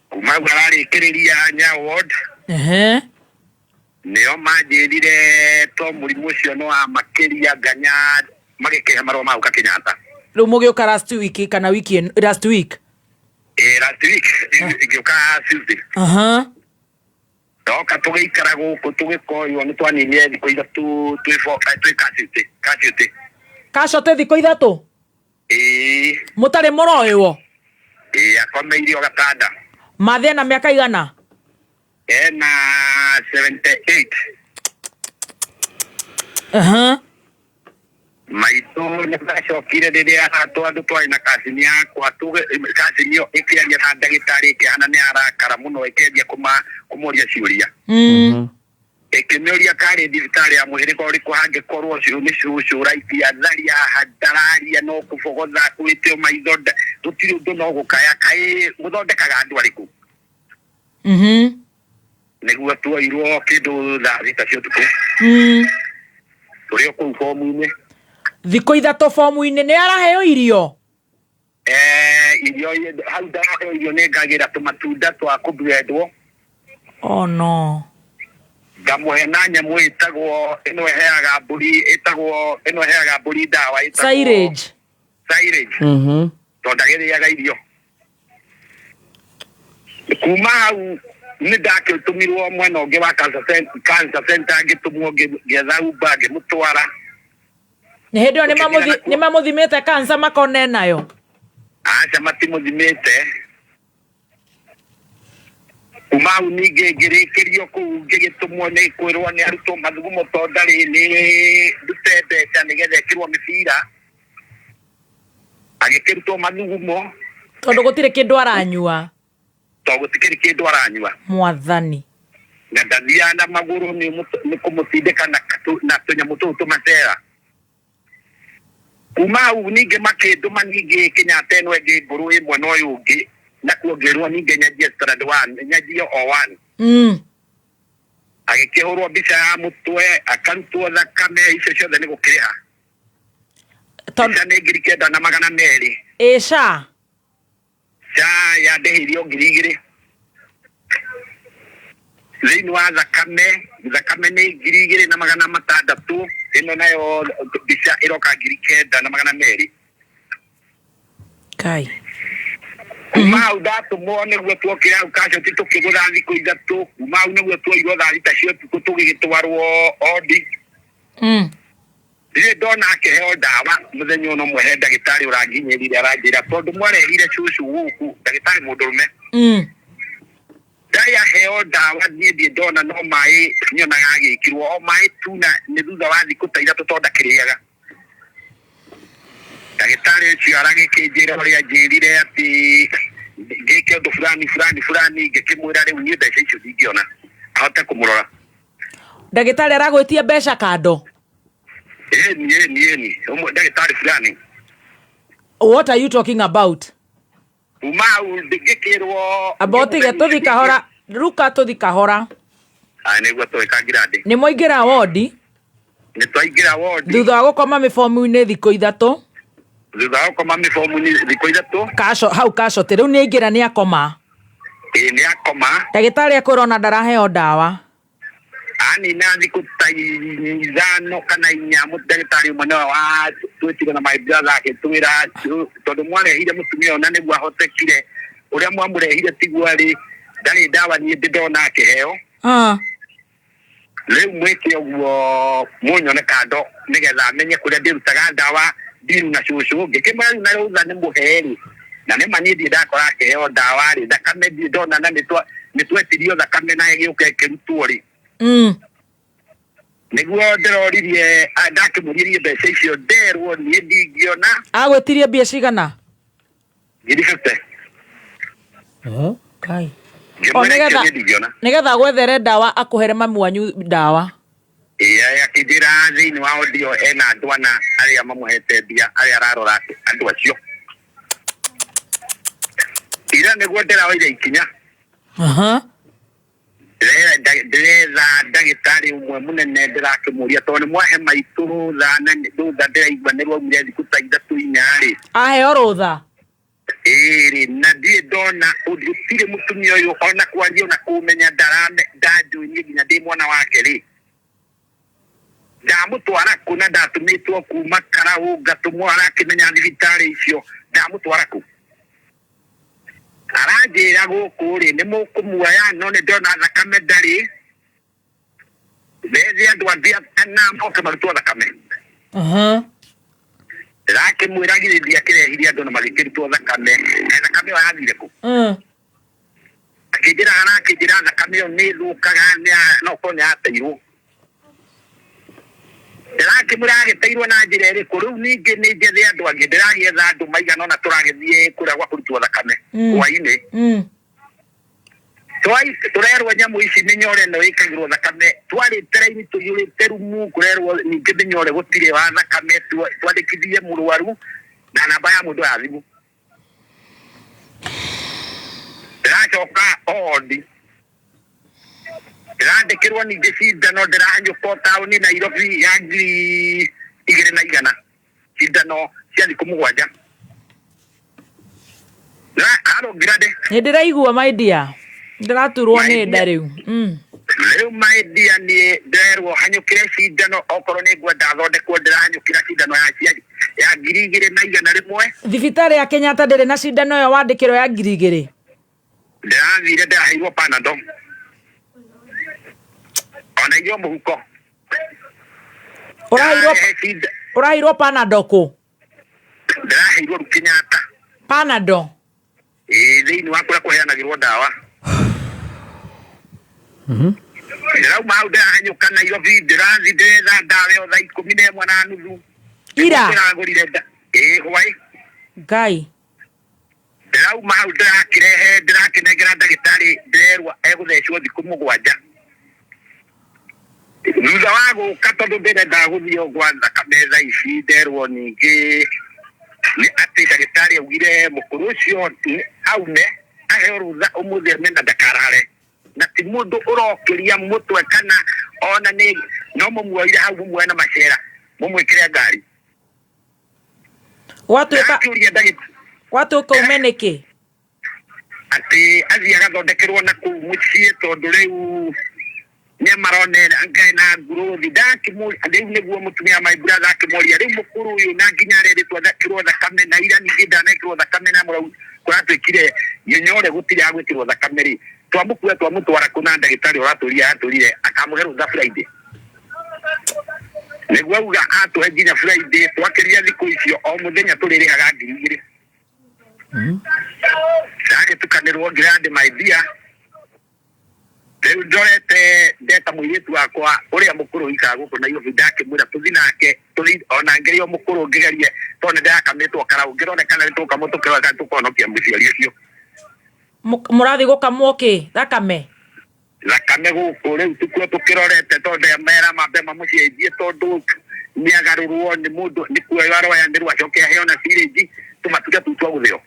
kuma hau ararĩkĩrĩria Nya ward nĩo manjĩrire to mũrimũ ũcio no wa makĩria nganya magĩkĩhe marũa ma gũka Kenyatta rĩu mũgĩũka last week kana wiki last week ngĩũka Tuesday ndoka tũgĩikara gũkũ tũgĩkoywo nĩ twanine thikũ ithatũ twĩ kacote thikũ ithatũ mũtarĩ mũroĩwo akomeire o gatanda mathĩ ena mĩaka igana ena 78 maitũ nĩ macokire rĩrĩa andũ twarĩ na kacini yakwa kacini ĩyo ĩkĩaria na ndagĩtarĩ ĩkĩhana nĩ arakara mũno ĩkĩambia kũmũria ciũria ĩkĩmĩũria karĩ thibitarĩ ya mũhĩrĩga ũrĩkũ hangĩkorwo nĩ cũcũ raiti atharia handararia no kũbogotha kwĩtio maitho tũtirĩ ũndũ no gũkaya kaĩ gũthondekaga andũ arĩkũ nĩguo tuoirwo kĩndũ thaa thita cia ũtukũ tũrĩ o kũu bomu-inĩ thikũ ithatũ bomu-inĩ nĩ araheo irio irio hau ndahe irio nengagira tumatunda twa kubrandwo. Oh no. Ngamuhe na nyamu itagwo ino heaga mburi dawa itagwo silage. Tondagiriaga irio. Kuma hau ni ndakĩtũmirwo mwena ũngĩ wa cancer center ngĩtũmwo ngĩetha Uber ngĩmũtwara. Nĩ hĩndĩ ĩyo nĩ mamũthimĩte cancer makone nayo? Aca matimũthimĩte. Kuma hau ningĩ ngĩrĩkĩrio kũu ngĩgĩtũmwo nĩ kwĩrwo nĩ arutwo mathugumo tondũ ndarĩ nĩ ndute mbeca nĩgetha ĩkĩrwo mĩbira. Agĩkĩrutwo mathugumo tondũ gũtirĩ kĩndũ aranyua. Mwathani. Na ndathiaga na magũrũ nĩ kũmũtindĩka na tũnyamũ tũu tũmatera. Kuma hau ningĩ makĩndũma ningĩ Kenyatta ĩno ĩngĩ ngũrũ ĩmwe na ũyũ ũngĩ nakuo ngĩrwo ningĩ nyajie strand 1 nyajie O1. Agĩkĩhũrwo mbica ya mũtwe akarutwo thakame icio ciothe nĩ gũkĩrĩha. Mbica nĩ ngiri 9,200. Ĩca ya ndehirio 2,000. Thĩinĩ wa thakame nĩ 2,600. Ĩno nayo mbica ĩroka 9,200. Kai. Kuma hau ndatũmwo nĩguo tuokĩra hau Casualty tũkĩgũra thikũ 3. Kuma hau nĩguo tuoirwo thaa 6 cia ũtukũ tũgĩgĩtwarwo Odi. Rĩrĩa ndona akĩheo ndawa mũthenya ũno mwehe ndagĩtarĩ ũranginyĩrire aranjĩra tondũ mwarehire cucu gũkũ ndagĩtarĩ mũndũrũme. Ndaya heo ndawa niĩ ndona no maĩ nyonaga agĩkĩrwo o maĩ tu na nĩ thutha wa thikũ ta 3 tondũ ndakĩrĩaga. Ndagĩtarĩ ũcio aragĩkĩnjĩra ũrĩa njĩrire atĩ ngĩke ũndũ fulani ngĩkĩmwĩra rĩu niĩ mbeca icio ndingĩona ahote kũmũrora. Ndagĩtarĩ aragwĩtia mbeca kando? Eni ndagĩtarĩ fulani. What are you talking about? Kuma hau ngĩkĩrwo about tũthi kahora ruka tũthi kahora. Nĩguo twĩka ngirandi. Nĩ mwaingĩra wodi? Nĩ twaingĩra wodi. Thutha wa gũkoma mĩbomu-inĩ thikũ 3. Thutha wa gũkoma mĩbomu-inĩ thikũ 3. Hau Casualty rĩu nĩ aingĩra nĩ akoma? Nĩ akoma. Ndagĩtarĩ akwĩra ona ndaraheo ndawa? Anina thikũ ta 5 kana 4 mũndagĩtarĩ ũmwe nĩwe wa twĩtire na my brother akĩtwĩra tondũ mwarehire mũtumia ona nĩguo ahotekire ũrĩa mwamũrehire tiguo arĩ ndarĩ ndawa niĩ ndĩndona akĩheo. Rĩu mwĩke ũguo mũnyone kando nĩgetha amenye kũrĩa ndĩrutaga ndawa ndiru na cucu ngĩkĩmwĩra na rũtha nĩ mũheri na nĩ mani ndiĩ ndakora akĩheo ndawa rĩ thakame ndiĩ ndona na nĩ twetirio thakame na ĩgĩũka ĩkĩrutwo rĩ. Nĩguo ndĩroririe ndakĩmũririe mbeca icio nderwo niĩ ndingĩona. Agwĩtirie mbia cigana? 50. Kai. Nĩgetha gwethere ndawa akũhere mami wanyu ndawa. Akĩnjĩra thĩinĩ wa audio ena andũ ana arĩa mamũhete mbia arĩa ararora andũ acio. Ira nĩguo ndĩraoire ikinya. Ndĩretha ndagĩtarĩ ũmwe mũnene ndĩrakĩmũria tondũ nĩ mwahe maitũ rũtha na rũtha ndĩraigua nĩ rwaumire thikũ ta 3-4 rĩ. Aheo rũtha? Na ndiĩ ndona gũtirĩ mũtumia ũyũ ona kwaria ona kũmenya ndanjũinie nginya ndĩ mwana wake rĩ. Ndamũtwara kũ na ndatũmĩtwo kuma Karaũ ngatũmwo arakĩmenya thibitarĩ icio ndamũtwara kũ. Aranjĩra gũkũ rĩ nĩ mũkũmuoya no nĩ ndona thakame ndarĩ. Bethe andũ na moke marutwo thakame. Ndĩrakĩmwĩra githĩ akĩrehire andũ na magĩkĩrutwo thakame. Thakame ĩyo yathire kũ? Akĩnjĩra thakame ĩyo nĩ thũkaga no korwo nĩ yateirwo. Ndĩrakĩmwĩra agĩteirwo na njĩra ĩrĩkũ rĩu ningĩ nĩ njethe andũ angĩ ndĩragĩetha andũ maigana ona tũragĩthiĩ kũrĩa gwa kũrutwo thakame hwainĩ. Tũrerwo nyamũ ici mĩnyore ĩno ĩkagĩrwo thakame twarĩte raini tũiyũrĩte rumu kũrerwo ningĩ mĩnyore gũtirĩ wa thakame twandĩkithie mũrwaru na namba ya mũndũ ya thimũ. Ndĩracoka Odi ndĩrandĩkĩrwo ningĩ cindano ndĩrahanyũkwo taũni Nairobi ya 2,100 cindano cia thikũ 7. Alo grade. Ndiraigua my dear. Ndiraturwo ni nda riu. Riu my dear ni nderwo hanyukire cindano okorwo ni ngwenda thondekwo ndirahanyukira cindano ya ngiri 200 Thibitarĩ ya Kenyatta ndĩrĩ na cindano yo wandĩkĩrwo ya ngiri 200. Ndirathire ndaheirwo Panadol. Ona iyo muhuko. Ũraheirwo Panadol kũ? Ndiraheirwo Kenyatta. Panadol. Thĩinĩ wa kũrĩa kũheanagĩrwo ndawa. Ndĩrauma hau ndĩrahanyũka Nairobi ndĩrathi ndĩretha ndawa ĩyo thaa 11:30. Ira. Ndĩragũrire hwaĩ. Ngai. Ndĩrauma hau ndĩrakĩnengera ndagĩtarĩ ndĩrerwo egũthecwo thikũ 7. Thutha wa gũka tondũ ndĩrenda gũthiĩ gwa thakame thaa ici nderwo ningĩ nĩ atĩ ndagĩtarĩ augire mũkũrũ ũcio aume aheo rũtha ũmũthĩ mena ndakarare na ti mũndũ ũrokĩria mũtwe kana ona nĩ no mũmuoire hau mũmuoe na macera mũmwĩkĩre ngari. Watuĩka ume nĩkĩ? Atĩ athiĩ agathondekerwo na kũu mũciĩ tondũ rĩu nĩmaronera ngai na nguruthi ndakĩmũria rĩu nĩguo mũtumia my brother akĩmũria rĩu mũkũrũ ũyũ na nginya rĩrĩ twandĩkĩrwo thakame na ira ningĩ ndanekĩrwo thakame na mũrau kũratwĩkire nyonyore gũtirĩ agwĩkĩrwo thakame rĩ twamũkua twamũtwara kũna ndagĩtarĩ atũrire akamũhe rũtha Friday nĩguo auga atũhe nginya Friday twakĩria thikũ icio o mũthenya tũrĩrĩhaga 2,000. Ndagĩtukanĩrwo ngirandi my dear. Rĩu ndorete ndeta mũirĩtu wakwa ũrĩa mũkũrũ ikara gũkũ Nairobi ndakĩmwĩra tũthi nake ona ngerio mũkũrũ ngĩgerie tondũ ndakametwo karaũ ngĩronekana nĩtũkamũtũkĩra kana tũkonokia mũciari ũcio. Mũrathi gũkamwo kĩ? Thakame gũkũ rĩu tũkuo tũkĩrorete tondũ mera mambe mamũcenjie tondũ nĩagarũrwo nĩ mũndũ nĩ kuoyo aroyanĩrwo acoke aheo na syringe tũmatunda tũu twa gũthĩo.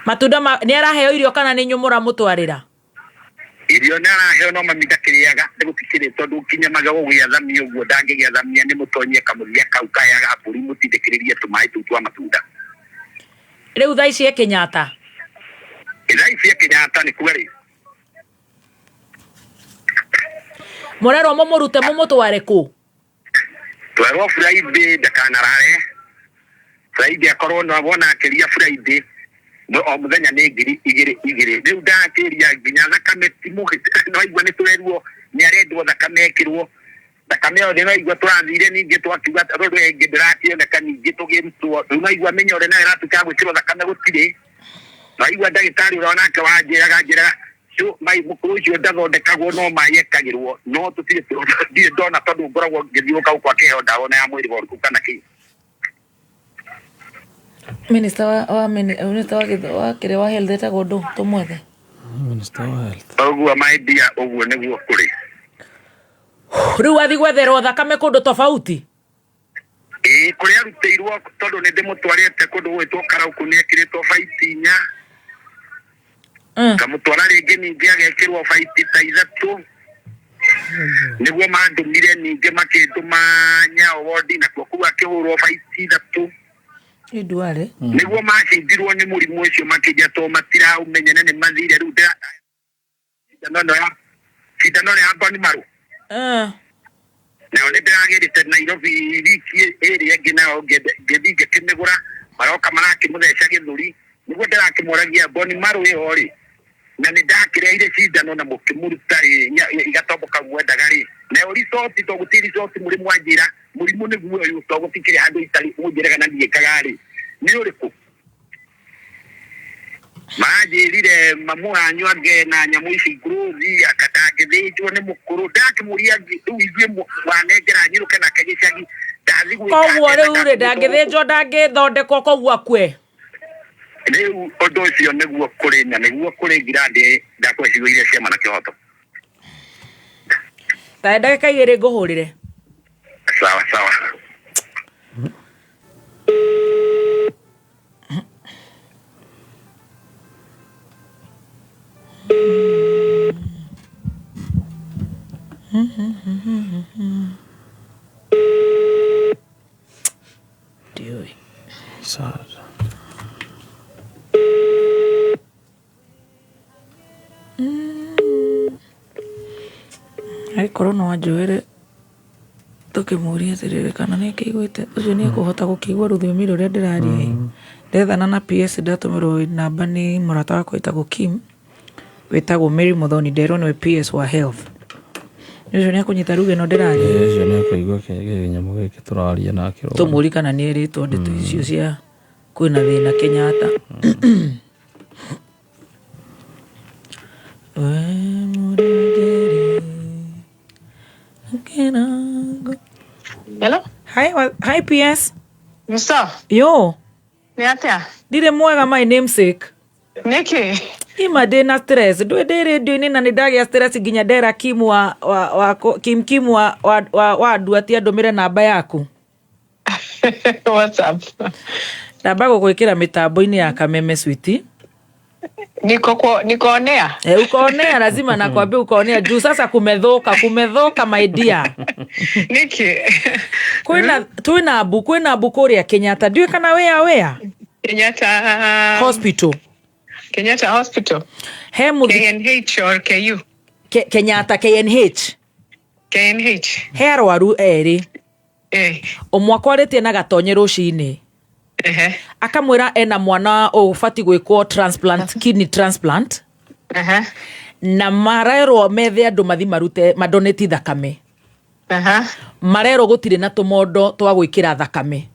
Matunda nĩaraheo irio kana nĩ nyũmũra mũtwarĩra? Irio nĩaraheo no mami ndakĩrĩaga nĩgũtikĩrĩ tondũ kinya magego gĩathamia ũguo ndangĩgĩathamia nĩ mũtonyie kamũthia kau kayaga mbũri mũtindĩkĩrĩrie tũmaĩ tũu twa matunda. Rĩu thaa ici Kenyatta? Thaa ici Kenyatta nĩ kweri. Mũrerwo mũmũrute mũmũtware kũ? Twerwo Friday ndakanarare. Friday akorwo no wona akĩria Friday no o mũthenya nĩ 2,000. Rĩu ndakĩria nginya thakame no igua nĩ tũrerwo nĩ arendwo thakame ĩkĩrwo thakame ĩyo no igua tũrathire ningĩ twakiuga rũrũ ĩngĩ ndĩrakĩoneka ningĩ tũgĩrutwo rĩu no igua mĩnyore nayo ĩratuĩka gwĩkĩrwo thakame gũtirĩ no igua ndagĩtarĩ ũrĩa onake wanjĩraga mai mũkũrũ ũcio ndathondekagwo no mayekagĩrwo no tũtirĩ ndona tondũ ngoragwo ngĩthiũka gũkũ akĩheo ndawa na ya mwĩrĩ worũku kana kĩ. Minister wa kĩrĩa wa health etagwo ndũ tũmwethe. Minister wa health. Ũguo my dear ũguo nĩguo kũrĩ. Rĩu athi gwetherwo thakame kũndũ tofauti? Kũrĩa arutĩirwo tondũ nĩ ndĩmũtwarĩte kũndũ gwĩtwo Karaũkũ nĩekĩrĩtwo baiti 4. Kamũtwara rĩngĩ ningĩ agekĩrwo baiti ta 3. Nĩguo mandũmire ningĩ makĩndũma Nyayo wodi na kuo kũu akĩhũrwo baiti 3. Idware. Nĩguo macindirwo nĩ mũrimũ ũcio makĩnja to matiraũmenyene nĩ mathire rĩu cindano ya Boni Maru. Nayo nĩ ndĩragĩrĩte Nairobi wiki ĩrĩa ĩngĩ nayo ngĩthiĩ ngĩkĩmĩgũra maroka marakĩmũtheca gĩthũri nĩguo ndĩrakĩmũragia Boni Maru ĩyo rĩ na nĩ ndakĩreire cindano na mũkĩmũruta igatomboka mwendaga rĩ nayo resort to gũtirĩ resort mũrĩ mwanjĩra mũrimũ nĩguo ũyũ to gũtikĩrĩ handũ itarĩ mũnjĩraga na ndiĩkaga rĩ nĩ ũrĩkũ manjĩrire mamu wanyu ange na nyamũ ici nguruthi akatangĩthĩnjwo nĩ mũkũrũ ndakĩmũria rĩu ithuĩ wanengera nyirũke nake gĩcagi ndathi gwĩka koguo rĩu rĩ ndangĩthĩnjwo ndangĩthondekwo koguo akue. Rĩu ũndũ ũcio nĩguo kũrĩ na nĩguo kũrĩ ngirandĩ ndakwĩcigo iria ciama na kĩhoto. Ta ndagĩka 2 ngũhũrĩre. Sawa sawa. Sad. korona wanjoere tukimuria tirire kana ni kiguite ucio ni kuhota gukigwa ruthiomi ruria ndiraria ndethana na PS ndatumirwo namba ni murata wakwa itagwo Kim wetagwo Mary Muthoni ndero ni PS wa health ucio ni akunyita ruge no ndiraria ucio ni akuigwa kinyamu giki turaria nake tumuri kana ni eritwo ndeto icio cia kwina thina Kenyatta Hello? Hi PS. Mr. Yo. Ni atia? Dire mwega my namesake. Niki? Ima dena stress. Dwe dire ndio na nidagia stress ginya dera Kim wa Kim wa duatia domire namba yaku. What's up? Namba gukwikira mitambo-ini ya Kameme Sweetie. Nikoonea. Ukoonea lazima nakwambia ukoonea juu sasa kumedhoka my dear. Niki. Kwina abu kuria Kenyatta. Diwe kana wea? Kenyatta Hospital. Kenyatta Hospital. KNH or KU? Kenyatta KNH. KNH. Arwaru eri. Umwe akwarĩtie na gatonye rũcinĩ. Akamwĩra ena mwana ũbati gwĩkwo transplant, kidney transplant. Na marerwo methe andũ mathi marute madonate thakame. Marerwo gũtirĩ na tũmondo twa gwĩkĩra thakame.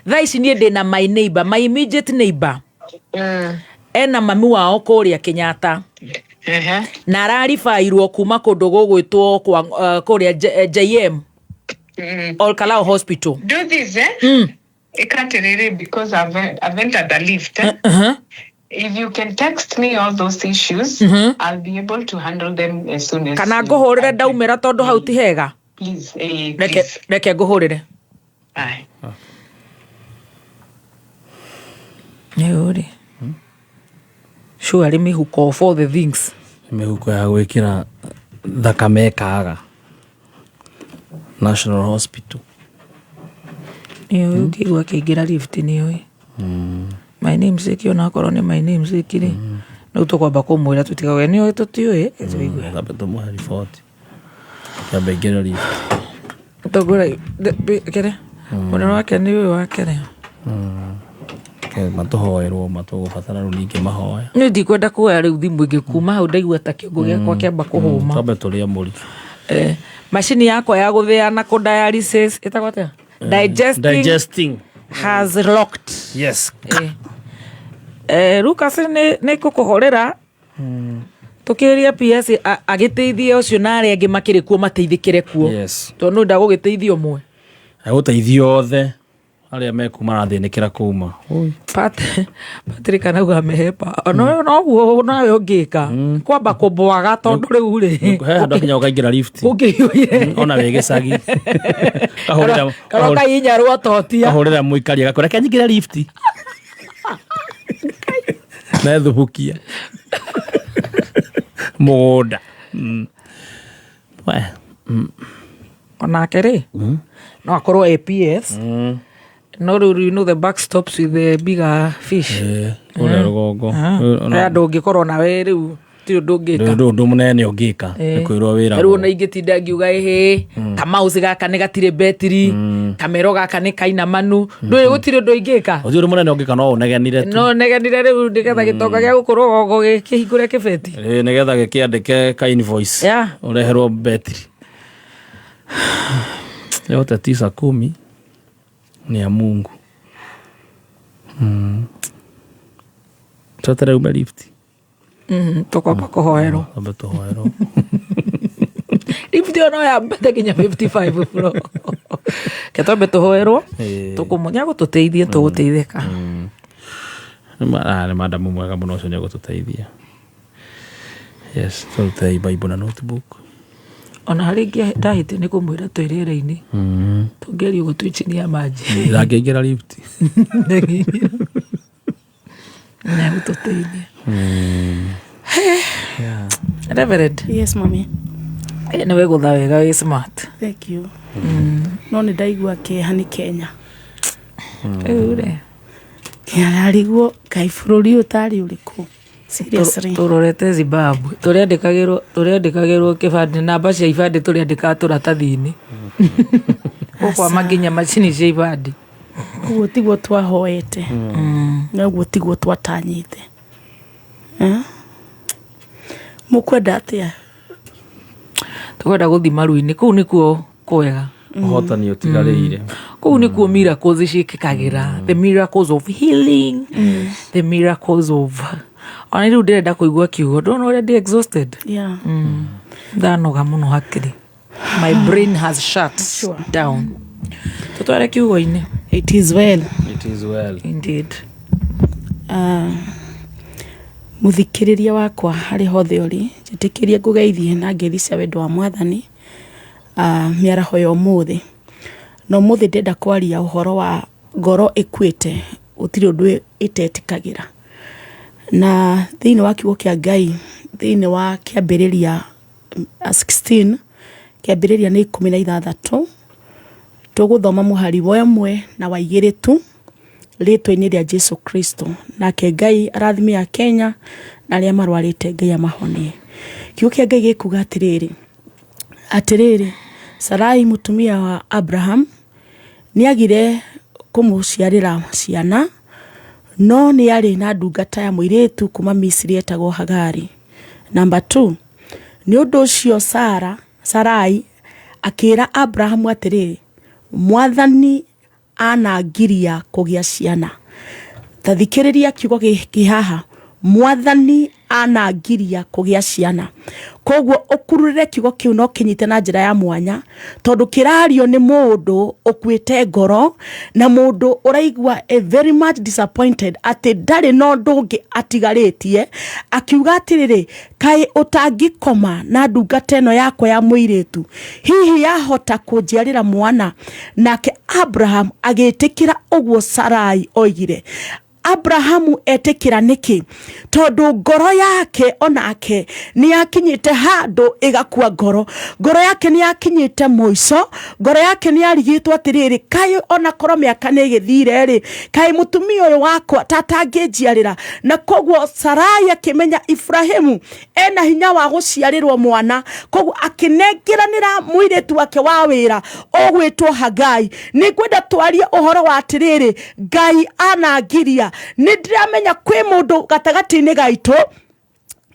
Thaa ici niĩ ndĩna my neighbor, my immediate neighbor. Ena mami wao kũrĩa Kenyatta. Na araribairwo kuma kũndũ gũgwĩtwo kũrĩa JM. All Kalao Hospital. Do this, I can't really because I've entered the lift. If you can text me all those issues, I'll be able to handle them as soon as. Kana nguhurire ndaumira tondu hau ti hega. Please, Reke nguhurire. Aye. Yuri. Surely mihuko for the things. Mihuko ya gwikira thakame kaga. National Hospital. Iyo ukigwa kigira lift niyo. My name sake ona korwo ni my name sake ri. No tukwamba kumwira tutigawe niyo tutiwe tuigwe. Tabe tumu report. Ya begera lift. Togora kere. Mwana wake ni wewe wake ri. Matuhoerwo matugubatara runingi mahoya. Ni ndikwenda kuoya riu thimu ingikuma hau ndaigua ta kiongo giakwa kiamba kuhuma. Tabe turia muri. Machine yakwa ya guthia na ku dialysis itagwata digesting has locked. Yes. Lucas ne kukuhorera tukiria PS agiteithie ucio na ari angi makiri kuo mateithikire kuo. Yes. Tondu ndagugiteithio mwe. Agũteithio othe aria mekuma rathinikira kuma. Patrick anauga mehepa. No guo nawe ungika. Kwamba kubwaga tondu riu ri. He andu akinya ukaingira lift. Ona wege sagi. Karoka inya rwototia. Kahurira muikari agakora kanyingira lift. Na thuhukia. Moda. Ona kere. No akorwo APS. No, you know the back stops with the bigger fish. Ule rugongo. Andu ungikorwo nawe riu ti undu ungika. Ndu munene ungika. Nikwirwo wira. Riu na ingitinda ngiuga ehe, kamausi gaka ni gatire betri, kamero gaka ni kaina manu. Ndu gutire undu ingika. Uthi uri munene ungika no unegenire tu. No negenire riu ndigetha gitonga gia gukorwo gogo gikihingure kibeti. Nigetha gikiandike ka invoice. Ureherwo betri. Yote 9:10 ni ya Mungu. Tutatera ume lift. Tukwamba kuhoerwo. Amba tuhoerwo. Lift yo no ya mbete kinya 55 bro. Ketombe tuhoerwo. Tukumunya gututeithie tuguteithika. Ni madamu mwega muno ucio nya gututeithia. Yes, tutei Bible na notebook. Ona haringi ndahite ni kumwira twirire-ini. Tungerio gutwichinia maji. Ndangeingira lift. Na gututeithia. Reverend. Yes, mommy. Niwe gutha wega wi smart. Thank you. No ni ndaigua kĩeha ni Kenya. Ure. Kĩararigwo kai bũrũri ũtari ũrĩkũ. seriously turorete Zimbabwe turiandikagirwo kibande namba cia ibande turiandika turatathini kwa maginya macini cia ibande uguo tiguo twahoete na uguo tiguo twatanyite mukwenda atia tukwenda guthi maru-ini kuu nikuo kwega hotani utigarire kuu nikuo miracles ciĩkĩkagĩra the miracles of healing the miracles of ona riu ndirenda kuigua kiugo ndona already exhausted ndanoga muno hakiri my brain has shut down tutware kiugo-ini. It is well indeed. Muthikiriria wakwa hari hothe uri njitikirie ngugeithie na ngethi cia wendo wa Mwathani miaraho ya umuthi no muthi ndenda kwaria uhoro wa ngoro ikuite utiri undu itetikagira na thiini wa kiugo kia Ngai thiini wa kiambiriria 16 kiambiriria ni 16 tuguthoma muhari wa 1 na wa 2 tu ritwa-ini ria Jesu Kristo nake Ngai arathime ya Kenya na aria marwarite Ngai amahonie. Kiugo kia Ngai gikuga atiriri Sarai mutumia wa Abraham niagire kumuciarira ciana no ni ari na ndungata ya muiritu kuma Misiri etagwo Hagari. Number 2 ni undu ucio Sarai akira Abraham atiriri Mwathani anangiria kugia ciana. Tathikiriria kiugo gihaha Mwathani anangiria kugia ciana. Koguo ukururire kiugo kiu no kinyite na njira ya mwanya tondu kirario ni mundu ukuite ngoro na mundu uraigwa very much disappointed ati ndari no ndungi atigaritie akiuga atiriri kai utangikoma na ndungata eno yakwa ya muiritu hihi yahota kunjiarira mwana nake Abraham agitikira uguo Sarai oigire. Abrahamu etikira niki tondu ngoro yake onake ni yakinyite handu igakua ngoro yake ni yakinyite moico ngoro yake ni yarigitwo atiriri kai ona korwo miaka ni githire ri kai mutumia uyu wakwa tatangijiarira na koguo Sarai akimenya Ibrahimu ena hinya wa guciarirwo mwana koguo akinengeranira muiritu wake wa wira ogwitwo Hagai. Ni kwenda twarie uhoro wa atiriri Ngai anangiria ni ndiramenya kwi mundu gatagati-ini gaitu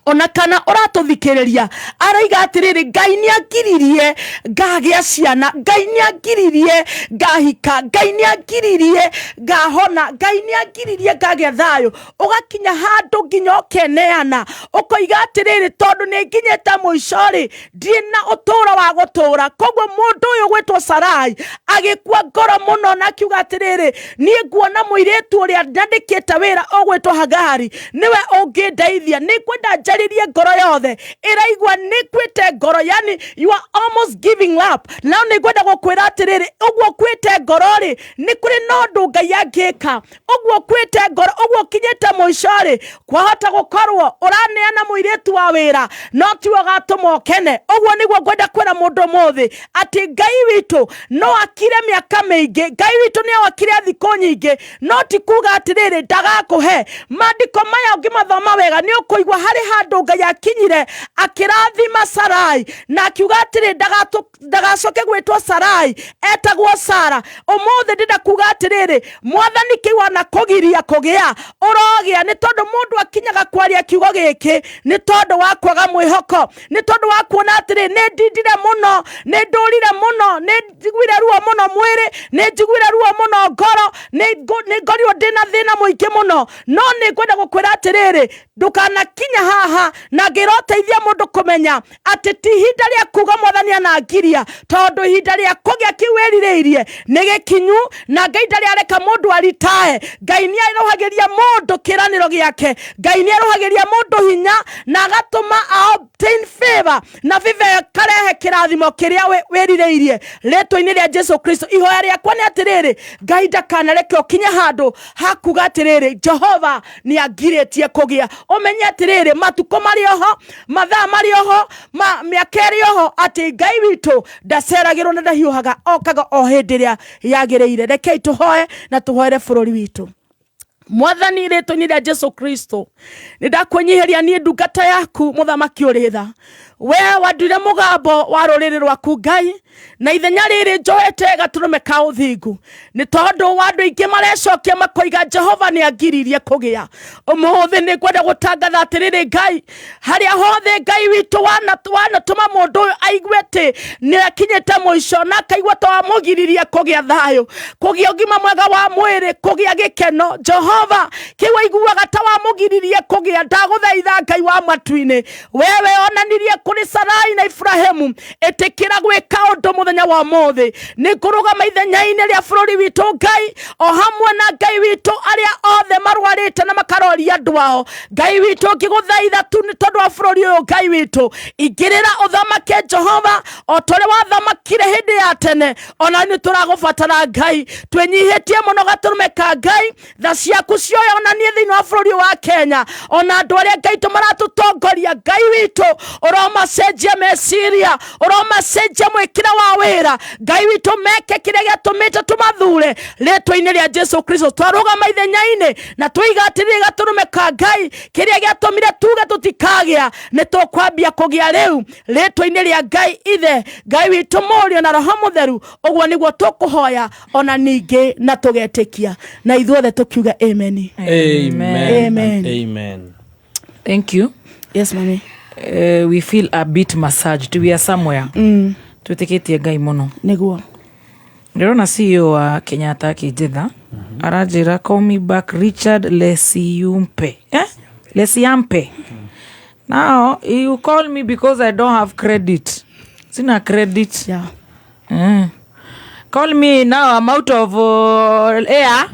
ona kana uratuthikiriria araiga atiriri Ngai ni angiririe ngagia ciana Ngai ni angiririe ngahika Ngai ni angiririe ngahona Ngai ni angiririe ngagia thayo ugakinya handu nginya ukeneana ukoiga atiriri tondu ni nginyete muicori ndina utura wa gutura koguo mundu uyu gwitwo Sarai agikua ngoro muno na kiuga atiriri ni nguona muiritu uria ndandikite wira ogwitwo Hagari niwe ungindeithia ni kwenda njaririe ngoro yothe iraigwa ni kwite ngoro yani you are almost giving up now ni kwenda gukwira atiriri uguo kwite ngoro ri ni kuri no ndu Ngai angika uguo kwite ngoro uguo kinyete muicori kwahota gukorwo uraneana muiritu wa wira no tiwo gatumo kene uguo niguo kwenda kwira mundu muthi ati Ngai witu no akire miaka mingi Ngai witu ni akire thiko nyingi no ti kuga atiriri ndagakuhe mandiko maya ungimathoma wega ni ukuigwa hari handu Ngai akinyire akirathima Sarai na akiuga atiri ndagacoke gwitwo Sarai etagwo Sara. Umuthi ndinda kuga atiriri Mwathani kiwana kugiria kugia urogia ni tondu mundu akinyaga kwaria kiugo giki ni tondu wa kwaga mwihoko ni tondu wa kuona atiri ni ndindire muno ni ndurire muno ni njiguire ruo muno mwiri ni njiguire ruo muno ngoro ni ngorio ndina thina muingi muno no ni kwenda gukwira atiriri ndukanakinya haha na ngiroteithia mundu kumenya ati ti hinda ria kuga Mwathani anangiria tondu hinda ria kugia kiwiririirie ni gikinyu na Ngai ndari areka mundu aritae. Ngai ni arohagiria mundu kiraniro giake Ngai ni arohagiria mundu hinya na agatuma obtain favor na vive karehe kirathimo kiria wiririirie ritwa-ini ria Jesu Kristo. Ihoya riakwa ni atiriri Ngai ndakanareke ukinya handu hakuga atiriri Jehova ni angiritie kugia umenye atiriri matuko mari oho mathaa mari oho miaka iri oho ati Ngai witu ndaceragirwo na ndahiuhaga okaga o hindi ria yagireire. Rekei tuhoe na tuhoere bururi witu. Mwathani ritwa-ini ria Jesu Kristo nindakwenyiheria nie ndungata yaku muthamaki uritha we wanduire mugambo wa ruriri rwaku Ngai na ithenya riri njoete gaturume ka uthingu ni tondu wa andu aingi marecokia makoiga Jehova ni angiririe kugia umuthi ni kwenda gutangatha atiriri Ngai haria hothe Ngai witu wanatuma mundu aigwete ni akinyete muico na akaigua ta wamugiririe kugia thayo kugia ugima mwega wa mwiri kugia gikeno Jehova kiwa iguaga ta wamugiririe kugia ndaguthaitha Ngai wa matu-ini wewe onanirie kuri Sarai na Ibrahimu etikira gwika undu muthenya wa mothi ni kurugama ithenya-ini ria bururi witu Ngai o hamwe na Ngai witu aria othe marwarite na makaroria andu ao Ngai witu ngiguthaitha tu ni tondu wa bururi uyu Ngai witu ingirira uthamake Jehova o tore wathamakire hindi ya tene ona ni turagubatara Ngai twenyihitie muno gaturume ka Ngai tha ciaku cioya ona nie thiini wa bururi wa Kenya ona andu aria Ngai tumaratutongoria Ngai witu uroma cenjia meciria uroma cenjia mwikira wa wira Ngai witu meke kiria giatumite tumathure ritwa-ini ria Jesu Kristo twarugama ithenya-ini na twigatirire gaturume ka Ngai kiria giatumire tuge tutikagia ni tukwambia kugia riu ritwa-ini ria Ngai ithe Ngai witu murio na Roho Mutheru uguo niguo tukuhoya ona ningi na tugetikia na ithuothe tukiuga amen. Amen. Thank you. Yes, mommy. We feel a bit massaged. We are somewhere. Twitikitie Ngai muno. Niguo. Ndirona CEO wa Kenyatta akijitha arajira call me back Richard Lesiumpe. Lesiampe. Now you call me because I don't have credit. Sina credit. Yeah. Call me now, I'm out of air.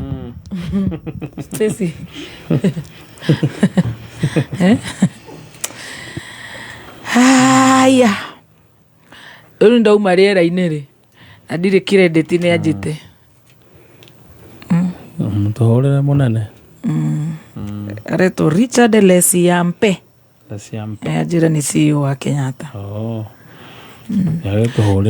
Stacy. Haya. Uru ndauma riera-ini ri. Na ndiri credit ni anjite. Mutuhurire munene. Areto Richard Lesiampe. Lesiampe. Ajira ni CEO wa Kenyatta.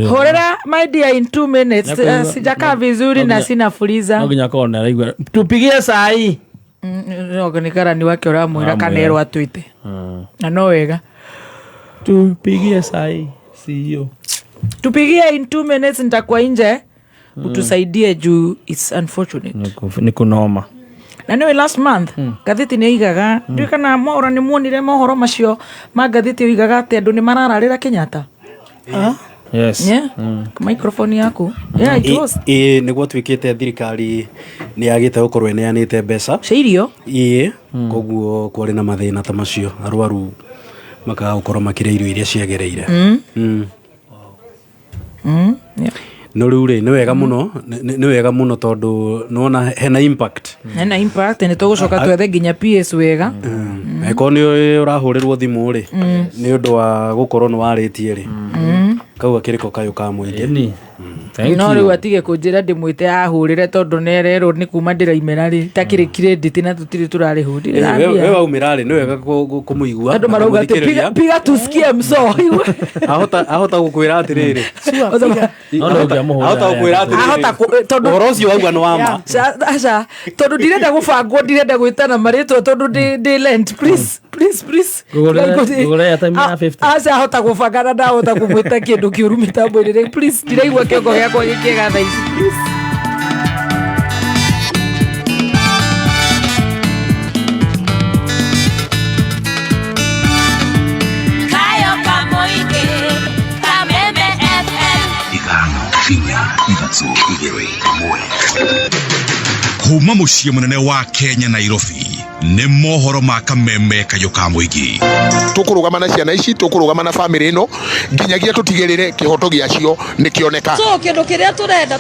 Horera my dear in 2 minutes. Sijaka vizuri na sina fuliza. Nginya kona raigwa. Tupigie sai. Ogonikara ni wake uramwira kanero atwite. Na no wega. Tupigie sai CEO. Tupigie in 2 minutes nitakuwa nje. Utusaidie juu it's unfortunate. Ni kunoma. Na niwe last month gatheti ni igaga ndio kana mohoro ni muonire mohoro macio ma gatheti igaga ati andu ni marararira Kenyatta. Yes. Yeah. Microphone yaku. Yeah, it was. Niguo twikite thirikari ni yagite gukorwo neanite mbeca. Cirio? Koguo kwari na mathina ta macio arwaru maka gukorwo makire irio iria ciagereire. Yeah. No rure ni wega muno tondu nona hena impact. Hena impact ni tugucoka twethe nginya PS wega. Eko ni urahurirwo thimu ri ni undu wa gukorwo ni waritie ri. Kau kiriko kayo ka mwingi. No riu atige kunjira ndimwite ahurire tondu nerero ni kuma ndiraimera ri takiri credit na tutiri turari hudire. Wewe waumira ri ni wega kumuigua. Andu marauga ati piga tusikie mso. Ahota gukwira atiriri. Ahota gukwira atiriri. Tondu orocio wauga no wama. Acha tondu ndirenda gubangwo ndirenda gwitana maritwa tondu ndi lent please. Gugure ya time ya 50. Acha ahota gubangana na ahota kumwita kindu kiuru mitambo ire please ndiraigua kiongo giakwa gikiega tha ici please. Kuma muciĩ munene wa Kenya Nairobi nĩ mohoro ma kameme kayo ka muingi. Tukurugama na ciana ici tukurugama na family ino nginyagia tutigirire kihoto giacio ni kioneka. So kindu kiria turenda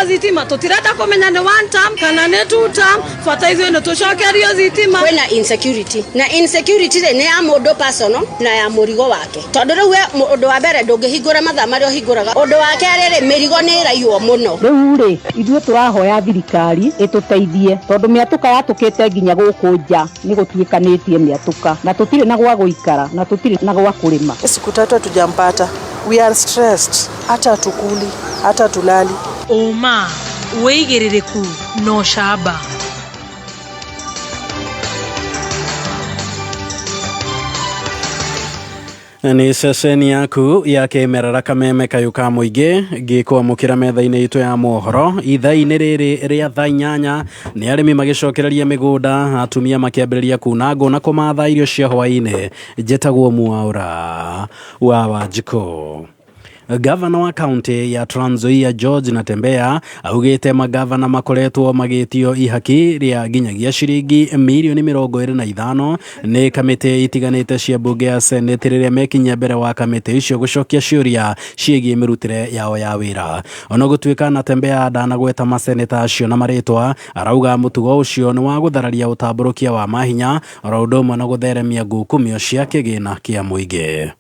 zitima tutirenda kumenya ni one term kana ni two term fata izo ino tucokerio zitima. Kwina insecurity na insecurity ni ya mundu personal na ya murigo wake tondu riu mundu wa mbere ndungihingura mathaa maria hinguraga undu wake riri mirigo ni raiywo muno. Riu ri ithuĩ turahoya thirikari ituteithie tondu miatuka yatukite nginya guku nja ni gutwikanitie miatuka na tutire na gwa guikara na tutire na gwa kulima. Siku 3 hatujampata. We are stressed. Hata tukuli, hata tulali. Uma, uigiririku no shaba. Ni ceceni yaku ya kimerera kameme kayuka muingi gikwamukira metha-ini itu ya mohoro ithaa-ini riri ria thaa 8 ni arimi magicokereria migunda atumia makiambiriria kunango na kumatha irio cia hwaini jetagwo Mwaura wa Wanjiko. Gavana wa kaunti ya Trans Nzoia George Natembeya augite magavana makoretwo magitio ihaki ria nginyagia ciringi milioni 25 ni kamiti itiganite cia bunge ya Senate riria mekinya mbere wa kamiti icio gucokia ciuria ciigie mirutire yao ya wira. Ona gutuika Natembeya ndanagweta maseneta acio na maritwa, arauga mutugo ucio ni wa guthararia utamburukia wa mahinya ora undu na gutheremia ngukumio cia kigina kia muingi.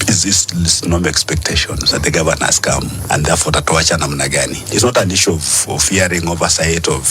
Is no expectations that the governors come and therefore tatuacha namna gani. It's not an issue of fearing oversight of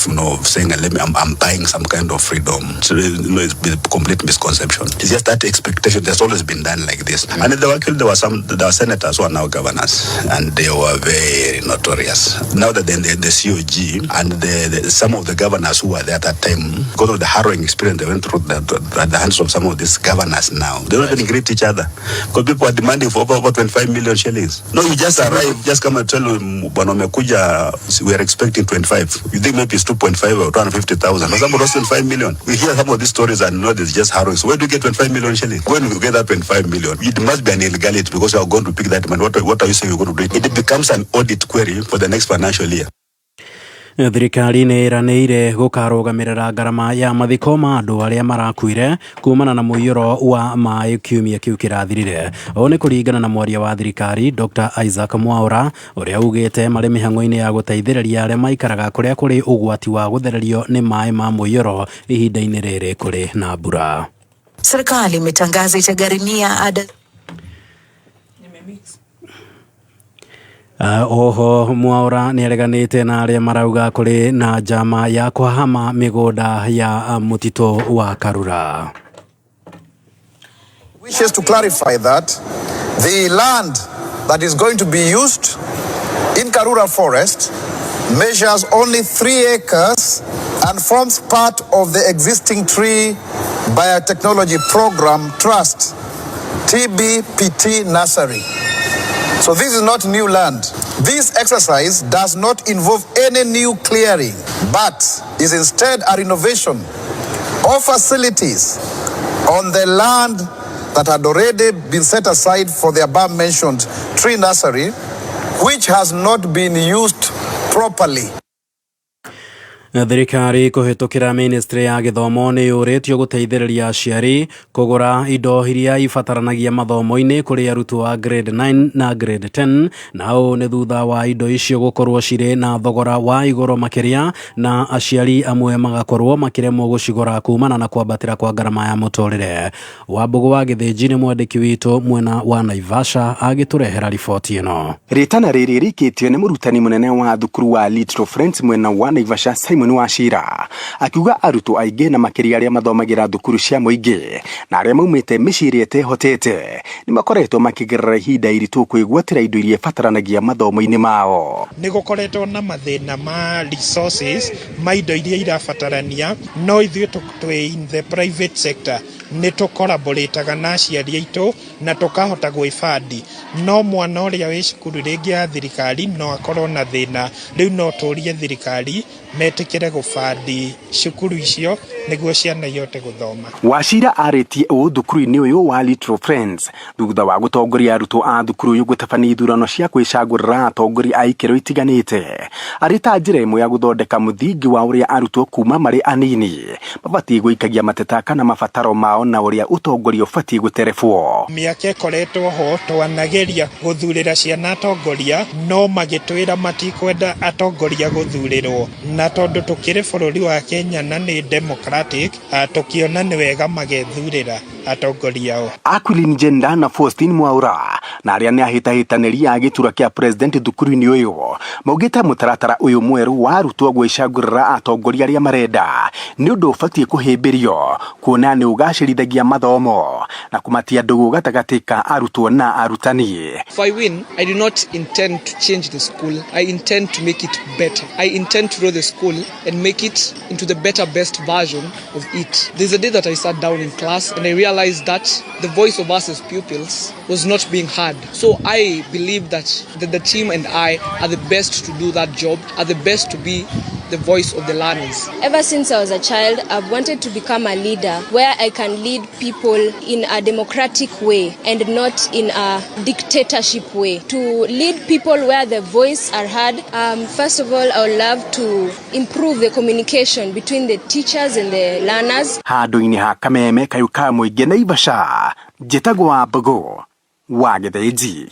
saying I'm buying some kind of freedom. So, it's a complete misconception. It's just that expectation that's always been done like this. And there were senators who are now governors and they were very notorious. Now that the COG and some of the governors who were there at that time, because of the harrowing experience they went through at the hands of some of these governors now, they don't even greet each other because people are demanding for over 25 million shillings. No, you just arrive, just come and tell them, we are expecting 25. You think maybe it's 2.5 or 250,000. Or somebody else 25 million. We hear some of these stories and know it's just harrowing. So where do you get 25 million shillings? When you get that 25 million, it must be an illegality because you are going to pick that money. What are you saying you're going to do? It becomes an audit query for the next financial year. Thirikari ni iraneire gukarugamirira ngarama ya mathiko ma andu aria marakuire kumana na muiyuro wa mai kiumia kiu kirathirire. O ni kuringana na mwaria wa thirikari Dr. Isaac Mwaura uria ugite mari mihango-ini ya guteithiriria aria maikaraga kuria kuri ugwati wa guthererio ni mai ma muiyuro ihinda-ini riri kuri na mbura. Serikali imetangaza itagharimia ada. Oho Mwaura ni areganite na aria marauga kuri na njama ya kuhama migunda ya mutito wa Karura. Wishes to clarify that the land that is going to be used in Karura Forest measures only 3 acres and forms part of the existing Tree Biotechnology Program Trust TBPT nursery. So this is not new land. This exercise does not involve any new clearing, but is instead a renovation of facilities on the land that had already been set aside for the above-mentioned tree nursery, which has not been used properly. Thirikari kuhitukira ministry ya githomo ni yuritio guteithiriria aciari kugura indo iria ibataranagia mathomo-ini kuri arutwo a grade 9 na grade 10 nao ni thutha wa indo icio gukorwo cire na thogora wa iguru makiria na aciari amwe magakorwo makiremwo gucigura kumana na kwambatira kwa ngarama ya muturire. Wambugu wa Githinji ni mwandiki witu mwena wa Naivasha agiturehera riboti ino. Ritana riri rikitio ni murutani munene wa thukuru wa Little Friends mwena wa Naivasha Simon Wachira akiuga arutwo aingĩ na makiria aria mathomagira thukuru cia muingi na aria maumite miciri etehotete ni makoretwo makigerera ihinda iritu kwigwatira indo iria ibataranagia mathomo-ini mao. Ni gukoretwo na mathina ma resources ma indo iria irabatarania no ithuĩ twi in the private sector ni tukoraborataga na aciari aitu na tukahota gwifandi no mwana uria wi cukuru ringi ya thirikari no akorwo na thina riu no turie thirikari metikire gufandi cukuru icio niguo ciana yote guthoma. Wachira aritie o thukuru-ini uyu wa Little Friends thutha wa gutongoria arutwo a thukuru uyu gutabania ithurano cia kwicagurira atongoria a ikero itiganite arita njira imwe ya guthondeka muthingi wa uria arutwo kuma mari anini mabatie guikagia mateta kana mabataro mao na uria utongoria ubatie guterebwo. Miaka ikoretwo ho twanageria guthurira ciana atongoria no magitwira matikwenda atongoria guthurirwo na tondu tukiri bururi wa Kenya na ni democratic tukiona ni wega magethurira atongoria o. Aquilin Jenda na Faustin Mwaura na aria ni ahitahitaniria agitura kia president thukuru-ini uyu maugite mutaratara uyu mweru wa arutwo gwicagurira atongoria aria marenda ni undu ubatie kuhimbirio kuona ni ugacirithagia mathomo na kumatia ndugu gatagati ka arutwo na arutani. If I win, I do not intend to change the school. I intend to make it better. I intend to grow the school and make it into the better, best version of it. There's a day that I sat down in class and I realized realized that the voice of us as pupils was not being heard. So I believe that the team and I are the best to do that job, are the best to be the voice of the learners. Ever since I was a child, I've wanted to become a leader where I can lead people in a democratic way and not in a dictatorship way. To lead people where the voice are heard, first of all, I would love to improve the communication between the teachers and the learners. Handu-ini ha Kameme Kayuka Muige Naivasha, Jetagwa Bago, Wagedeji.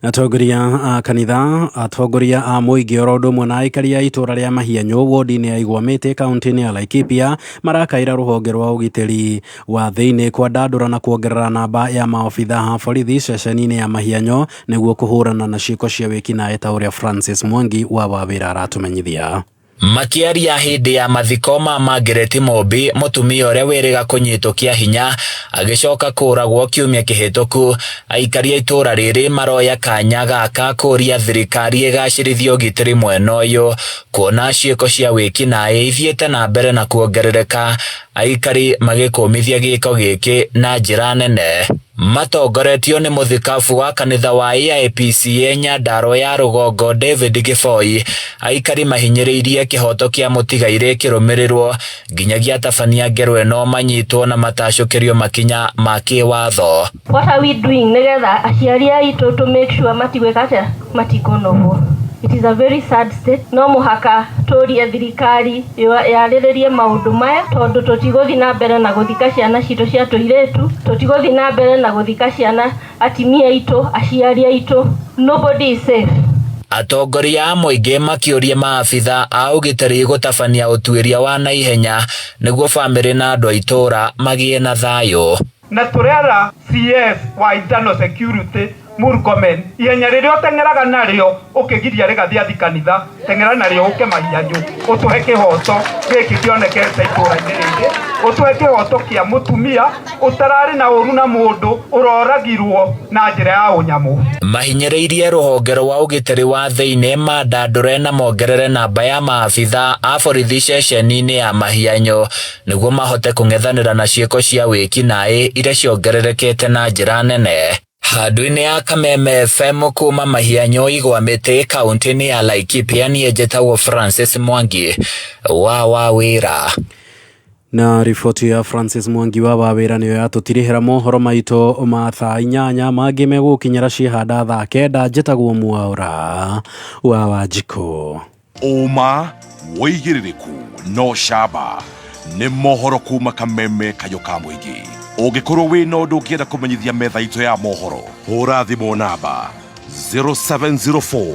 Atongoria a kanitha, atongoria a muingi orodo mwe na aikari a itura ria Mahianyo wodi-ini ya Igwamĩte kaunti-ini ya Laikipia marakaira ruhonge rwa ugitiri wa thiini kwandandura na kuongerera namba ya maofitha ha borithi ceceni-ini ya Mahianyo niguo kuhurana na ciiko cia wĩkinaĩ ta uria Francis Mwangi wa Wawĩra aratumenyithia. Makiaria hindi ya mathiko ma Margaret Mobi mutumia uria wiriga kunyitwo kia hinya agicoka kuragwo kiumia kihituku aikari itura riri maroya kanya gaka kuria thirikari igacirithio gitiri mwena uyu kuona ciiko cia wĩkinaĩ ithiĩte na mbere na kuongerereka aikari magikumithia giko giki na njira nene. Matongoretio ni muthikabu wa kanitha wa AIPCA Nyandarua ya Rugongo David Giboi aikari mahinyĩrĩirie kihoto kia mutigaire kirumirirwo nginyagia tabania ngero eno manyitwo na matacokerio makinya ma kiwatho. What are we doing nigetha aciari aitu to make sure matigwekate matikonovo? It is a very sad state. No muhaka turie thirikari yarĩrĩrie maundu maya tondu tutigothi na mbere na guthika ciana cito cia tuiretu, tutigothi na mbere na guthika ciana atimia aitu, aciari aitu. Nobody is safe. Atongoria a muingi makiuria maabitha a ugitiri gutabania utuiria wa naihenya niguo family na andu a itura magie na thayo. Na turera CS wa internal security Murkomen ihenya ririo tengeraga nario ukigiria rigathia kanitha tengera nario uke Mahianyo utuhe kihoto giki kionekete itura-ini riri utuhe kihoto kia mutumia utarari na uru na mundu uroragirwo na njira ya unyamu. Mahinyĩrĩirie ruhonge rwa ugitiri wa thiini mandandure na mongerere namba ya maabitha a borithi ceceni-ini ya Mahianyo niguo mahote kung'ethanĩra na ciiko cia wĩkinaĩ iria ciongererekete na njira nene. Handu-ini ya Kameme FM kuma Mahianyo Igwamĩte kaunti-ini ya Laikipia niĩ njĩtagwo Francis Mwangi wa Wawĩra. Na riboti ya Francis Mwangi wa Wawĩra niyo yatutirihira mohoro maito ma thaa 8 mangĩ megũkinyĩra ciihanda thaa 9 njĩtagwo Mwaũra wa Wanjikũ. Uma wĩigĩrĩrĩku no camba nĩ mohoro kuma Kameme Kayuka Muingi. Ũngĩkorwo wĩna ũndũ ũngĩenda kũmenyithia metha itũ ya mohoro hũra thimũ namba 0704